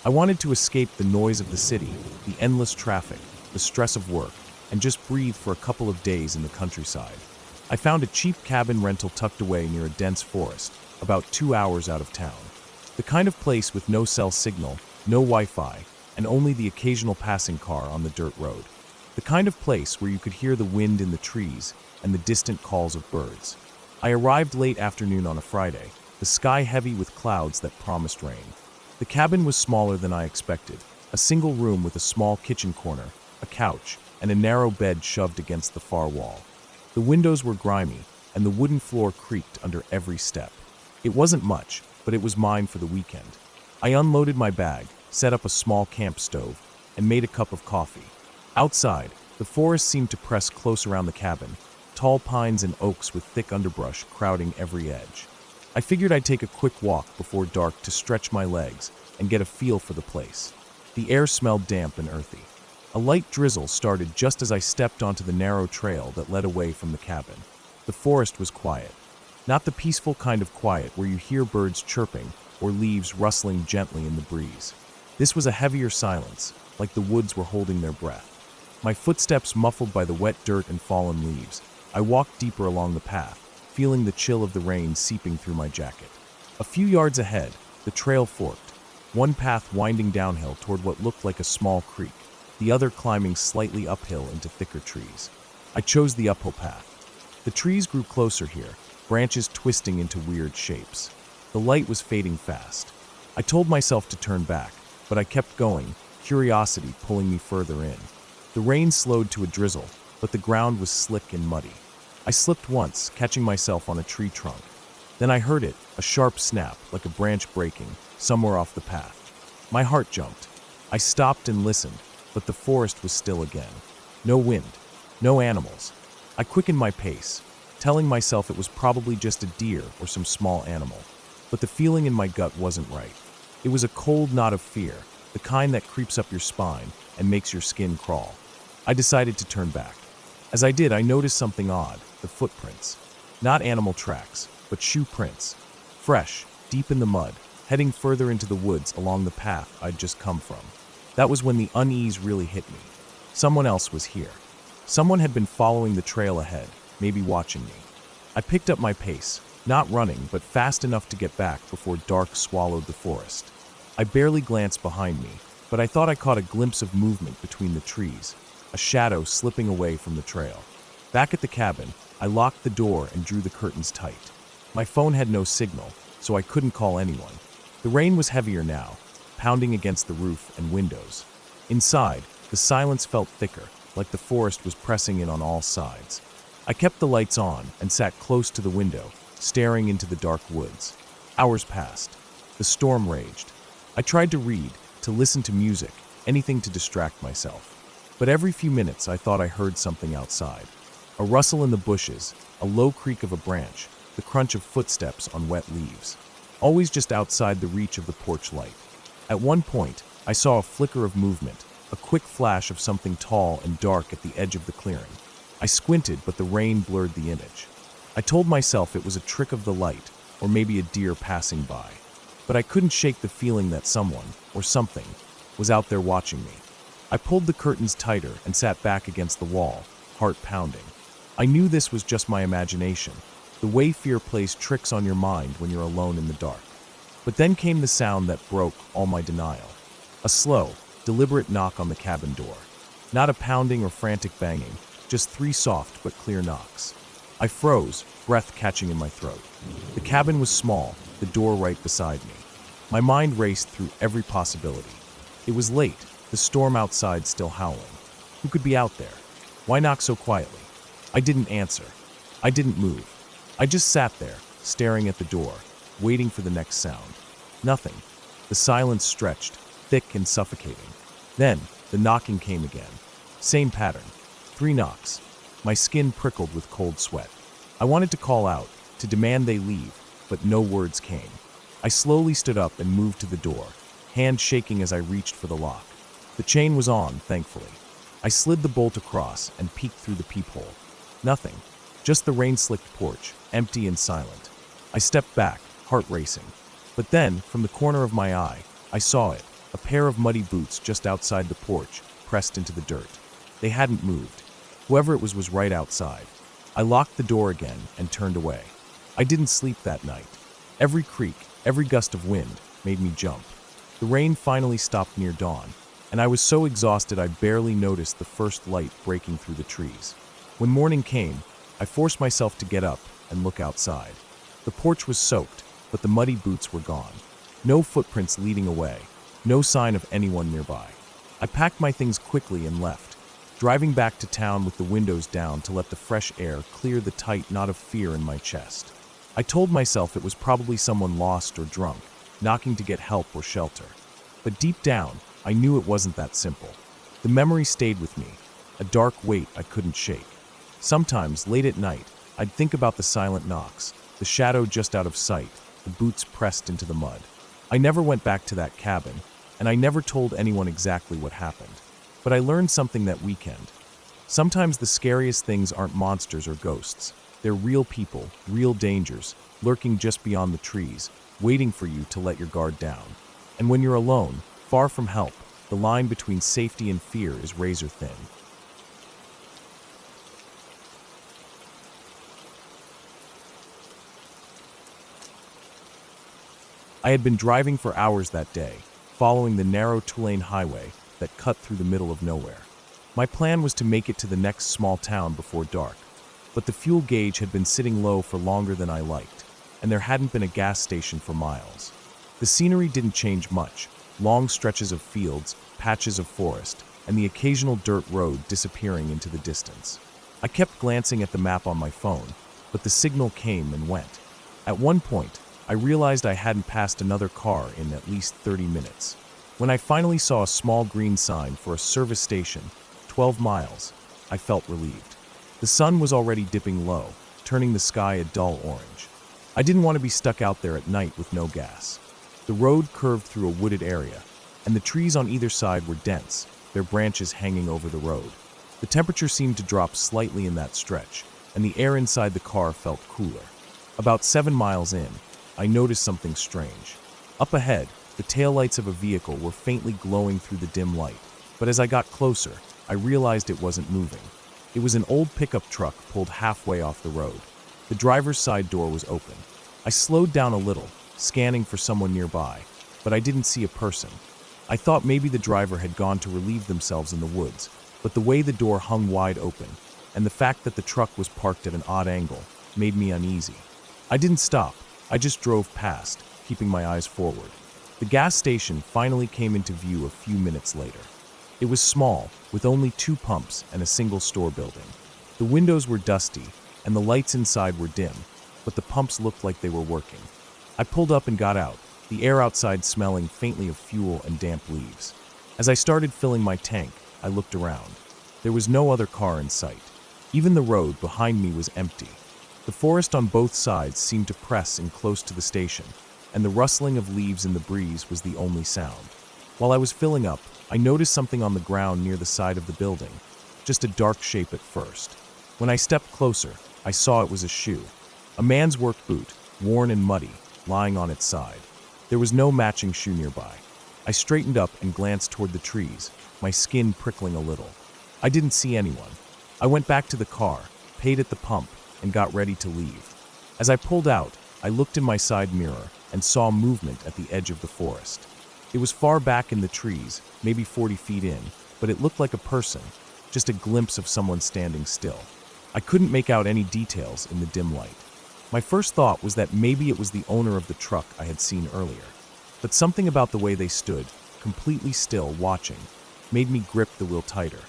I wanted to escape the noise of the city, the endless traffic, the stress of work, and just breathe for a couple of days in the countryside. I found a cheap cabin rental tucked away near a dense forest, about 2 hours out of town. The kind of place with no cell signal, no Wi-Fi, and only the occasional passing car on the dirt road. The kind of place where you could hear the wind in the trees and the distant calls of birds. I arrived late afternoon on a Friday, the sky heavy with clouds that promised rain. The cabin was smaller than I expected, a single room with a small kitchen corner, a couch, and a narrow bed shoved against the far wall. The windows were grimy, and the wooden floor creaked under every step. It wasn't much, but it was mine for the weekend. I unloaded my bag, set up a small camp stove, and made a cup of coffee. Outside, the forest seemed to press close around the cabin, tall pines and oaks with thick underbrush crowding every edge. I figured I'd take a quick walk before dark to stretch my legs and get a feel for the place. The air smelled damp and earthy. A light drizzle started just as I stepped onto the narrow trail that led away from the cabin. The forest was quiet. Not the peaceful kind of quiet where you hear birds chirping or leaves rustling gently in the breeze. This was a heavier silence, like the woods were holding their breath. My footsteps muffled by the wet dirt and fallen leaves, I walked deeper along the path, feeling the chill of the rain seeping through my jacket. A few yards ahead, the trail forked, one path winding downhill toward what looked like a small creek, the other climbing slightly uphill into thicker trees. I chose the uphill path. The trees grew closer here, branches twisting into weird shapes. The light was fading fast. I told myself to turn back, but I kept going, curiosity pulling me further in. The rain slowed to a drizzle, but the ground was slick and muddy. I slipped once, catching myself on a tree trunk. Then I heard it, a sharp snap, like a branch breaking, somewhere off the path. My heart jumped. I stopped and listened, but the forest was still again. No wind, no animals. I quickened my pace, telling myself it was probably just a deer or some small animal. But the feeling in my gut wasn't right. It was a cold knot of fear, the kind that creeps up your spine and makes your skin crawl. I decided to turn back. As I did, I noticed something odd, the footprints. Not animal tracks, but shoe prints. Fresh, deep in the mud, heading further into the woods along the path I'd just come from. That was when the unease really hit me. Someone else was here. Someone had been following the trail ahead, maybe watching me. I picked up my pace, not running, but fast enough to get back before dark swallowed the forest. I barely glanced behind me, but I thought I caught a glimpse of movement between the trees, a shadow slipping away from the trail. Back at the cabin, I locked the door and drew the curtains tight. My phone had no signal, so I couldn't call anyone. The rain was heavier now, pounding against the roof and windows. Inside, the silence felt thicker, like the forest was pressing in on all sides. I kept the lights on and sat close to the window, staring into the dark woods. Hours passed. The storm raged. I tried to read, to listen to music, anything to distract myself. But every few minutes I thought I heard something outside. A rustle in the bushes, a low creak of a branch, the crunch of footsteps on wet leaves. Always just outside the reach of the porch light. At one point, I saw a flicker of movement, a quick flash of something tall and dark at the edge of the clearing. I squinted, but the rain blurred the image. I told myself it was a trick of the light, or maybe a deer passing by. But I couldn't shake the feeling that someone, or something, was out there watching me. I pulled the curtains tighter and sat back against the wall, heart pounding. I knew this was just my imagination, the way fear plays tricks on your mind when you're alone in the dark. But then came the sound that broke all my denial. A slow, deliberate knock on the cabin door. Not a pounding or frantic banging, just 3 soft but clear knocks. I froze, breath catching in my throat. The cabin was small, the door right beside me. My mind raced through every possibility. It was late, the storm outside still howling. Who could be out there? Why knock so quietly? I didn't answer. I didn't move. I just sat there, staring at the door, waiting for the next sound. Nothing. The silence stretched, thick and suffocating. Then, the knocking came again. Same pattern. 3 knocks. My skin prickled with cold sweat. I wanted to call out, to demand they leave, but no words came. I slowly stood up and moved to the door, hand shaking as I reached for the lock. The chain was on, thankfully. I slid the bolt across and peeked through the peephole. Nothing. Just the rain-slicked porch, empty and silent. I stepped back, heart racing. But then, from the corner of my eye, I saw it, a pair of muddy boots just outside the porch, pressed into the dirt. They hadn't moved. Whoever it was right outside. I locked the door again and turned away. I didn't sleep that night. Every creak, every gust of wind made me jump. The rain finally stopped near dawn, and I was so exhausted I barely noticed the first light breaking through the trees. When morning came, I forced myself to get up and look outside. The porch was soaked, but the muddy boots were gone. No footprints leading away, no sign of anyone nearby. I packed my things quickly and left, driving back to town with the windows down to let the fresh air clear the tight knot of fear in my chest. I told myself it was probably someone lost or drunk, knocking to get help or shelter. But deep down, I knew it wasn't that simple. The memory stayed with me, a dark weight I couldn't shake. Sometimes, late at night, I'd think about the silent knocks, the shadow just out of sight, the boots pressed into the mud. I never went back to that cabin, and I never told anyone exactly what happened. But I learned something that weekend. Sometimes the scariest things aren't monsters or ghosts. They're real people, real dangers, lurking just beyond the trees, waiting for you to let your guard down. And when you're alone, far from help, the line between safety and fear is razor thin. I had been driving for hours that day, following the narrow two-lane highway that cut through the middle of nowhere. My plan was to make it to the next small town before dark, but the fuel gauge had been sitting low for longer than I liked, and there hadn't been a gas station for miles. The scenery didn't change much, long stretches of fields, patches of forest, and the occasional dirt road disappearing into the distance. I kept glancing at the map on my phone, but the signal came and went. At one point, I realized I hadn't passed another car in at least 30 minutes. When I finally saw a small green sign for a service station, 12 miles, I felt relieved. The sun was already dipping low, turning the sky a dull orange. I didn't want to be stuck out there at night with no gas. The road curved through a wooded area, and the trees on either side were dense, their branches hanging over the road. The temperature seemed to drop slightly in that stretch, and the air inside the car felt cooler. About 7 miles in, I noticed something strange. Up ahead, the taillights of a vehicle were faintly glowing through the dim light, but as I got closer, I realized it wasn't moving. It was an old pickup truck pulled halfway off the road. The driver's side door was open. I slowed down a little, scanning for someone nearby, but I didn't see a person. I thought maybe the driver had gone to relieve themselves in the woods, but the way the door hung wide open, and the fact that the truck was parked at an odd angle, made me uneasy. I didn't stop, I just drove past, keeping my eyes forward. The gas station finally came into view a few minutes later. It was small, with only 2 pumps and a single store building. The windows were dusty, and the lights inside were dim, but the pumps looked like they were working. I pulled up and got out, the air outside smelling faintly of fuel and damp leaves. As I started filling my tank, I looked around. There was no other car in sight. Even the road behind me was empty. The forest on both sides seemed to press in close to the station, and the rustling of leaves in the breeze was the only sound. While I was filling up, I noticed something on the ground near the side of the building, just a dark shape at first. When I stepped closer, I saw it was a shoe. A man's work boot, worn and muddy, lying on its side. There was no matching shoe nearby. I straightened up and glanced toward the trees, my skin prickling a little. I didn't see anyone. I went back to the car, paid at the pump, and got ready to leave. As I pulled out, I looked in my side mirror and saw movement at the edge of the forest. It was far back in the trees, maybe 40 feet in, but it looked like a person, just a glimpse of someone standing still. I couldn't make out any details in the dim light. My first thought was that maybe it was the owner of the truck I had seen earlier. But something about the way they stood, completely still, watching, made me grip the wheel tighter.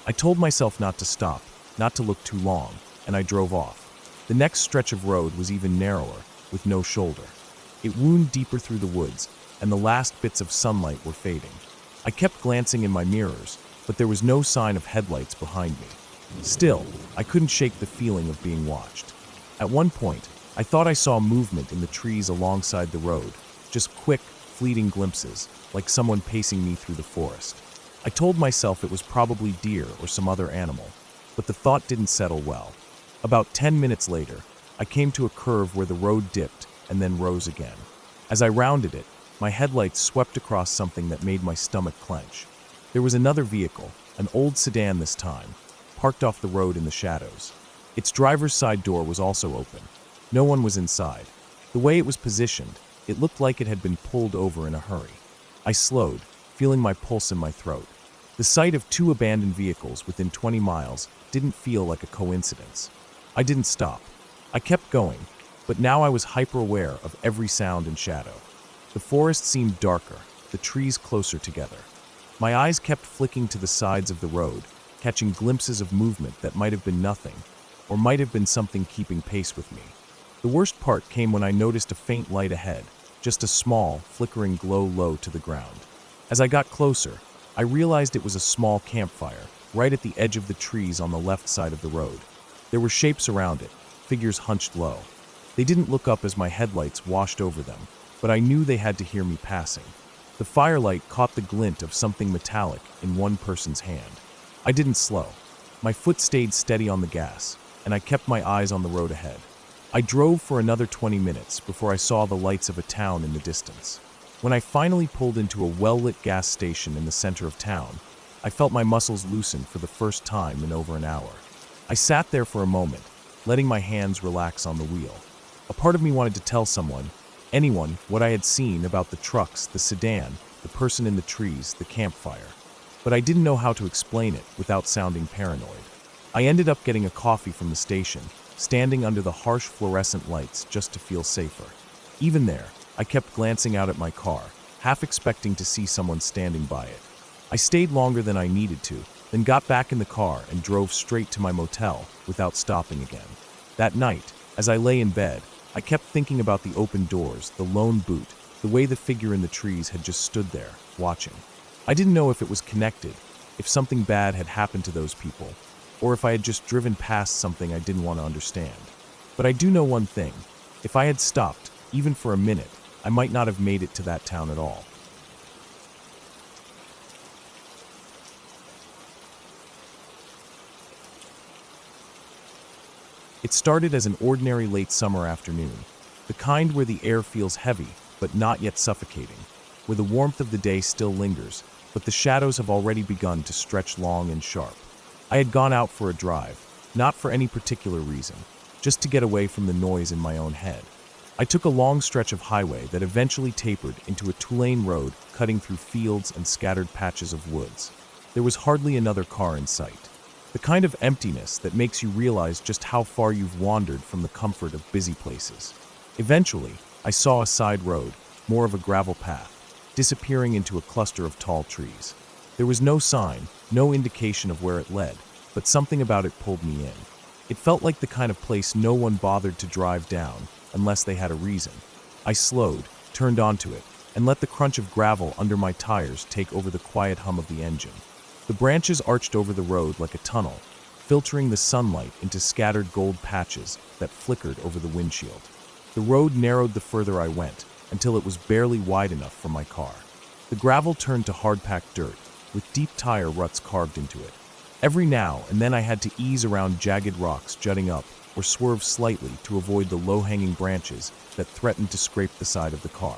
I told myself not to stop, not to look too long, and I drove off. The next stretch of road was even narrower, with no shoulder. It wound deeper through the woods, and the last bits of sunlight were fading. I kept glancing in my mirrors, but there was no sign of headlights behind me. Still, I couldn't shake the feeling of being watched. At one point, I thought I saw movement in the trees alongside the road, just quick, fleeting glimpses, like someone pacing me through the forest. I told myself it was probably deer or some other animal, but the thought didn't settle well. About 10 minutes later, I came to a curve where the road dipped and then rose again. As I rounded it, my headlights swept across something that made my stomach clench. There was another vehicle, an old sedan this time, parked off the road in the shadows. Its driver's side door was also open. No one was inside. The way it was positioned, it looked like it had been pulled over in a hurry. I slowed, feeling my pulse in my throat. The sight of 2 abandoned vehicles within 20 miles didn't feel like a coincidence. I didn't stop. I kept going, but now I was hyper-aware of every sound and shadow. The forest seemed darker, the trees closer together. My eyes kept flicking to the sides of the road, catching glimpses of movement that might have been nothing, or might have been something keeping pace with me. The worst part came when I noticed a faint light ahead, just a small, flickering glow low to the ground. As I got closer, I realized it was a small campfire, right at the edge of the trees on the left side of the road. There were shapes around it, figures hunched low. They didn't look up as my headlights washed over them, but I knew they had to hear me passing. The firelight caught the glint of something metallic in one person's hand. I didn't slow. My foot stayed steady on the gas, and I kept my eyes on the road ahead. I drove for another 20 minutes before I saw the lights of a town in the distance. When I finally pulled into a well-lit gas station in the center of town, I felt my muscles loosen for the first time in over an hour. I sat there for a moment, letting my hands relax on the wheel. A part of me wanted to tell someone, anyone, what I had seen about the trucks, the sedan, the person in the trees, the campfire. But I didn't know how to explain it without sounding paranoid. I ended up getting a coffee from the station, standing under the harsh fluorescent lights just to feel safer. Even there, I kept glancing out at my car, half expecting to see someone standing by it. I stayed longer than I needed to, then got back in the car and drove straight to my motel without stopping again. That night, as I lay in bed, I kept thinking about the open doors, the lone boot, the way the figure in the trees had just stood there, watching. I didn't know if it was connected, if something bad had happened to those people, or if I had just driven past something I didn't want to understand. But I do know one thing. If I had stopped, even for a minute, I might not have made it to that town at all. It started as an ordinary late summer afternoon, the kind where the air feels heavy but not yet suffocating, where the warmth of the day still lingers, but the shadows have already begun to stretch long and sharp. I had gone out for a drive, not for any particular reason, just to get away from the noise in my own head. I took a long stretch of highway that eventually tapered into a two-lane road cutting through fields and scattered patches of woods. There was hardly another car in sight. The kind of emptiness that makes you realize just how far you've wandered from the comfort of busy places. Eventually, I saw a side road, more of a gravel path, disappearing into a cluster of tall trees. There was no sign, no indication of where it led, but something about it pulled me in. It felt like the kind of place no one bothered to drive down, unless they had a reason. I slowed, turned onto it, and let the crunch of gravel under my tires take over the quiet hum of the engine. The branches arched over the road like a tunnel, filtering the sunlight into scattered gold patches that flickered over the windshield. The road narrowed the further I went, until it was barely wide enough for my car. The gravel turned to hard-packed dirt, with deep tire ruts carved into it. Every now and then I had to ease around jagged rocks jutting up or swerve slightly to avoid the low-hanging branches that threatened to scrape the side of the car.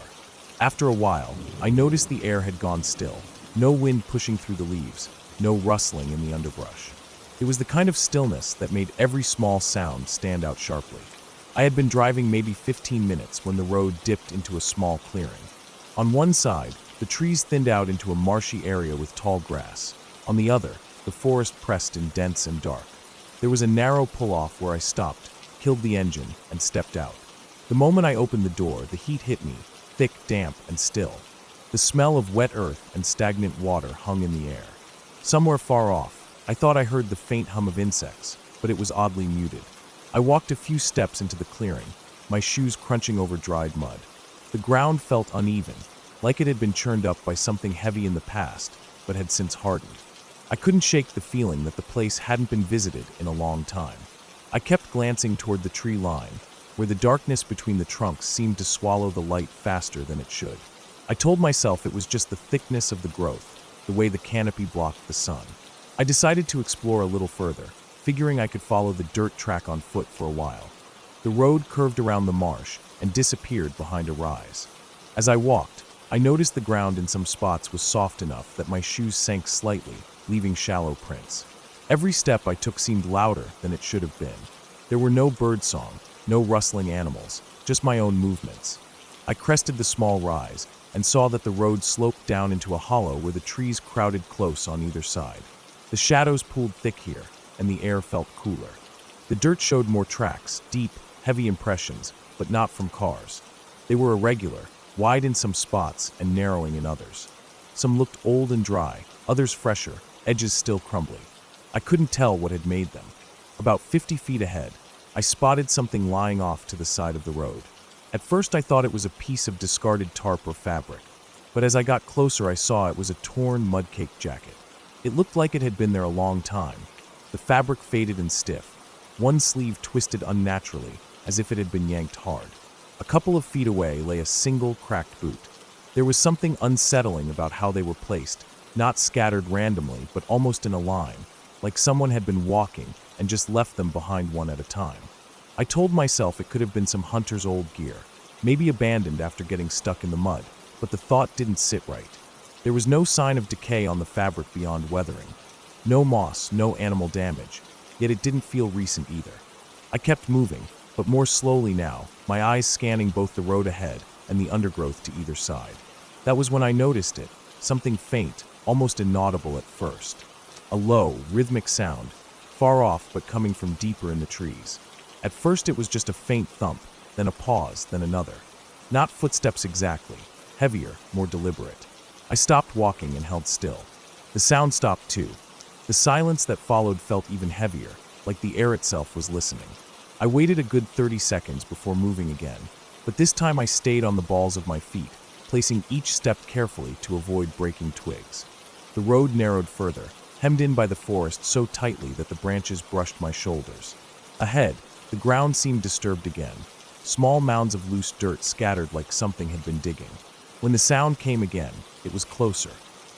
After a while, I noticed the air had gone still, no wind pushing through the leaves, no rustling in the underbrush. It was the kind of stillness that made every small sound stand out sharply. I had been driving maybe 15 minutes when the road dipped into a small clearing. On one side, the trees thinned out into a marshy area with tall grass. On the other, the forest pressed in dense and dark. There was a narrow pull-off where I stopped, killed the engine, and stepped out. The moment I opened the door, the heat hit me, thick, damp, and still. The smell of wet earth and stagnant water hung in the air. Somewhere far off, I thought I heard the faint hum of insects, but it was oddly muted. I walked a few steps into the clearing, my shoes crunching over dried mud. The ground felt uneven, like it had been churned up by something heavy in the past, but had since hardened. I couldn't shake the feeling that the place hadn't been visited in a long time. I kept glancing toward the tree line, where the darkness between the trunks seemed to swallow the light faster than it should. I told myself it was just the thickness of the growth, the way the canopy blocked the sun. I decided to explore a little further, figuring I could follow the dirt track on foot for a while. The road curved around the marsh and disappeared behind a rise. As I walked, I noticed the ground in some spots was soft enough that my shoes sank slightly, leaving shallow prints. Every step I took seemed louder than it should have been. There were no birdsong, no rustling animals, just my own movements. I crested the small rise and saw that the road sloped down into a hollow where the trees crowded close on either side. The shadows pooled thick here, and the air felt cooler. The dirt showed more tracks, deep, heavy impressions, but not from cars. They were irregular, wide in some spots and narrowing in others. Some looked old and dry, others fresher, edges still crumbly. I couldn't tell what had made them. About 50 feet ahead, I spotted something lying off to the side of the road. At first I thought it was a piece of discarded tarp or fabric, but as I got closer I saw it was a torn mud-caked jacket. It looked like it had been there a long time. The fabric faded and stiff, one sleeve twisted unnaturally, as if it had been yanked hard. A couple of feet away lay a single cracked boot. There was something unsettling about how they were placed, not scattered randomly, but almost in a line, like someone had been walking and just left them behind one at a time. I told myself it could have been some hunter's old gear, maybe abandoned after getting stuck in the mud, but the thought didn't sit right. There was no sign of decay on the fabric beyond weathering. No moss, no animal damage, yet it didn't feel recent either. I kept moving, but more slowly now, my eyes scanning both the road ahead and the undergrowth to either side. That was when I noticed it, something faint, almost inaudible at first. A low, rhythmic sound, far off but coming from deeper in the trees. At first it was just a faint thump, then a pause, then another. Not footsteps exactly, heavier, more deliberate. I stopped walking and held still. The sound stopped too. The silence that followed felt even heavier, like the air itself was listening. I waited a good 30 seconds before moving again, but this time I stayed on the balls of my feet, placing each step carefully to avoid breaking twigs. The road narrowed further, hemmed in by the forest so tightly that the branches brushed my shoulders. Ahead, the ground seemed disturbed again. Small mounds of loose dirt scattered like something had been digging. When the sound came again, it was closer.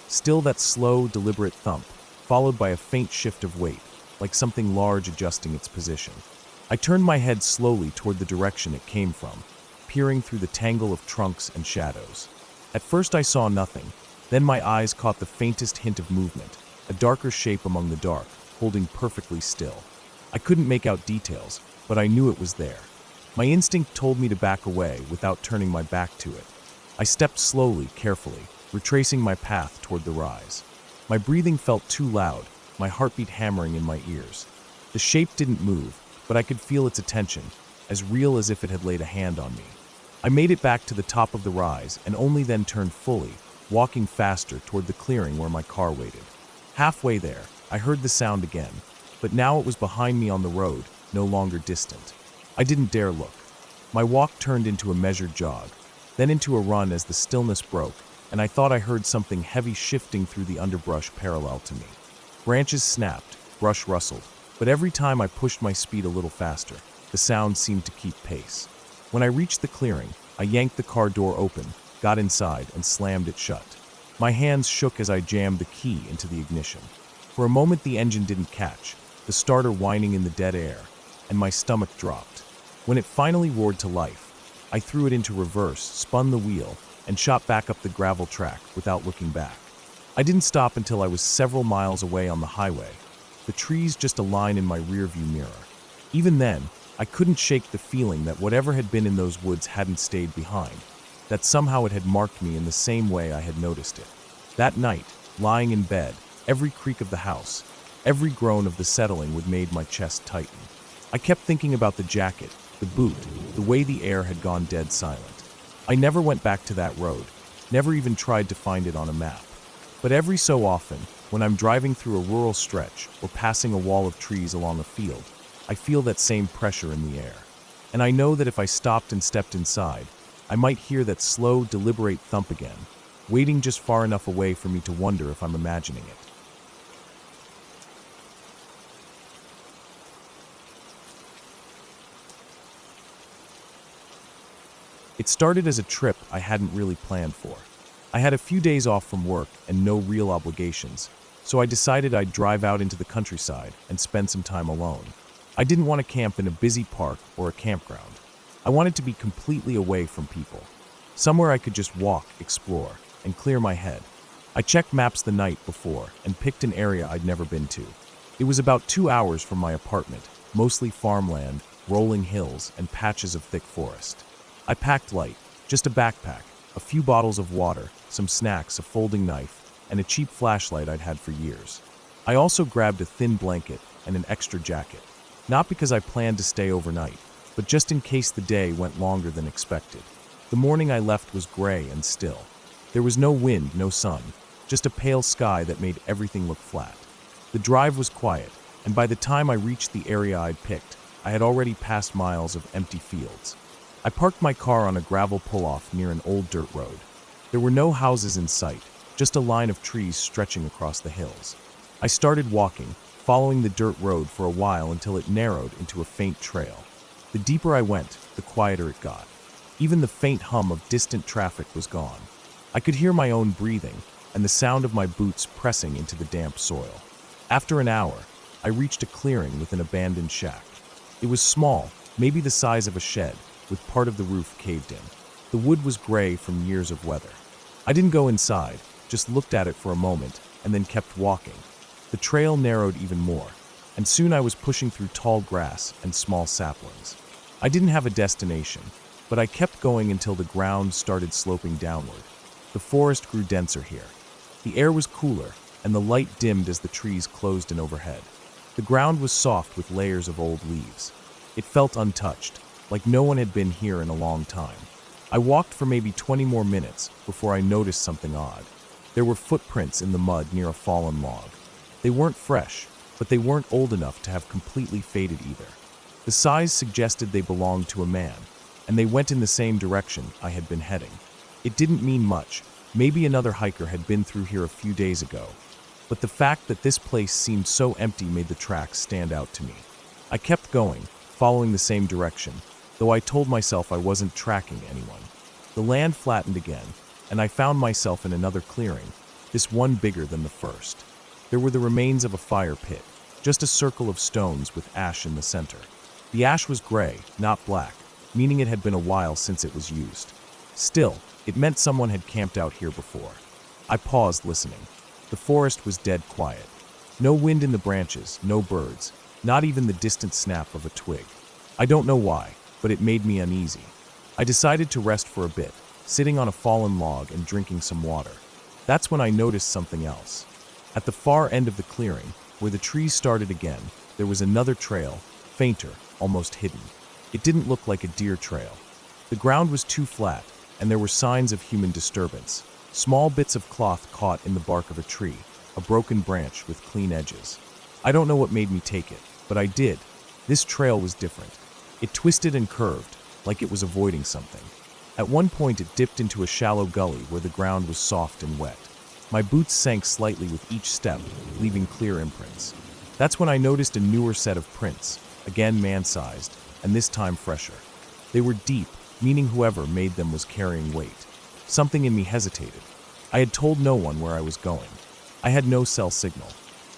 Still that slow, deliberate thump, followed by a faint shift of weight, like something large adjusting its position. I turned my head slowly toward the direction it came from, peering through the tangle of trunks and shadows. At first I saw nothing, then my eyes caught the faintest hint of movement, a darker shape among the dark, holding perfectly still. I couldn't make out details, but I knew it was there. My instinct told me to back away without turning my back to it. I stepped slowly, carefully, retracing my path toward the rise. My breathing felt too loud, my heartbeat hammering in my ears. The shape didn't move, but I could feel its attention, as real as if it had laid a hand on me. I made it back to the top of the rise and only then turned fully, walking faster toward the clearing where my car waited. Halfway there, I heard the sound again, but now it was behind me on the road, no longer distant. I didn't dare look. My walk turned into a measured jog, then into a run as the stillness broke, and I thought I heard something heavy shifting through the underbrush parallel to me. Branches snapped, brush rustled, but every time I pushed my speed a little faster, the sound seemed to keep pace. When I reached the clearing, I yanked the car door open, got inside, and slammed it shut. My hands shook as I jammed the key into the ignition. For a moment the engine didn't catch, the starter whining in the dead air, and my stomach dropped. When it finally roared to life, I threw it into reverse, spun the wheel, and shot back up the gravel track without looking back. I didn't stop until I was several miles away on the highway, the trees just a line in my rearview mirror. Even then, I couldn't shake the feeling that whatever had been in those woods hadn't stayed behind, that somehow it had marked me in the same way I had noticed it. That night, lying in bed, every creak of the house, every groan of the settling would made my chest tighten. I kept thinking about the jacket, the boot, the way the air had gone dead silent. I never went back to that road, never even tried to find it on a map. But every so often, when I'm driving through a rural stretch or passing a wall of trees along a field, I feel that same pressure in the air. And I know that if I stopped and stepped inside, I might hear that slow, deliberate thump again, waiting just far enough away for me to wonder if I'm imagining it. It started as a trip I hadn't really planned for. I had a few days off from work and no real obligations, so I decided I'd drive out into the countryside and spend some time alone. I didn't want to camp in a busy park or a campground. I wanted to be completely away from people. Somewhere I could just walk, explore, and clear my head. I checked maps the night before and picked an area I'd never been to. It was about 2 hours from my apartment, mostly farmland, rolling hills, and patches of thick forest. I packed light, just a backpack, a few bottles of water, some snacks, a folding knife, and a cheap flashlight I'd had for years. I also grabbed a thin blanket and an extra jacket, not because I planned to stay overnight, but just in case the day went longer than expected. The morning I left was gray and still. There was no wind, no sun, just a pale sky that made everything look flat. The drive was quiet, and by the time I reached the area I'd picked, I had already passed miles of empty fields. I parked my car on a gravel pull-off near an old dirt road. There were no houses in sight, just a line of trees stretching across the hills. I started walking, following the dirt road for a while until it narrowed into a faint trail. The deeper I went, the quieter it got. Even the faint hum of distant traffic was gone. I could hear my own breathing and the sound of my boots pressing into the damp soil. After an hour, I reached a clearing with an abandoned shack. It was small, maybe the size of a shed, with part of the roof caved in. The wood was gray from years of weather. I didn't go inside, just looked at it for a moment and then kept walking. The trail narrowed even more, and soon I was pushing through tall grass and small saplings. I didn't have a destination, but I kept going until the ground started sloping downward. The forest grew denser here. The air was cooler, and the light dimmed as the trees closed in overhead. The ground was soft with layers of old leaves. It felt untouched, like no one had been here in a long time. I walked for maybe 20 more minutes before I noticed something odd. There were footprints in the mud near a fallen log. They weren't fresh, but they weren't old enough to have completely faded either. The size suggested they belonged to a man, and they went in the same direction I had been heading. It didn't mean much. Maybe another hiker had been through here a few days ago. But the fact that this place seemed so empty made the tracks stand out to me. I kept going, following the same direction, though I told myself I wasn't tracking anyone. The land flattened again, and I found myself in another clearing, this one bigger than the first. There were the remains of a fire pit, just a circle of stones with ash in the center. The ash was gray, not black, meaning it had been a while since it was used. Still, it meant someone had camped out here before. I paused, listening. The forest was dead quiet. No wind in the branches, no birds, not even the distant snap of a twig. I don't know why, but it made me uneasy. I decided to rest for a bit, sitting on a fallen log and drinking some water. That's when I noticed something else. At the far end of the clearing, where the trees started again, there was another trail, fainter, almost hidden. It didn't look like a deer trail. The ground was too flat, and there were signs of human disturbance. Small bits of cloth caught in the bark of a tree, a broken branch with clean edges. I don't know what made me take it, but I did. This trail was different. It twisted and curved, like it was avoiding something. At one point it dipped into a shallow gully where the ground was soft and wet. My boots sank slightly with each step, leaving clear imprints. That's when I noticed a newer set of prints, again man-sized, and this time fresher. They were deep, meaning whoever made them was carrying weight. Something in me hesitated. I had told no one where I was going. I had no cell signal.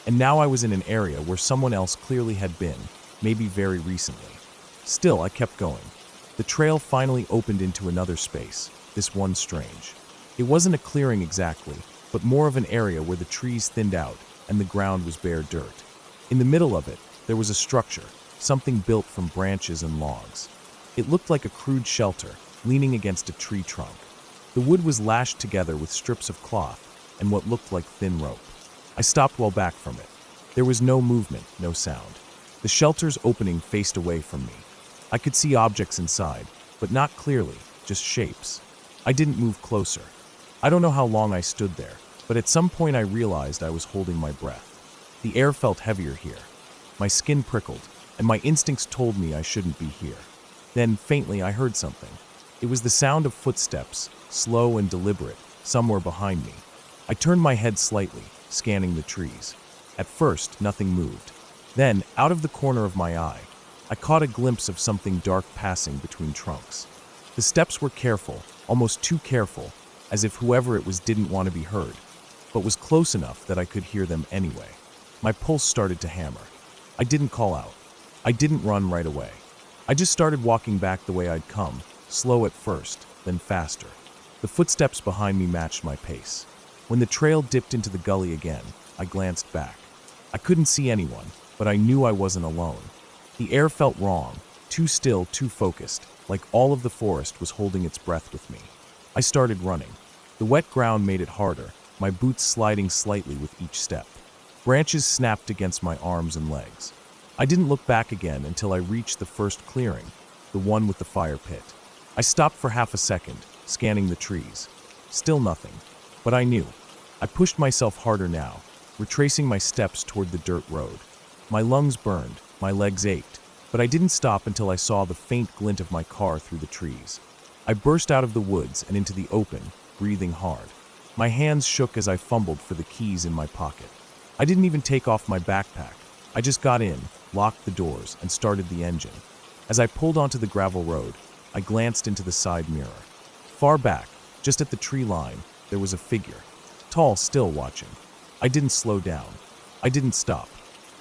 And now I was in an area where someone else clearly had been, maybe very recently. Still, I kept going. The trail finally opened into another space, this one strange. It wasn't a clearing exactly, but more of an area where the trees thinned out and the ground was bare dirt. In the middle of it, there was a structure, something built from branches and logs. It looked like a crude shelter, leaning against a tree trunk. The wood was lashed together with strips of cloth and what looked like thin rope. I stopped well back from it. There was no movement, no sound. The shelter's opening faced away from me. I could see objects inside, but not clearly, just shapes. I didn't move closer. I don't know how long I stood there, but at some point I realized I was holding my breath. The air felt heavier here. My skin prickled, and my instincts told me I shouldn't be here. Then, faintly, I heard something. It was the sound of footsteps, slow and deliberate, somewhere behind me. I turned my head slightly, scanning the trees. At first, nothing moved. Then, out of the corner of my eye, I caught a glimpse of something dark passing between trunks. The steps were careful, almost too careful, as if whoever it was didn't want to be heard, but was close enough that I could hear them anyway. My pulse started to hammer. I didn't call out. I didn't run right away. I just started walking back the way I'd come, slow at first, then faster. The footsteps behind me matched my pace. When the trail dipped into the gully again, I glanced back. I couldn't see anyone, but I knew I wasn't alone. The air felt wrong, too still, too focused, like all of the forest was holding its breath with me. I started running. The wet ground made it harder, my boots sliding slightly with each step. Branches snapped against my arms and legs. I didn't look back again until I reached the first clearing, the one with the fire pit. I stopped for half a second, scanning the trees. Still nothing, but I knew. I pushed myself harder now, retracing my steps toward the dirt road. My lungs burned, my legs ached, but I didn't stop until I saw the faint glint of my car through the trees. I burst out of the woods and into the open, breathing hard. My hands shook as I fumbled for the keys in my pocket. I didn't even take off my backpack. I just got in, locked the doors, and started the engine. As I pulled onto the gravel road, I glanced into the side mirror. Far back, just at the tree line, there was a figure. Tall, still watching. I didn't slow down. I didn't stop.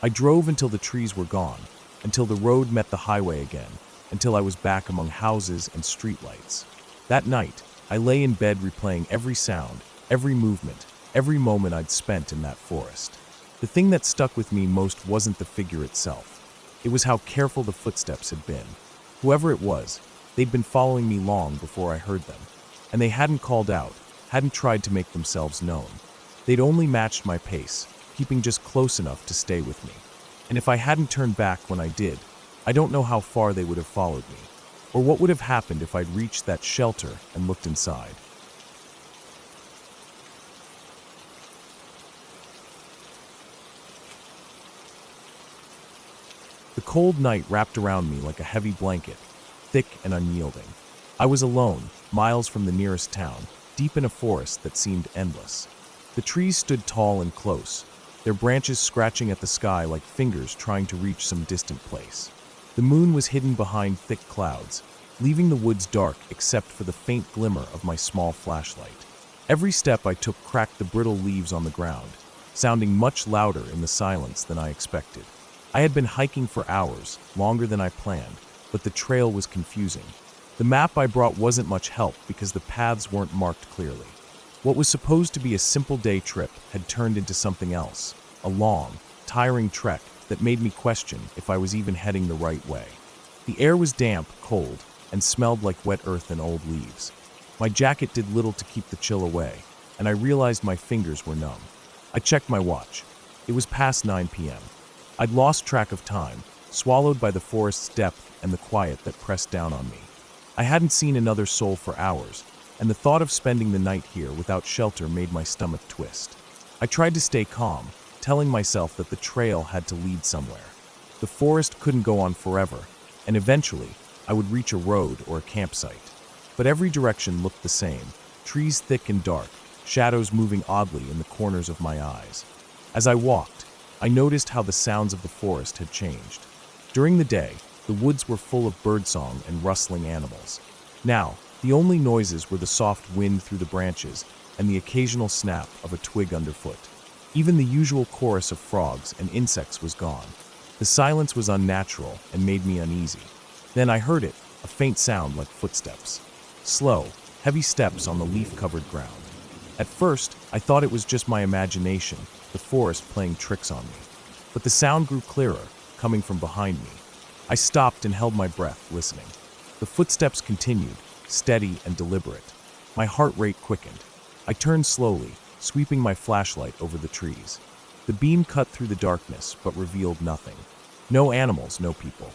I drove until the trees were gone, until the road met the highway again, until I was back among houses and streetlights. That night, I lay in bed replaying every sound, every movement, every moment I'd spent in that forest. The thing that stuck with me most wasn't the figure itself. It was how careful the footsteps had been. Whoever it was, they'd been following me long before I heard them. And they hadn't called out, hadn't tried to make themselves known. They'd only matched my pace, keeping just close enough to stay with me. And if I hadn't turned back when I did, I don't know how far they would have followed me, or what would have happened if I'd reached that shelter and looked inside. The cold night wrapped around me like a heavy blanket, thick and unyielding. I was alone, miles from the nearest town, deep in a forest that seemed endless. The trees stood tall and close, their branches scratching at the sky like fingers trying to reach some distant place. The moon was hidden behind thick clouds, leaving the woods dark except for the faint glimmer of my small flashlight. Every step I took cracked the brittle leaves on the ground, sounding much louder in the silence than I expected. I had been hiking for hours, longer than I planned, but the trail was confusing. The map I brought wasn't much help because the paths weren't marked clearly. What was supposed to be a simple day trip had turned into something else, a long, tiring trek that made me question if I was even heading the right way. The air was damp, cold, and smelled like wet earth and old leaves. My jacket did little to keep the chill away, and I realized my fingers were numb. I checked my watch. It was past 9 p.m. I'd lost track of time, swallowed by the forest's depth and the quiet that pressed down on me. I hadn't seen another soul for hours, and the thought of spending the night here without shelter made my stomach twist. I tried to stay calm, telling myself that the trail had to lead somewhere. The forest couldn't go on forever, and eventually I would reach a road or a campsite. But every direction looked the same, trees thick and dark, shadows moving oddly in the corners of my eyes. As I walked, I noticed how the sounds of the forest had changed. During the day, the woods were full of birdsong and rustling animals. Now, the only noises were the soft wind through the branches and the occasional snap of a twig underfoot. Even the usual chorus of frogs and insects was gone. The silence was unnatural and made me uneasy. Then I heard it, a faint sound like footsteps. Slow, heavy steps on the leaf-covered ground. At first, I thought it was just my imagination, the forest playing tricks on me. But the sound grew clearer, coming from behind me. I stopped and held my breath, listening. The footsteps continued, steady and deliberate. My heart rate quickened. I turned slowly, sweeping my flashlight over the trees. The beam cut through the darkness, but revealed nothing. No animals, no people.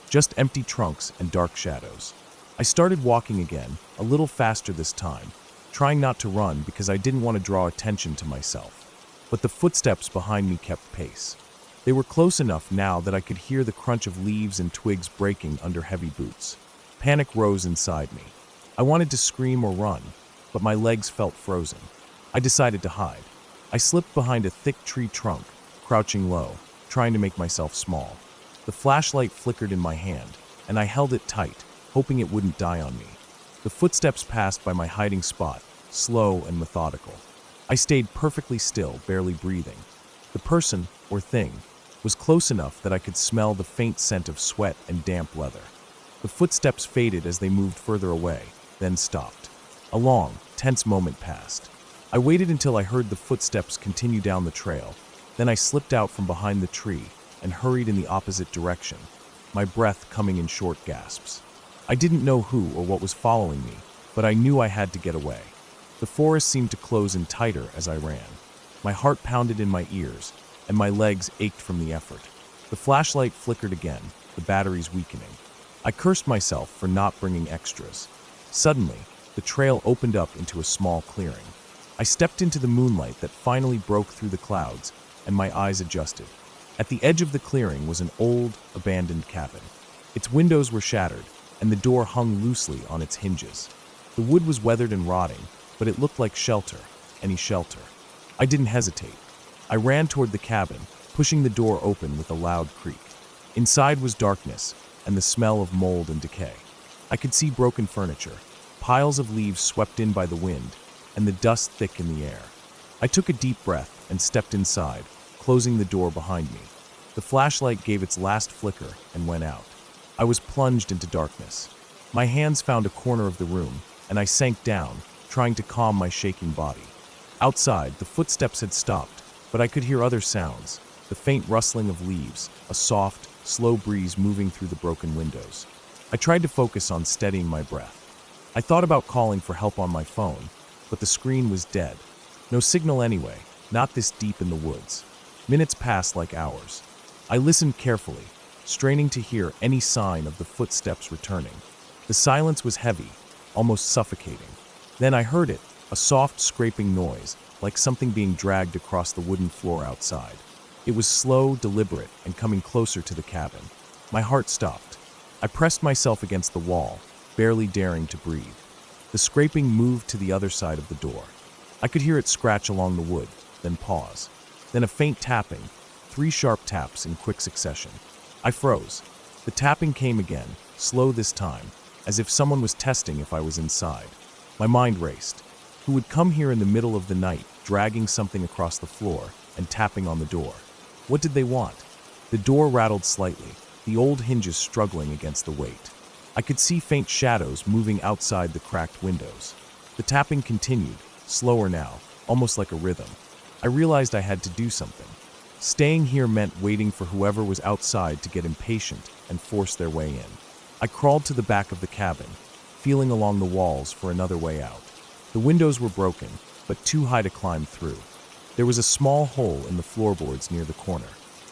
Just empty trunks and dark shadows. I started walking again, a little faster this time, trying not to run because I didn't want to draw attention to myself. But the footsteps behind me kept pace. They were close enough now that I could hear the crunch of leaves and twigs breaking under heavy boots. Panic rose inside me. I wanted to scream or run, but my legs felt frozen. I decided to hide. I slipped behind a thick tree trunk, crouching low, trying to make myself small. The flashlight flickered in my hand, and I held it tight, hoping it wouldn't die on me. The footsteps passed by my hiding spot, slow and methodical. I stayed perfectly still, barely breathing. The person, or thing, was close enough that I could smell the faint scent of sweat and damp leather. The footsteps faded as they moved further away, then stopped. A long, tense moment passed. I waited until I heard the footsteps continue down the trail. Then I slipped out from behind the tree and hurried in the opposite direction, my breath coming in short gasps. I didn't know who or what was following me, but I knew I had to get away. The forest seemed to close in tighter as I ran. My heart pounded in my ears, and my legs ached from the effort. The flashlight flickered again, the batteries weakening. I cursed myself for not bringing extras. Suddenly, the trail opened up into a small clearing. I stepped into the moonlight that finally broke through the clouds, and my eyes adjusted. At the edge of the clearing was an old, abandoned cabin. Its windows were shattered, and the door hung loosely on its hinges. The wood was weathered and rotting, but it looked like shelter, any shelter. I didn't hesitate. I ran toward the cabin, pushing the door open with a loud creak. Inside was darkness and the smell of mold and decay. I could see broken furniture, piles of leaves swept in by the wind, and the dust thick in the air. I took a deep breath and stepped inside, closing the door behind me. The flashlight gave its last flicker and went out. I was plunged into darkness. My hands found a corner of the room, and I sank down, trying to calm my shaking body. Outside, the footsteps had stopped, but I could hear other sounds, the faint rustling of leaves, a soft, slow breeze moving through the broken windows. I tried to focus on steadying my breath. I thought about calling for help on my phone, but the screen was dead. No signal anyway, not this deep in the woods. Minutes passed like hours. I listened carefully, straining to hear any sign of the footsteps returning. The silence was heavy, almost suffocating. Then I heard it, a soft scraping noise, like something being dragged across the wooden floor outside. It was slow, deliberate, and coming closer to the cabin. My heart stopped. I pressed myself against the wall, barely daring to breathe. The scraping moved to the other side of the door. I could hear it scratch along the wood, then pause. Then a faint tapping, 3 sharp taps in quick succession. I froze. The tapping came again, slow this time, as if someone was testing if I was inside. My mind raced. Who would come here in the middle of the night, dragging something across the floor and tapping on the door? What did they want? The door rattled slightly, the old hinges struggling against the weight. I could see faint shadows moving outside the cracked windows. The tapping continued, slower now, almost like a rhythm. I realized I had to do something. Staying here meant waiting for whoever was outside to get impatient and force their way in. I crawled to the back of the cabin, feeling along the walls for another way out. The windows were broken, but too high to climb through. There was a small hole in the floorboards near the corner.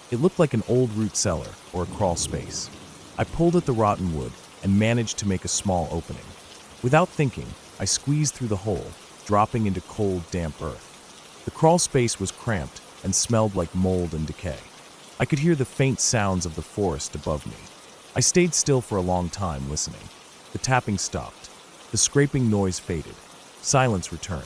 It looked like an old root cellar or a crawl space. I pulled at the rotten wood and managed to make a small opening. Without thinking, I squeezed through the hole, dropping into cold, damp earth. The crawl space was cramped and smelled like mold and decay. I could hear the faint sounds of the forest above me. I stayed still for a long time, listening. The tapping stopped. The scraping noise faded. Silence returned.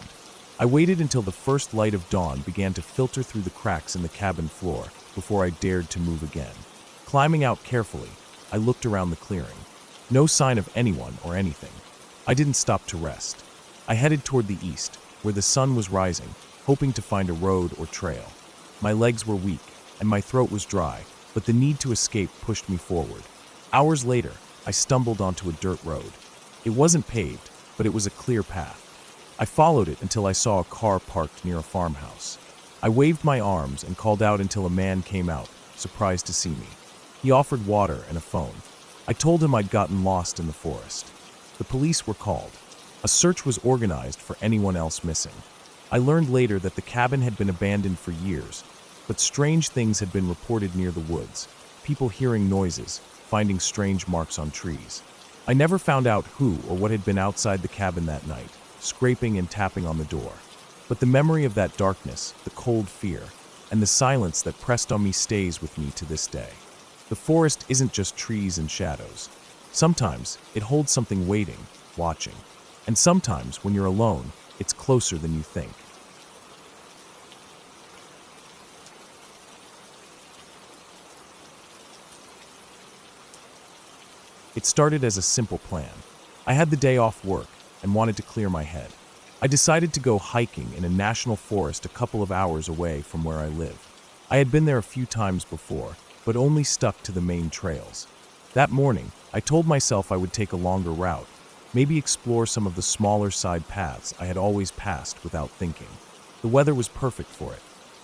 I waited until the first light of dawn began to filter through the cracks in the cabin floor before I dared to move again. Climbing out carefully, I looked around the clearing. No sign of anyone or anything. I didn't stop to rest. I headed toward the east, where the sun was rising, hoping to find a road or trail. My legs were weak, and my throat was dry, but the need to escape pushed me forward. Hours later, I stumbled onto a dirt road. It wasn't paved, but it was a clear path. I followed it until I saw a car parked near a farmhouse. I waved my arms and called out until a man came out, surprised to see me. He offered water and a phone. I told him I'd gotten lost in the forest. The police were called. A search was organized for anyone else missing. I learned later that the cabin had been abandoned for years, but strange things had been reported near the woods, people hearing noises, finding strange marks on trees. I never found out who or what had been outside the cabin that night, scraping and tapping on the door. But the memory of that darkness, the cold fear, and the silence that pressed on me stays with me to this day. The forest isn't just trees and shadows. Sometimes it holds something waiting, watching. And sometimes, when you're alone, it's closer than you think. It started as a simple plan. I had the day off work and wanted to clear my head. I decided to go hiking in a national forest a couple of hours away from where I live. I had been there a few times before, but only stuck to the main trails. That morning, I told myself I would take a longer route, maybe explore some of the smaller side paths I had always passed without thinking. The weather was perfect for it.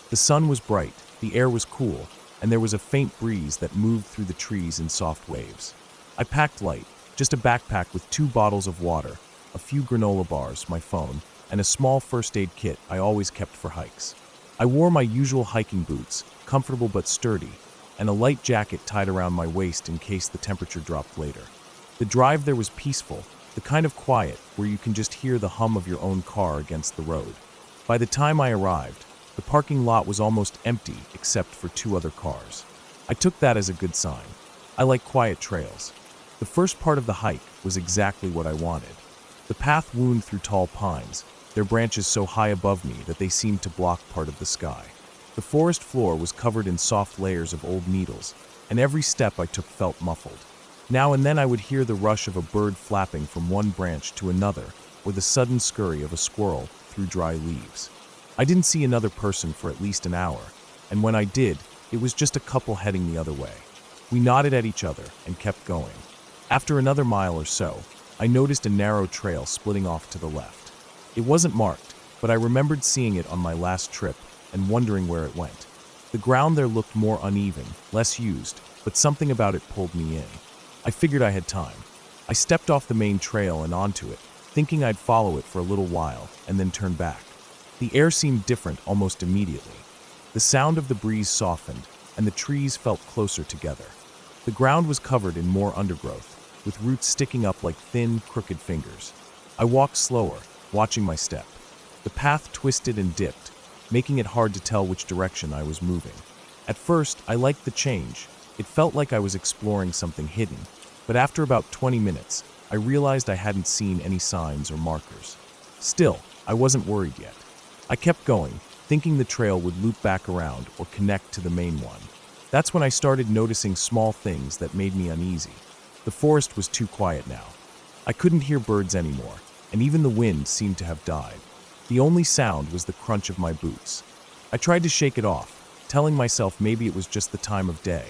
The sun was bright, the air was cool, and there was a faint breeze that moved through the trees in soft waves. I packed light, just a backpack with 2 bottles of water, a few granola bars, my phone, and a small first aid kit I always kept for hikes. I wore my usual hiking boots, comfortable but sturdy, and a light jacket tied around my waist in case the temperature dropped later. The drive there was peaceful, the kind of quiet where you can just hear the hum of your own car against the road. By the time I arrived, the parking lot was almost empty except for 2 other cars. I took that as a good sign. I like quiet trails. The first part of the hike was exactly what I wanted. The path wound through tall pines, their branches so high above me that they seemed to block part of the sky. The forest floor was covered in soft layers of old needles, and every step I took felt muffled. Now and then I would hear the rush of a bird flapping from one branch to another, or the sudden scurry of a squirrel through dry leaves. I didn't see another person for at least an hour, and when I did, it was just a couple heading the other way. We nodded at each other and kept going. After another mile or so, I noticed a narrow trail splitting off to the left. It wasn't marked, but I remembered seeing it on my last trip and wondering where it went. The ground there looked more uneven, less used, but something about it pulled me in. I figured I had time. I stepped off the main trail and onto it, thinking I'd follow it for a little while and then turn back. The air seemed different almost immediately. The sound of the breeze softened, and the trees felt closer together. The ground was covered in more undergrowth, with roots sticking up like thin, crooked fingers. I walked slower, watching my step. The path twisted and dipped, making it hard to tell which direction I was moving. At first, I liked the change. It felt like I was exploring something hidden, but after about 20 minutes, I realized I hadn't seen any signs or markers. Still, I wasn't worried yet. I kept going, thinking the trail would loop back around or connect to the main one. That's when I started noticing small things that made me uneasy. The forest was too quiet now. I couldn't hear birds anymore, and even the wind seemed to have died. The only sound was the crunch of my boots. I tried to shake it off, telling myself maybe it was just the time of day.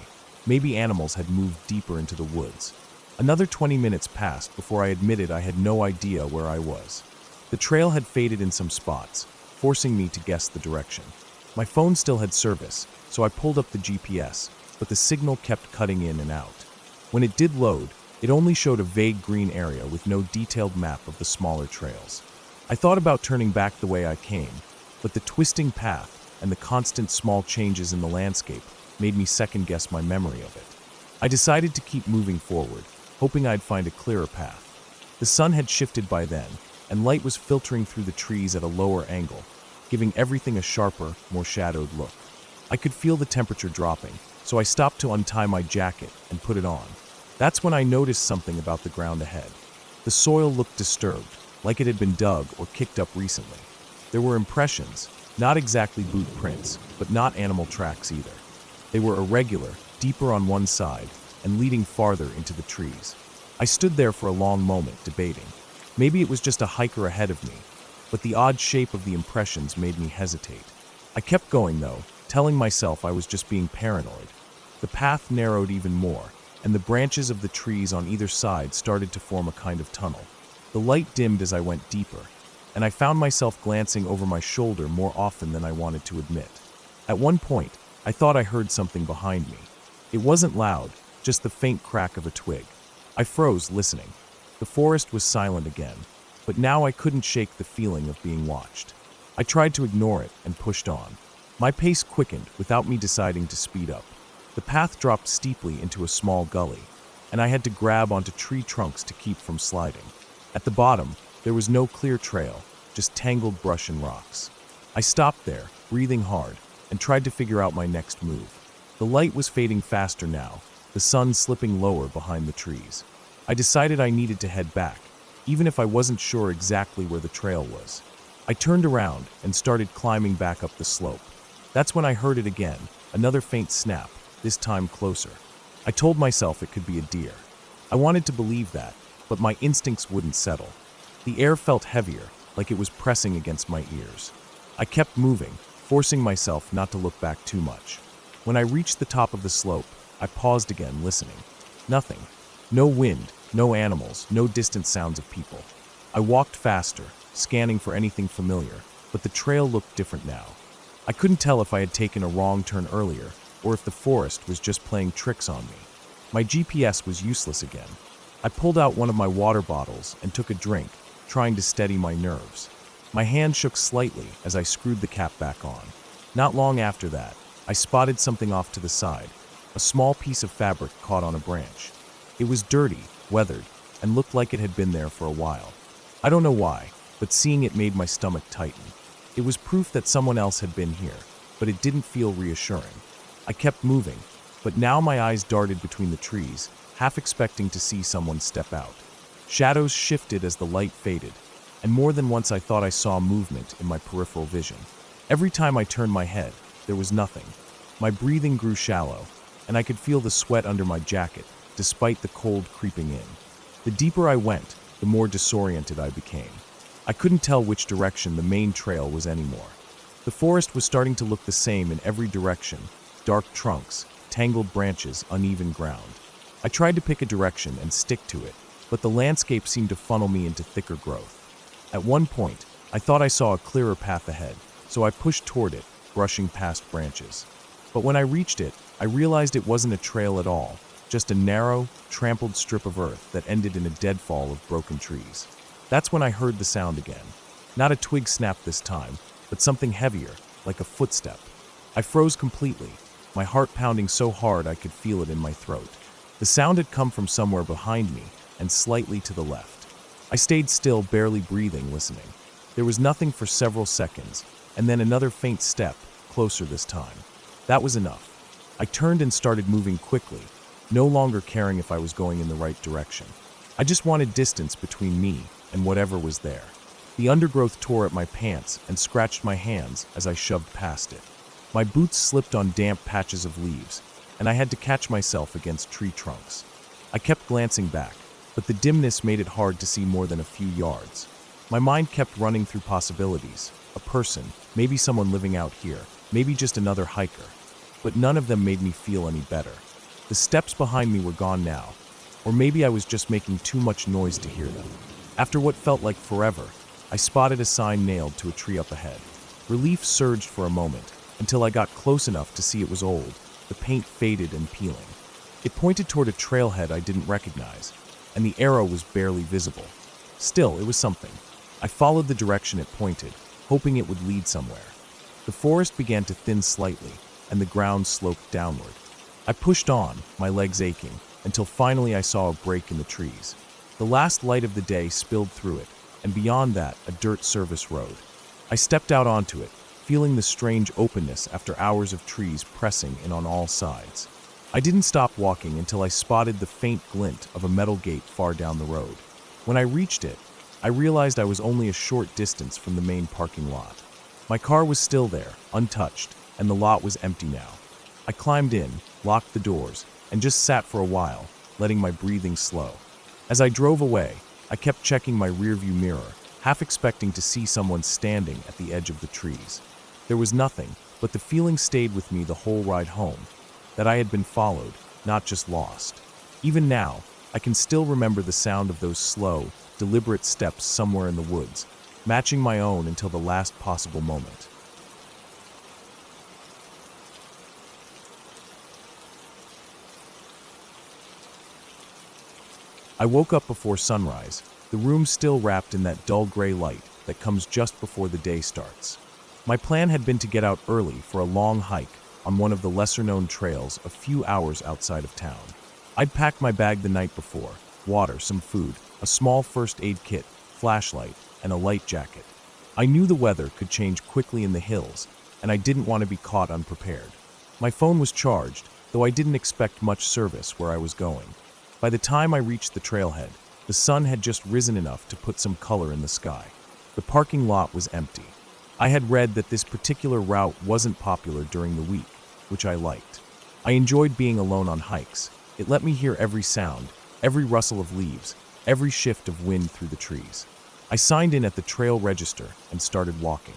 Maybe animals had moved deeper into the woods. Another 20 minutes passed before I admitted I had no idea where I was. The trail had faded in some spots, forcing me to guess the direction. My phone still had service, so I pulled up the GPS, but the signal kept cutting in and out. When it did load, it only showed a vague green area with no detailed map of the smaller trails. I thought about turning back the way I came, but the twisting path and the constant small changes in the landscape made me second-guess my memory of it. I decided to keep moving forward, hoping I'd find a clearer path. The sun had shifted by then, and light was filtering through the trees at a lower angle, giving everything a sharper, more shadowed look. I could feel the temperature dropping, so I stopped to untie my jacket and put it on. That's when I noticed something about the ground ahead. The soil looked disturbed, like it had been dug or kicked up recently. There were impressions, not exactly boot prints, but not animal tracks either. They were irregular, deeper on one side, and leading farther into the trees. I stood there for a long moment, debating. Maybe it was just a hiker ahead of me, but the odd shape of the impressions made me hesitate. I kept going, though, telling myself I was just being paranoid. The path narrowed even more, and the branches of the trees on either side started to form a kind of tunnel. The light dimmed as I went deeper, and I found myself glancing over my shoulder more often than I wanted to admit. At one point, I thought I heard something behind me. It wasn't loud, just the faint crack of a twig. I froze, listening. The forest was silent again, but now I couldn't shake the feeling of being watched. I tried to ignore it and pushed on. My pace quickened without me deciding to speed up. The path dropped steeply into a small gully, and I had to grab onto tree trunks to keep from sliding. At the bottom, there was no clear trail, just tangled brush and rocks. I stopped there, breathing hard, and tried to figure out my next move. The light was fading faster now, the sun slipping lower behind the trees. I decided I needed to head back, even if I wasn't sure exactly where the trail was. I turned around and started climbing back up the slope. That's when I heard it again, another faint snap, this time closer. I told myself it could be a deer. I wanted to believe that, but my instincts wouldn't settle. The air felt heavier, like it was pressing against my ears. I kept moving, forcing myself not to look back too much. When I reached the top of the slope, I paused again, listening. Nothing. No wind, no animals, no distant sounds of people. I walked faster, scanning for anything familiar, but the trail looked different now. I couldn't tell if I had taken a wrong turn earlier, or if the forest was just playing tricks on me. My GPS was useless again. I pulled out one of my water bottles and took a drink, trying to steady my nerves. My hand shook slightly as I screwed the cap back on. Not long after that, I spotted something off to the side, a small piece of fabric caught on a branch. It was dirty, weathered, and looked like it had been there for a while. I don't know why, but seeing it made my stomach tighten. It was proof that someone else had been here, but it didn't feel reassuring. I kept moving, but now my eyes darted between the trees, half expecting to see someone step out. Shadows shifted as the light faded, and more than once I thought I saw movement in my peripheral vision. Every time I turned my head, there was nothing. My breathing grew shallow, and I could feel the sweat under my jacket, despite the cold creeping in. The deeper I went, the more disoriented I became. I couldn't tell which direction the main trail was anymore. The forest was starting to look the same in every direction: dark trunks, tangled branches, uneven ground. I tried to pick a direction and stick to it, but the landscape seemed to funnel me into thicker growth. At one point, I thought I saw a clearer path ahead, so I pushed toward it, brushing past branches. But when I reached it, I realized it wasn't a trail at all, just a narrow, trampled strip of earth that ended in a deadfall of broken trees. That's when I heard the sound again. Not a twig snapped this time, but something heavier, like a footstep. I froze completely, my heart pounding so hard I could feel it in my throat. The sound had come from somewhere behind me and slightly to the left. I stayed still, barely breathing, listening. There was nothing for several seconds, and then another faint step, closer this time. That was enough. I turned and started moving quickly, no longer caring if I was going in the right direction. I just wanted distance between me and whatever was there. The undergrowth tore at my pants and scratched my hands as I shoved past it. My boots slipped on damp patches of leaves, and I had to catch myself against tree trunks. I kept glancing back, but the dimness made it hard to see more than a few yards. My mind kept running through possibilities: a person, maybe someone living out here, maybe just another hiker. But none of them made me feel any better. The steps behind me were gone now, or maybe I was just making too much noise to hear them. After what felt like forever, I spotted a sign nailed to a tree up ahead. Relief surged for a moment, until I got close enough to see it was old, the paint faded and peeling. It pointed toward a trailhead I didn't recognize, and the arrow was barely visible. Still, it was something. I followed the direction it pointed, hoping it would lead somewhere. The forest began to thin slightly, and the ground sloped downward. I pushed on, my legs aching, until finally I saw a break in the trees. The last light of the day spilled through it, and beyond that, a dirt service road. I stepped out onto it, feeling the strange openness after hours of trees pressing in on all sides. I didn't stop walking until I spotted the faint glint of a metal gate far down the road. When I reached it, I realized I was only a short distance from the main parking lot. My car was still there, untouched, and the lot was empty now. I climbed in, locked the doors, and just sat for a while, letting my breathing slow. As I drove away, I kept checking my rearview mirror, half expecting to see someone standing at the edge of the trees. There was nothing, but the feeling stayed with me the whole ride home, that I had been followed, not just lost. Even now, I can still remember the sound of those slow, deliberate steps somewhere in the woods, matching my own until the last possible moment. I woke up before sunrise, the room still wrapped in that dull gray light that comes just before the day starts. My plan had been to get out early for a long hike on one of the lesser-known trails a few hours outside of town. I'd packed my bag the night before: water, some food, a small first aid kit, flashlight, and a light jacket. I knew the weather could change quickly in the hills, and I didn't want to be caught unprepared. My phone was charged, though I didn't expect much service where I was going. By the time I reached the trailhead, the sun had just risen enough to put some color in the sky. The parking lot was empty. I had read that this particular route wasn't popular during the week, which I liked. I enjoyed being alone on hikes. It let me hear every sound, every rustle of leaves, every shift of wind through the trees. I signed in at the trail register and started walking.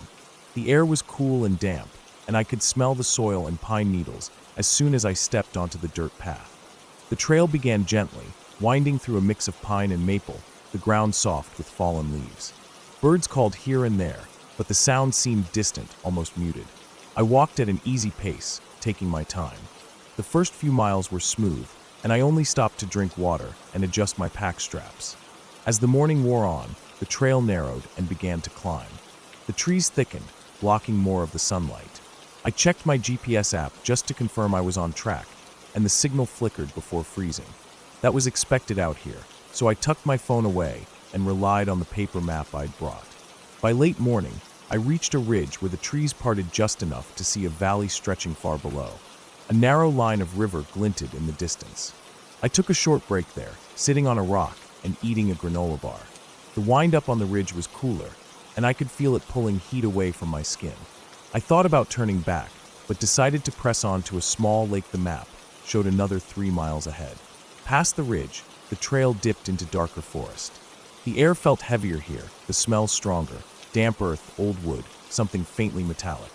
The air was cool and damp, and I could smell the soil and pine needles as soon as I stepped onto the dirt path. The trail began gently, winding through a mix of pine and maple, the ground soft with fallen leaves. Birds called here and there, but the sound seemed distant, almost muted. I walked at an easy pace, taking my time. The first few miles were smooth, and I only stopped to drink water and adjust my pack straps. As the morning wore on, the trail narrowed and began to climb. The trees thickened, blocking more of the sunlight. I checked my GPS app just to confirm I was on track, and the signal flickered before freezing. That was expected out here, so I tucked my phone away and relied on the paper map I'd brought. By late morning, I reached a ridge where the trees parted just enough to see a valley stretching far below. A narrow line of river glinted in the distance. I took a short break there, sitting on a rock and eating a granola bar. The wind up on the ridge was cooler, and I could feel it pulling heat away from my skin. I thought about turning back, but decided to press on to a small lake. The map showed another 3 miles ahead. Past the ridge, the trail dipped into darker forest. The air felt heavier here, the smells stronger, damp earth, old wood, something faintly metallic.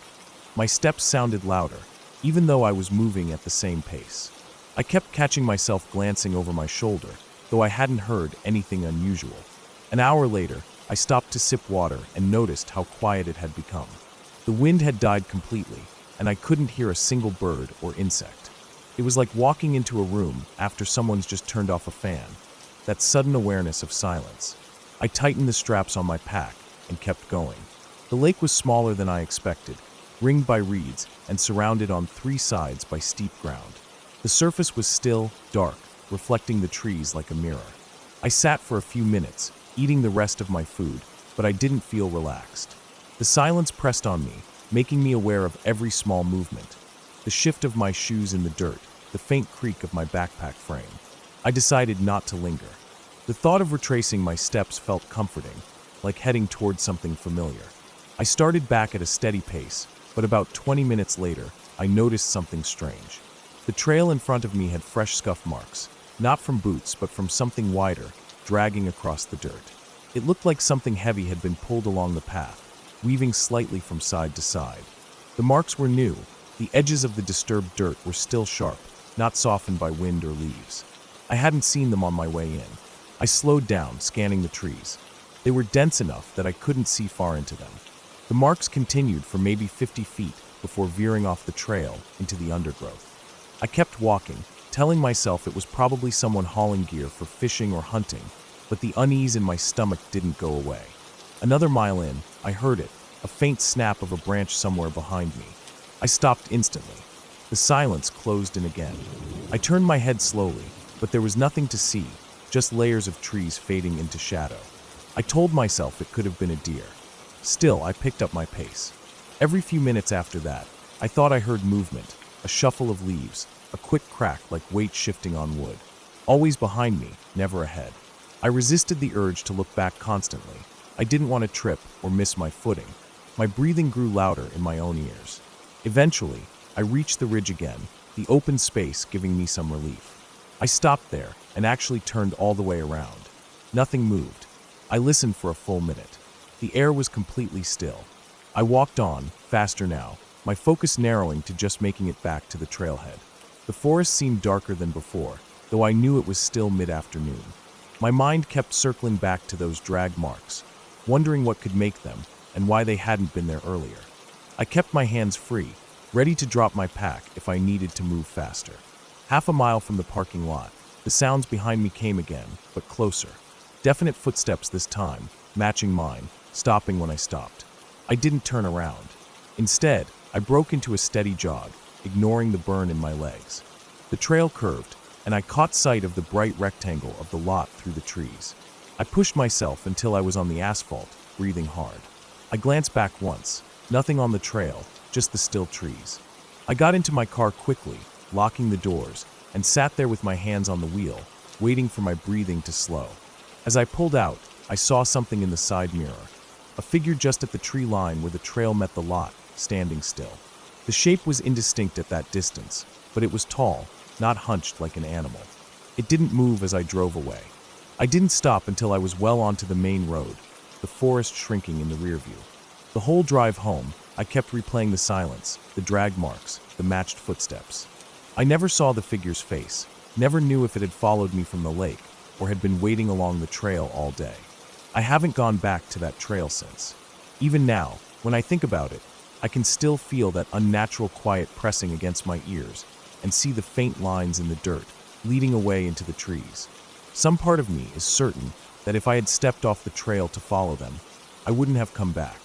My steps sounded louder, even though I was moving at the same pace. I kept catching myself glancing over my shoulder, though I hadn't heard anything unusual. An hour later, I stopped to sip water and noticed how quiet it had become. The wind had died completely, and I couldn't hear a single bird or insect. It was like walking into a room after someone's just turned off a fan. That sudden awareness of silence. I tightened the straps on my pack and kept going. The lake was smaller than I expected, ringed by reeds and surrounded on 3 sides by steep ground. The surface was still, dark, reflecting the trees like a mirror. I sat for a few minutes, eating the rest of my food, but I didn't feel relaxed. The silence pressed on me, making me aware of every small movement. The shift of my shoes in the dirt, the faint creak of my backpack frame. I decided not to linger. The thought of retracing my steps felt comforting, like heading towards something familiar. I started back at a steady pace, but about 20 minutes later, I noticed something strange. The trail in front of me had fresh scuff marks, not from boots but from something wider, dragging across the dirt. It looked like something heavy had been pulled along the path, weaving slightly from side to side. The marks were new. The edges of the disturbed dirt were still sharp, not softened by wind or leaves. I hadn't seen them on my way in. I slowed down, scanning the trees. They were dense enough that I couldn't see far into them. The marks continued for maybe 50 feet before veering off the trail into the undergrowth. I kept walking, telling myself it was probably someone hauling gear for fishing or hunting, but the unease in my stomach didn't go away. Another mile in, I heard it, a faint snap of a branch somewhere behind me. I stopped instantly. The silence closed in again. I turned my head slowly, but there was nothing to see, just layers of trees fading into shadow. I told myself it could have been a deer. Still, I picked up my pace. Every few minutes after that, I thought I heard movement, a shuffle of leaves, a quick crack like weight shifting on wood. Always behind me, never ahead. I resisted the urge to look back constantly. I didn't want to trip or miss my footing. My breathing grew louder in my own ears. Eventually, I reached the ridge again, the open space giving me some relief. I stopped there and actually turned all the way around. Nothing moved. I listened for a full minute. The air was completely still. I walked on, faster now, my focus narrowing to just making it back to the trailhead. The forest seemed darker than before, though I knew it was still mid-afternoon. My mind kept circling back to those drag marks, wondering what could make them and why they hadn't been there earlier. I kept my hands free, ready to drop my pack if I needed to move faster. Half a mile from the parking lot, the sounds behind me came again, but closer. Definite footsteps this time, matching mine, stopping when I stopped. I didn't turn around. Instead, I broke into a steady jog, ignoring the burn in my legs. The trail curved, and I caught sight of the bright rectangle of the lot through the trees. I pushed myself until I was on the asphalt, breathing hard. I glanced back once. Nothing on the trail, just the still trees. I got into my car quickly, locking the doors, and sat there with my hands on the wheel, waiting for my breathing to slow. As I pulled out, I saw something in the side mirror. A figure just at the tree line where the trail met the lot, standing still. The shape was indistinct at that distance, but it was tall, not hunched like an animal. It didn't move as I drove away. I didn't stop until I was well onto the main road, the forest shrinking in the rear view. The whole drive home, I kept replaying the silence, the drag marks, the matched footsteps. I never saw the figure's face, never knew if it had followed me from the lake or had been waiting along the trail all day. I haven't gone back to that trail since. Even now, when I think about it, I can still feel that unnatural quiet pressing against my ears and see the faint lines in the dirt leading away into the trees. Some part of me is certain that if I had stepped off the trail to follow them, I wouldn't have come back.